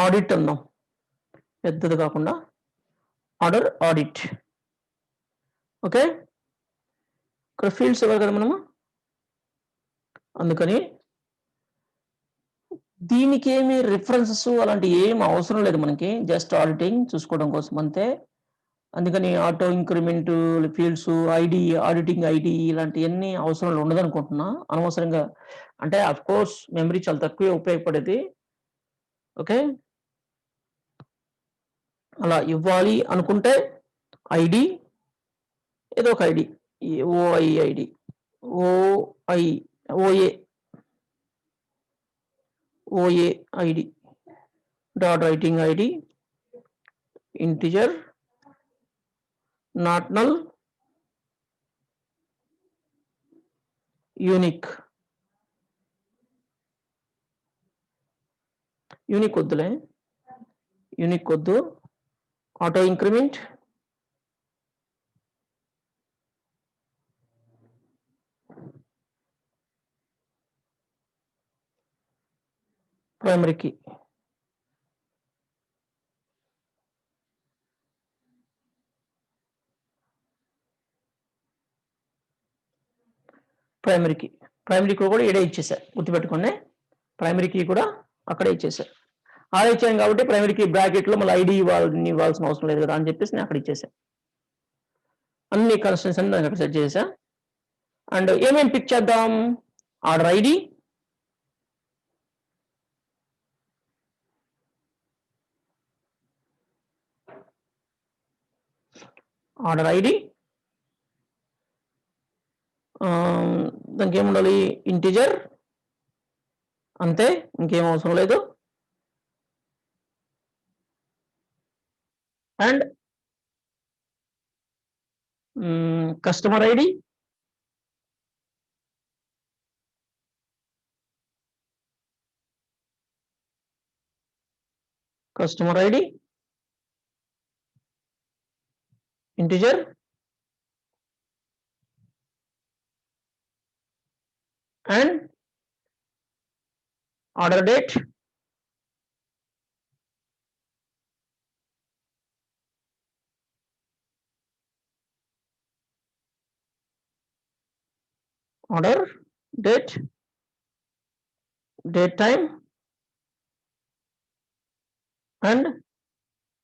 ఆడిట్ అందాం, పెద్దది కాకుండా ఆర్డర్ ఆడిట్. ఓకే, ఇక్కడ ఫీల్డ్స్ ఇవ్వాలి కదా మనము, అందుకని దీనికి ఏమి రిఫరెన్సెస్ అలాంటి ఏం అవసరం లేదు మనకి, జస్ట్ ఆడిటింగ్ చూసుకోవడం కోసం అంతే. అందుకని auto increment fields, auditing ID ఇలాంటివన్నీ అవసరం ఉండదు అనుకుంటున్నా, అనవసరంగా. అంటే అఫ్ కోర్స్ మెమరీ చాలా తక్కువే ఉపయోగపడేది. ఓకే, అలా ఇవ్వాలి అనుకుంటే ఐడి, ఏదో ఒక ID, O I ID, O A ID, dot writing ID, integer, not null, unique వద్దులే, యూనిక్ వద్దు, auto increment, primary key, primary key కూడా ఇడే ఇచ్చేసా, గుర్తుపెట్టుకోండి. ప్రైమరీ కీ కూడా అక్కడే ఇచ్చేసా. ఆడ ఇచ్చాను కాబట్టి ప్రైమరీ కీ బ్రాకెట్లో మళ్ళీ ఐడి ఇవ్వాల్సిన అవసరం లేదు కదా అని చెప్పేసి నేను అక్కడ ఇచ్చేసా. అన్ని కన్స్టెంట్స్ అన్ని దానికి అక్కడ సెట్ చేసా. అండ్ ఏమేమి పిక్ చేద్దాం, ఆర్డర్ ఐడి, దానికి ఏముండాలి, ఇంటిజర్, అంతే, ఇంకేం అవసరం లేదు. And customer ID, integer, and order date, order, date, date time, and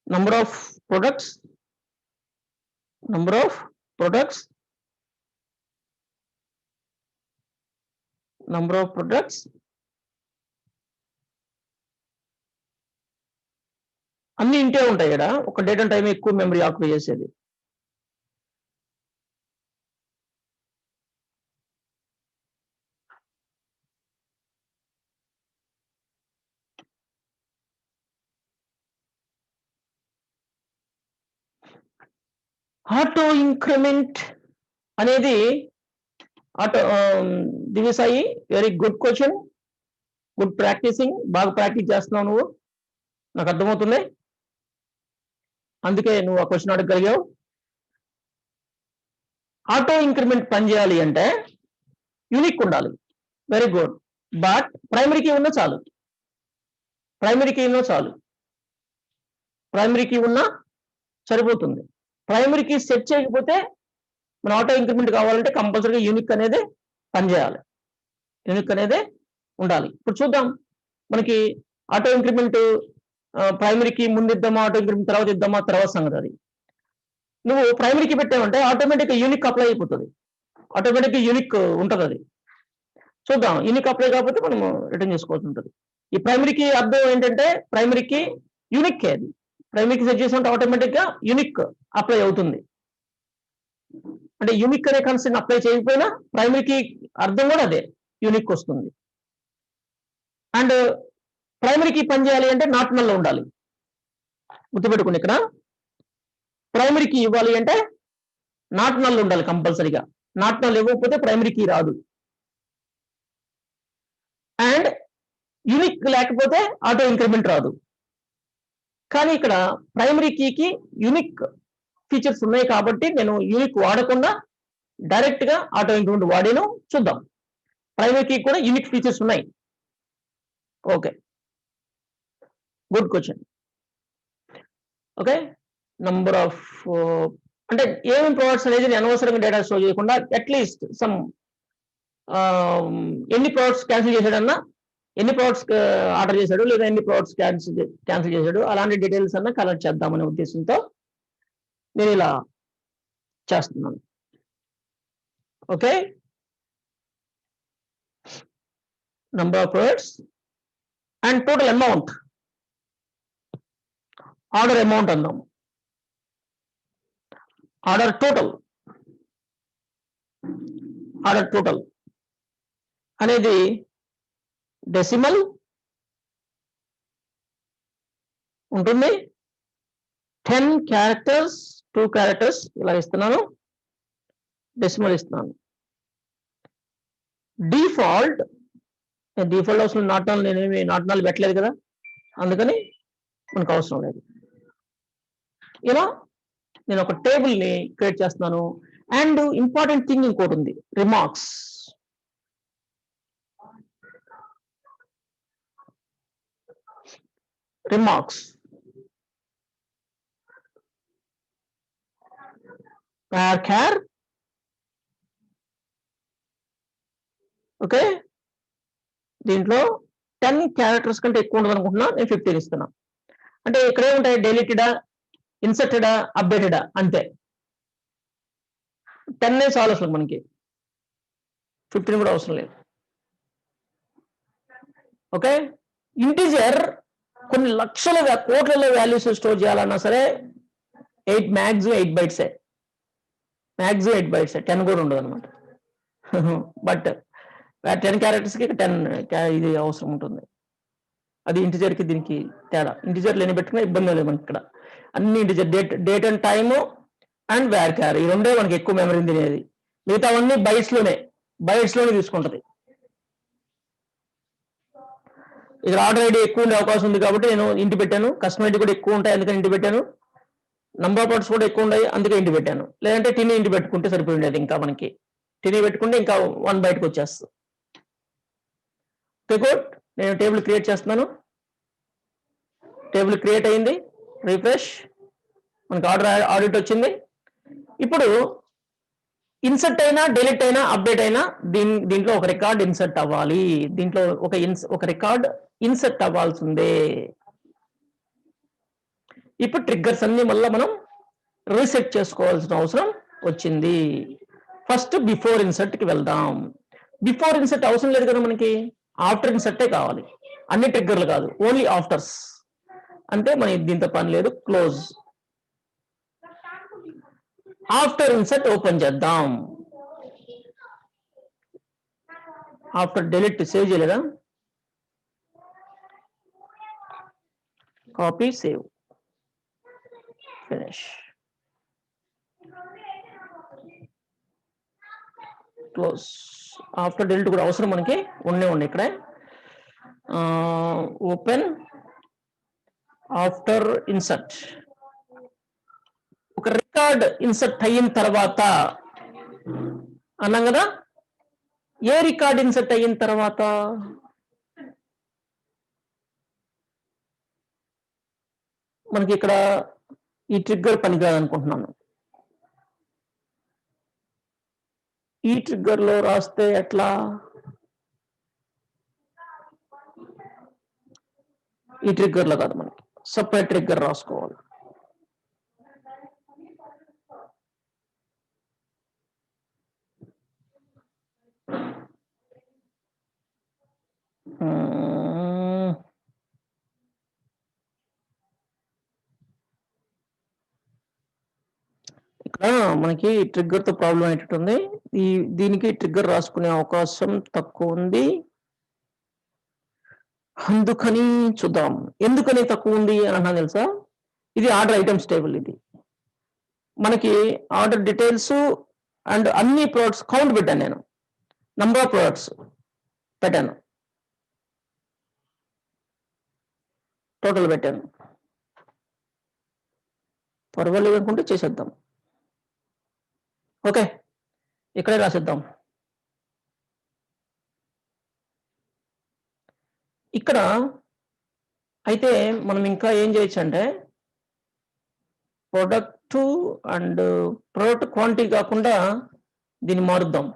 number of products, number of products, number of products, అన్ని ఇంటే ఉంటాయి ఇక్కడ. ఒక డేట్ అండ్ టైం ఎక్కువ మెమరీ ఆక్యుపై చేసేది. ఆటో ఇంక్రిమెంట్ అనేది ఆటో దివిసాయి, very good question, good practising, బాగా ప్రాక్టీస్ చేస్తున్నావు నువ్వు, నాకు అర్థమవుతుంది, అందుకే నువ్వు ఆ క్వశ్చన్ అడగగలిగావు. ఆటో ఇంక్రిమెంట్ పనిచేయాలి అంటే యూనిక్ ఉండాలి, very good, but primary key ఉన్నా చాలు, ప్రైమరీ కీ ఉన్నా చాలు, ప్రైమరీ కీ ఉన్నా సరిపోతుంది. ప్రైమరీ కీ సెట్ చేయకపోతే మన ఆటో ఇంక్రిమెంట్ కావాలంటే కంపల్సరీగా యూనిక్ అనేది పనిచేయాలి, యూనిక్ అనేది ఉండాలి. ఇప్పుడు చూద్దాం, మనకి ఆటో ఇంక్రిమెంట్ ప్రైమరీకి ముందు ఇద్దామా, ఆటో ఇంక్రిమెంట్ తర్వాత ఇద్దామా, తర్వాత సంగతి అది. నువ్వు ప్రైమరీకి పెట్టావంటే ఆటోమేటిక్గా యూనిక్ అప్లై అయిపోతుంది, ఆటోమేటిక్గా యూనిక్ ఉంటుంది అది. చూద్దాం, యూనిక్ అప్లై కాకపోతే మనం రిటర్న్ చేసుకోవాల్సి ఉంటుంది. ఈ ప్రైమరీకి అర్థం ఏంటంటే ప్రైమరీకి యూనిక్ అది, ప్రైమరీకి సెట్ చేసినట్టు ఆటోమేటిక్గా యూనిక్ అప్లై అవుతుంది. అంటే యూనిక్ అనే కాన్సెప్ట్ అప్లై చేయకపోయినా ప్రైమరీకి అర్థం కూడా అదే, యూనిక్ వస్తుంది. అండ్ ప్రైమరీకి పని చేయాలి అంటే నాట్ నల్ ఉండాలి, గుర్తుపెట్టుకోండి. ఇక్కడ ప్రైమరీకి ఇవ్వాలి అంటే నాట్ నల్ ఉండాలి కంపల్సరీగా, నాట్ నల్ ఇవ్వకపోతే ప్రైమరీకి రాదు. అండ్ యూనిక్ లేకపోతే ఆటో ఇంక్రిమెంట్ రాదు. కానీ ఇక్కడ ప్రైమరీ కీకి యూనిక్ ఫీచర్స్ ఉన్నాయి కాబట్టి నేను యూనిక్ వాడకుండా డైరెక్ట్ గా ఆటో ఇంక్రిమెంట్ వాడాను. చూద్దాం, ప్రైమరీ కీ కూడా యూనిక్ ఫీచర్స్ ఉన్నాయి. Okay, good question. Okay, number of అంటే ఏమేమి ప్రోడక్ట్స్ అనేది నేను అనవసరంగా డేటా స్టోర్ చేయకుండా అట్లీస్ట్ సమ్ ఎన్ని ప్రోడక్ట్స్ క్యాన్సిల్ చేశాడన్నా, ఎన్ని ప్రోడక్ట్స్ ఆర్డర్ చేశాడు లేదా ఎన్ని ప్రోడక్ట్స్ క్యాన్సిల్ చేశాడు, అలాంటి డీటెయిల్స్ అన్నా కలెక్ట్ చేద్దామనే ఉద్దేశంతో నేను ఇలా చేస్తున్నాను. Okay, number of products and total amount, order amount అందాం, ఆర్డర్ టోటల్, ఆర్డర్ టోటల్ అనేది డెసిమల్ ఉంటుంది, 10 క్యారెక్టర్స్ 2 క్యారెక్టర్స్ ఇలా ఇస్తున్నాను, డెసిమల్ ఇస్తున్నాను. డిఫాల్ట్ అవసరం, నాట్ నల్ నేనేమి నాట్ నల్ పెట్టలేదు కదా, అందుకని మనకు అవసరం లేదు. ఇలా నేను ఒక టేబుల్ ని క్రియేట్ చేస్తున్నాను. అండ్ ఇంపార్టెంట్ థింగ్ ఇంకోటి ఉంది, రిమార్క్స్. రిమార్క్స్ var ఓకే, దీంట్లో 10 క్యారెక్టర్స్ కంటే ఎక్కువ ఉండదు అనుకుంటున్నా, నేను 15 ఇస్తున్నా. అంటే ఇక్కడ ఏముంటాయి, డెలీటెడా, ఇన్సర్టెడా, అప్డేటెడా, అంతే. 10 చాలు అసలు మనకి, 15 కూడా అవసరం లేదు. ఓకే, ఇంటిజర్ కొన్ని లక్షల కోట్లలో వాల్యూస్ స్టోర్ చేయాలన్నా సరే 8 మ్యాక్సిమం 8 బైట్సే, మ్యాక్సిమం 8 బైట్సే, 10 కూడా ఉండదు అనమాట. బట్ 10 క్యారెక్టర్స్కి 10 ఇది అవసరం ఉంటుంది. అది ఇంటిజర్కి దీనికి తేడా. ఇంటిజర్లు ఎన్ని పెట్టుకున్నా ఇబ్బంది లేదు మనకి. ఇక్కడ అన్ని integer, date and time and var ఈ రెండే మనకి ఎక్కువ మెమరీ తినేది, మిగతావన్నీ బైట్స్లోనే తీసుకుంటుంది. ఇక్కడ ఆర్డర్ ఐడి ఎక్కువ ఉండే అవకాశం ఉంది కాబట్టి నేను ఇంటి పెట్టాను, కస్టమర్ ఐడి కూడా ఎక్కువ ఉంటాయి అందుకని ఇంటి పెట్టాను, నంబర్ ఆఫ్ ప్రోడక్ట్స్ కూడా ఎక్కువ ఉన్నాయి అందుకే ఇంటి పెట్టాను. లేదంటే టిని ఇంటి పెట్టుకుంటే సరిపోయింది, ఇంకా మనకి టిని పెట్టుకుంటే ఇంకా 1 బయటకు వచ్చేస్తుంది. గుడ్, నేను టేబుల్ క్రియేట్ చేస్తున్నాను, టేబుల్ క్రియేట్ అయింది, రిఫ్రెష్, మనకి ఆర్డర్ ఆడిట్ వచ్చింది. ఇప్పుడు ఇన్సర్ట్ అయినా డిలీట్ అయినా అప్డేట్ అయినా దీంట్లో ఒక రికార్డ్ ఇన్సర్ట్ అవ్వాలి, దీంట్లో ఒక రికార్డ్ ఇన్సర్ట్ అవ్వాల్సిందే. ఇప్పుడు ట్రిగ్గర్స్ అన్ని మళ్ళీ మనం రీసెట్ చేసుకోవాల్సిన అవసరం వచ్చింది. ఫస్ట్ బిఫోర్ ఇన్సర్ట్ కి వెళ్దాం. బిఫోర్ ఇన్సర్ట్ అవసరం లేదు కదా మనకి, ఆఫ్టర్ ఇన్సర్టే కావాలి. అన్ని ట్రిగ్గర్లు కాదు, ఓన్లీ ఆఫ్టర్స్. అంటే మనకి దీంతో పని లేదు. క్లోజ్. ఆఫ్టర్ ఇన్సర్ట్ ఓపెన్ చేద్దాం. ఆఫ్టర్ డిలీట్ సేవ్ చేయలేదా? Copy, save, finish, close. After delete కూడా అవసరం మనకి ఉండే ఇక్కడ. Open after insert. ఒక రికార్డ్ ఇన్సర్ట్ అయిన తర్వాత అన్నాం కదా, ఏ రికార్డ్ ఇన్సర్ట్ అయిన తర్వాత? మనకి ఇక్కడ ఈ ట్రిగ్గర్ పనికిరాదనుకుంటున్నాను. ఈ ట్రిగ్గర్ లో రాస్తే ఎట్లా? ఈ ట్రిగ్గర్ లో కాదు, మనకి సపరేట్ ట్రిగ్గర్ రాసుకోవాలి. ఇక్కడ మనకి ట్రిగ్గర్ తో ప్రాబ్లం అయ్యేటట్టుంది. దీనికి ట్రిగ్గర్ రాసుకునే అవకాశం తక్కువ ఉంది, అందుకని చూద్దాం. ఎందుకని తక్కువ ఉంది అని అన్నా తెలుసా? ఇది ఆర్డర్ ఐటమ్స్ టేబుల్. ఇది మనకి ఆర్డర్ డీటెయిల్స్ అండ్ అన్ని ప్రోడక్ట్స్ కౌంట్ పెట్టాను నేను, నంబర్ ఆఫ్ ప్రోడక్ట్స్ పెట్టాను, టోటల్ పెట్టాను. పర్వాలేదు అనుకుంటే చేసేద్దాం. ఓకే, ఇక్కడే రాసేద్దాం. ఇక్కడ అయితే మనం ఇంకా ఏం చేయొచ్చు అంటే, ప్రొడక్ట్ అండ్ ప్రొడక్ట్ క్వాంటిటీ కాకుండా దీన్ని మారుద్దాం.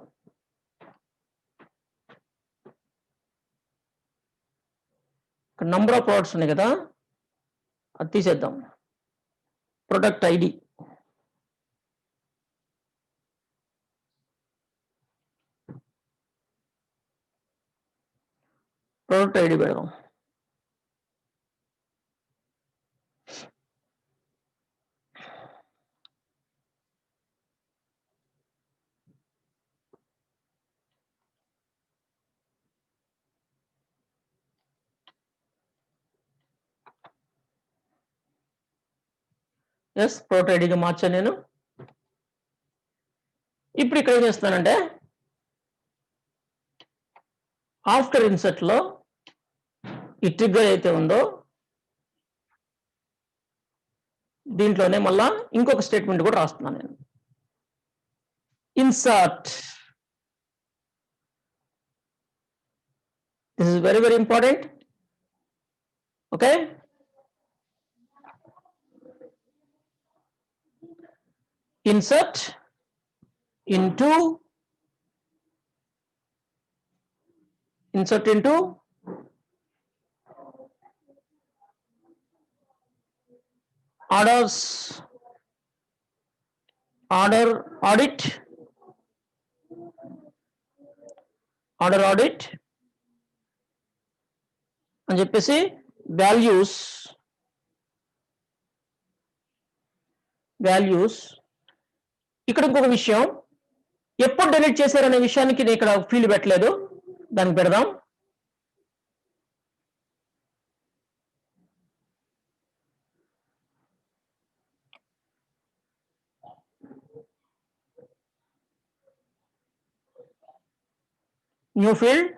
ఇక్కడ నంబర్ ఆఫ్ ప్రొడక్ట్స్ ఉన్నాయి కదా, అది తీసేద్దాం. ప్రొడక్ట్ ఐడి, ప్రొడక్ట్ ఐడి పెడదాం. ఎస్, ప్రొడక్ట్ ఐడిగా మార్చాను నేను. ఇప్పుడు ఇక్కడ ఏం చేస్తానంటే, ఆఫ్టర్ ఇన్సర్ట్ లో ఈ ట్రిగ్గర్ అయితే ఉందో దీంట్లోనే మళ్ళా ఇంకొక స్టేట్మెంట్ కూడా రాస్తున్నాను నేను. Insert, this is very very important. Okay, insert into orders, order audit అని చెప్పేసి వాల్యూస్ ఇక్కడ ఇంకొక విషయం, ఎప్పుడు డిలీట్ చేశారనే విషయానికి నేను ఇక్కడ ఫీల్డ్ పెట్టలేదు, దానికి పెడదాం. న్యూ ఫీల్డ్,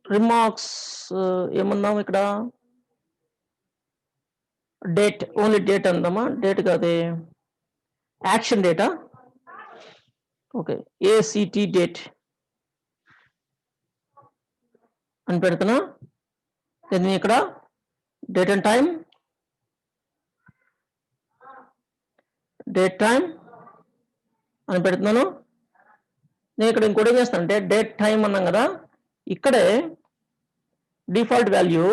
రిమార్క్స్ ఏమన్నాం ఇక్కడ? డేట్, ఓన్లీ డేట్ అందామా? డేట్ కాదే, action data. Okay, ACT date అని పెడుతున్నా. నేను ఇక్కడ డేట్ అండ్ టైం అని పెడుతున్నాను. నేను ఇక్కడ ఇంకోటి ఏం చేస్తాను అంటే డేట్ టైం అన్నాం కదా, ఇక్కడే default value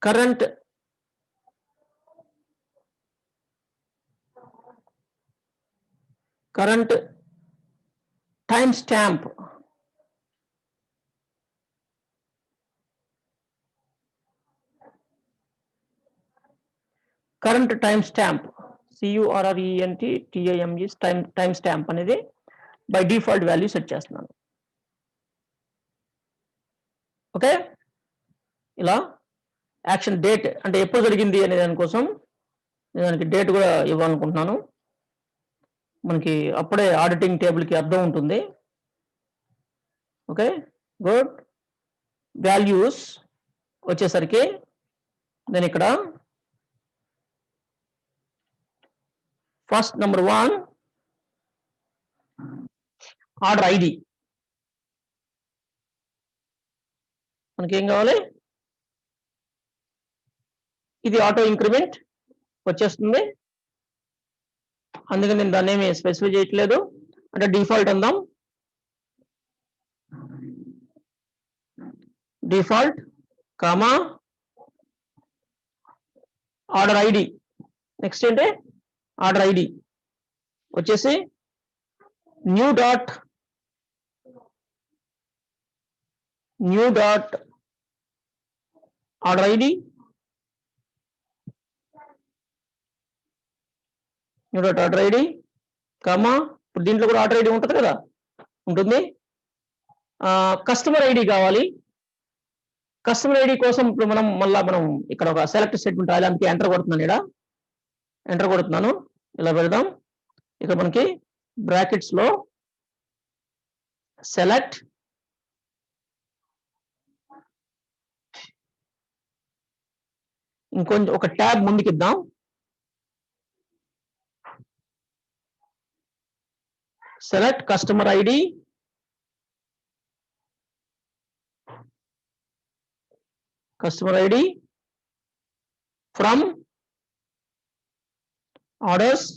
current time stamp current time stamp CURRENT time stamp అనేది బై డిఫాల్ట్ వాల్యూ సెట్ చేస్తున్నాను. ఓకే, ఇలా యాక్షన్ డేట్ అంటే ఎప్పుడు జరిగింది అనే దానికోసం నేను దానికి డేట్ కూడా ఇవ్వాలనుకుంటున్నాను. మనకి అప్పుడే ఆడిటింగ్ టేబుల్కి అర్థం ఉంటుంది. Okay, good. వాల్యూస్ వచ్చేసరికి నేను ఇక్కడ ఫస్ట్ నెంబర్ 1 ఆర్డర్ ఐడి. మనకేం కావాలి? ఇది ఆటో ఇంక్రిమెంట్ వచ్చేస్తుంది, అందుకని నేను దాన్ని ఏమి స్పెసిఫై చేయట్లేదు, అంటే డిఫాల్ట్ అందాం. Default comma order ID. Next ఏంటి? ఆర్డర్ ఐడి వచ్చేసి new dot order ID, comma ఇప్పుడు దీంట్లో కూడా ఆర్డర్ ఐడి ఉంటుంది కదా, ఉంటుంది. కస్టమర్ ఐడి కావాలి. కస్టమర్ ఐడి కోసం ఇప్పుడు మనం ఇక్కడ ఒక సెలెక్ట్ స్టేట్మెంట్ రాయాలి, అందుకే ఎంటర్ కొడుతున్నాను. ఎంటర్ కొడుతున్నాను, ఇలా పెడదాం. ఇక్కడ మనకి బ్రాకెట్స్ లో సెలెక్ట్ ఇంకొంచెం ఒక ట్యాబ్ ముందుకు ఇద్దాం. Select customer ID from orders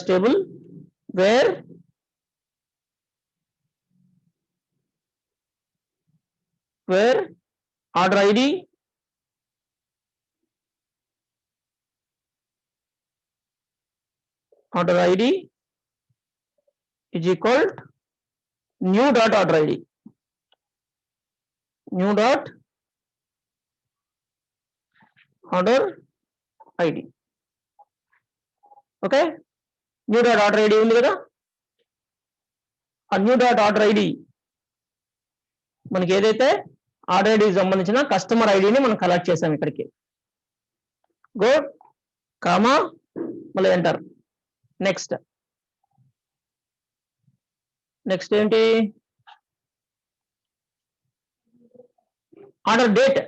table where order ID is equal to new dot order ID. Okay, new dot order ID ఉంది కదా, ఆ న్యూ డాట్ ఆర్డర్ ఐడి మనకి ఏదైతే ఆర్డర్ ఐడికి సంబంధించిన కస్టమర్ ఐడిని మనం కలెక్ట్ చేసాం ఇక్కడికి. గుడ్, కామా మళ్ళీ ఎంటర్. నెక్స్ట్ ఏంటి? Order date.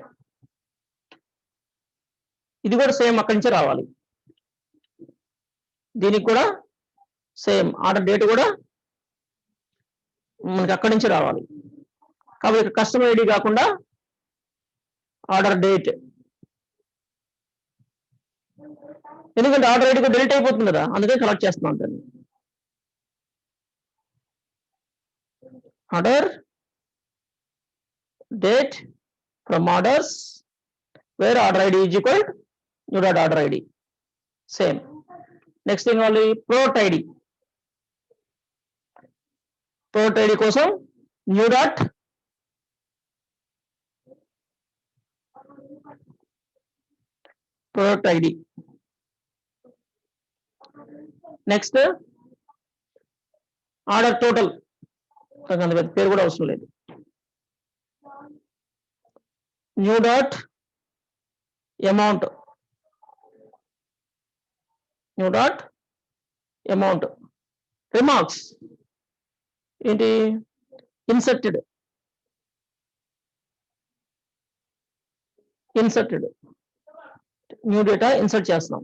ఇది కూడా సేమ్ అక్కడి నుంచే రావాలి. దీనికి కూడా సేమ్ ఆర్డర్ డేట్ కూడా మనకి అక్కడి నుంచి రావాలి. కాబట్టి కస్టమర్ ఐడి కాకుండా ఆర్డర్ డేట్, ఎందుకంటే ఆర్డర్ ఐడి కూడా డిలీట్ అయిపోతుంది కదా, అందుకే కలెక్ట్ చేస్తున్నాం దాన్ని. Order date from orders where order ID is equal new dot order ID. Same. Next thing వాళ్ళు ప్రోడక్ట్ ఐడి కోసం new dot product ID. Next order total, పేరు కూడా అవసరం లేదు. న్యూ డాట్ అమౌంట్, రిమార్క్స్ ఏంటి? ఇన్సర్టెడ్ న్యూ డేటా ఇన్సర్ట్ చేస్తున్నాం.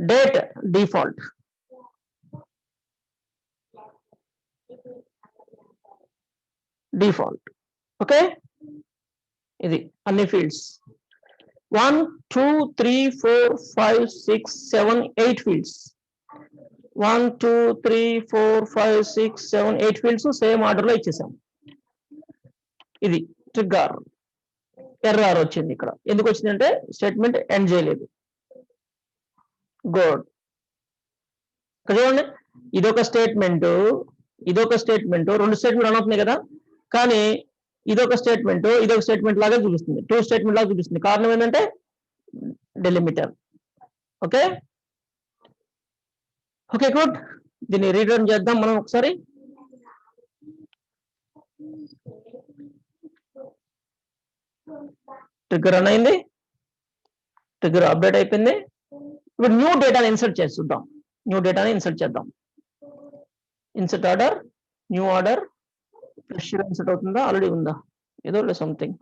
Date default, default. Okay, ఇది అన్ని fields 1 2 3 4 5 6 7 8 fields 1 2 3 4 5 6 7 8 fields same order లో ఇచ్చేసాం. ఇది ట్రిగ్గర్. ఎర్రర్ వచ్చింది ఇక్కడ. ఎందుకు వచ్చిందంటే స్టేట్మెంట్ ఎండ్ చేయలేదు. గుడ్. ఇక్కడ చూడండి, ఇదొక స్టేట్మెంట్ రెండు స్టేట్మెంట్ రన్ అవుతున్నాయి కదా, కానీ ఇదొక స్టేట్మెంట్ లాగా చూపిస్తుంది, 2 స్టేట్మెంట్ లాగా చూపిస్తుంది. కారణం ఏంటంటే డెలిమిటర్. Okay okay good. దీన్ని రీటర్న్ చేద్దాం మనం ఒకసారి. ట్రిగ్గర్ రన్ అయింది, ట్రిగ్గర్ అప్డేట్ అయిపోయింది. ఇప్పుడు న్యూ డేటాని ఇన్సర్ట్ చేద్దాం. ఇన్సర్ట్ ఆర్డర్, న్యూ ఆర్డర్ ఫ్రెష్గా ఇన్సర్ట్ అవుతుందా, ఆల్రెడీ ఉందా, ఏదో లేదు సంథింగ్.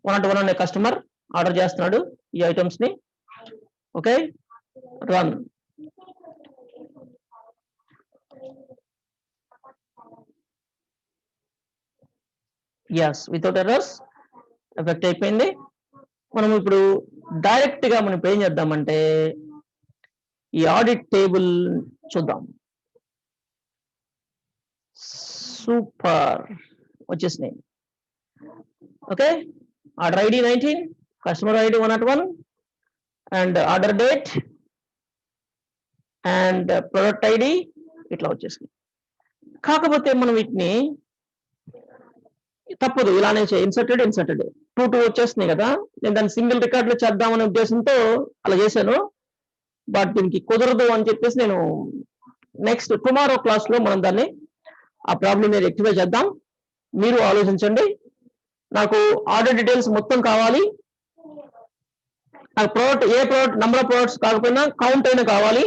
1 అనే కస్టమర్ ఆర్డర్ చేస్తున్నాడు ఈ ఐటమ్స్ ని. Okay, run. yes without errors effect అయిపోయింది. మనం ఇప్పుడు డైరెక్ట్ గా మనం ఏం చేద్దామంటే ఈ ఆడిట్ టేబుల్ చూద్దాం. సూపర్ వచ్చేసినాయి. Okay, order ID 19, customer ID 101 and order date and product ID ఇట్లా వచ్చేసినాయి. కాకపోతే మనం వీటిని తప్పదు ఇలానే ఇన్సర్టెడ్ 2 వచ్చేస్తున్నాయి కదా. నేను దాన్ని సింగిల్ రికార్డ్ లో చేద్దామనే ఉద్దేశంతో అలా చేశాను. బట్ దీనికి కుదరదు అని చెప్పేసి నేను నెక్స్ట్ టుమారో క్లాస్ లో మనం దాన్ని ఆ ప్రాబ్లం ని రెక్టిఫై చేద్దాం. మీరు ఆలోచించండి. నాకు ఆర్డర్ డీటెయిల్స్ మొత్తం కావాలి. నాకు ప్రోడక్ట్ నంబర్ ఆఫ్ ప్రోడక్ట్స్ కాకపోయినా కౌంట్ అయినా కావాలి.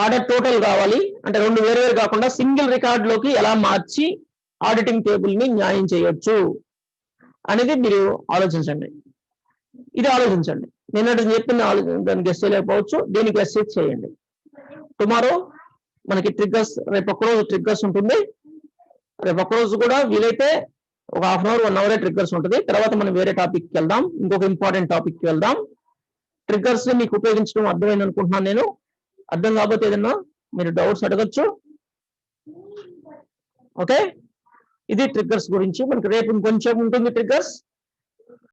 ఆర్డర్ టోటల్ కావాలి. అంటే 2 వేరు కాకుండా సింగిల్ రికార్డ్ లోకి ఎలా మార్చి ఆడిటింగ్ టేబుల్ ని న్యాయం చేయొచ్చు అనేది మీరు ఆలోచించండి. ఇది ఆలోచించండి. నిన్నటి చెప్పిన దాన్ని గెస్ చేయలేకపోవచ్చు, దీనికి గెస్ చేయండి. టుమారో మనకి ట్రిగ్గర్స్, రేపు ఒక్కరోజు ట్రిగ్గర్స్ ఉంటుంది. రేపు ఒక్కరోజు కూడా వీలైతే ఒక 1/2 అవర్ 1 అవరే ట్రిగ్గర్స్ ఉంటుంది. తర్వాత మనం వేరే టాపిక్కి వెళ్దాం, ఇంకొక ఇంపార్టెంట్ టాపిక్కి వెళ్దాం. ట్రిగ్గర్స్ ని మీకు ఉపయోగించడం అర్థమైంది అనుకుంటున్నాను నేను. అర్థం కాకపోతే ఏదన్నా మీరు డౌట్స్ అడగచ్చు. ఓకే, ఇది ట్రిగ్గర్స్ గురించి. మనకి రేపు ఇంకొంచెం ఉంటుంది ట్రిగ్గర్స్.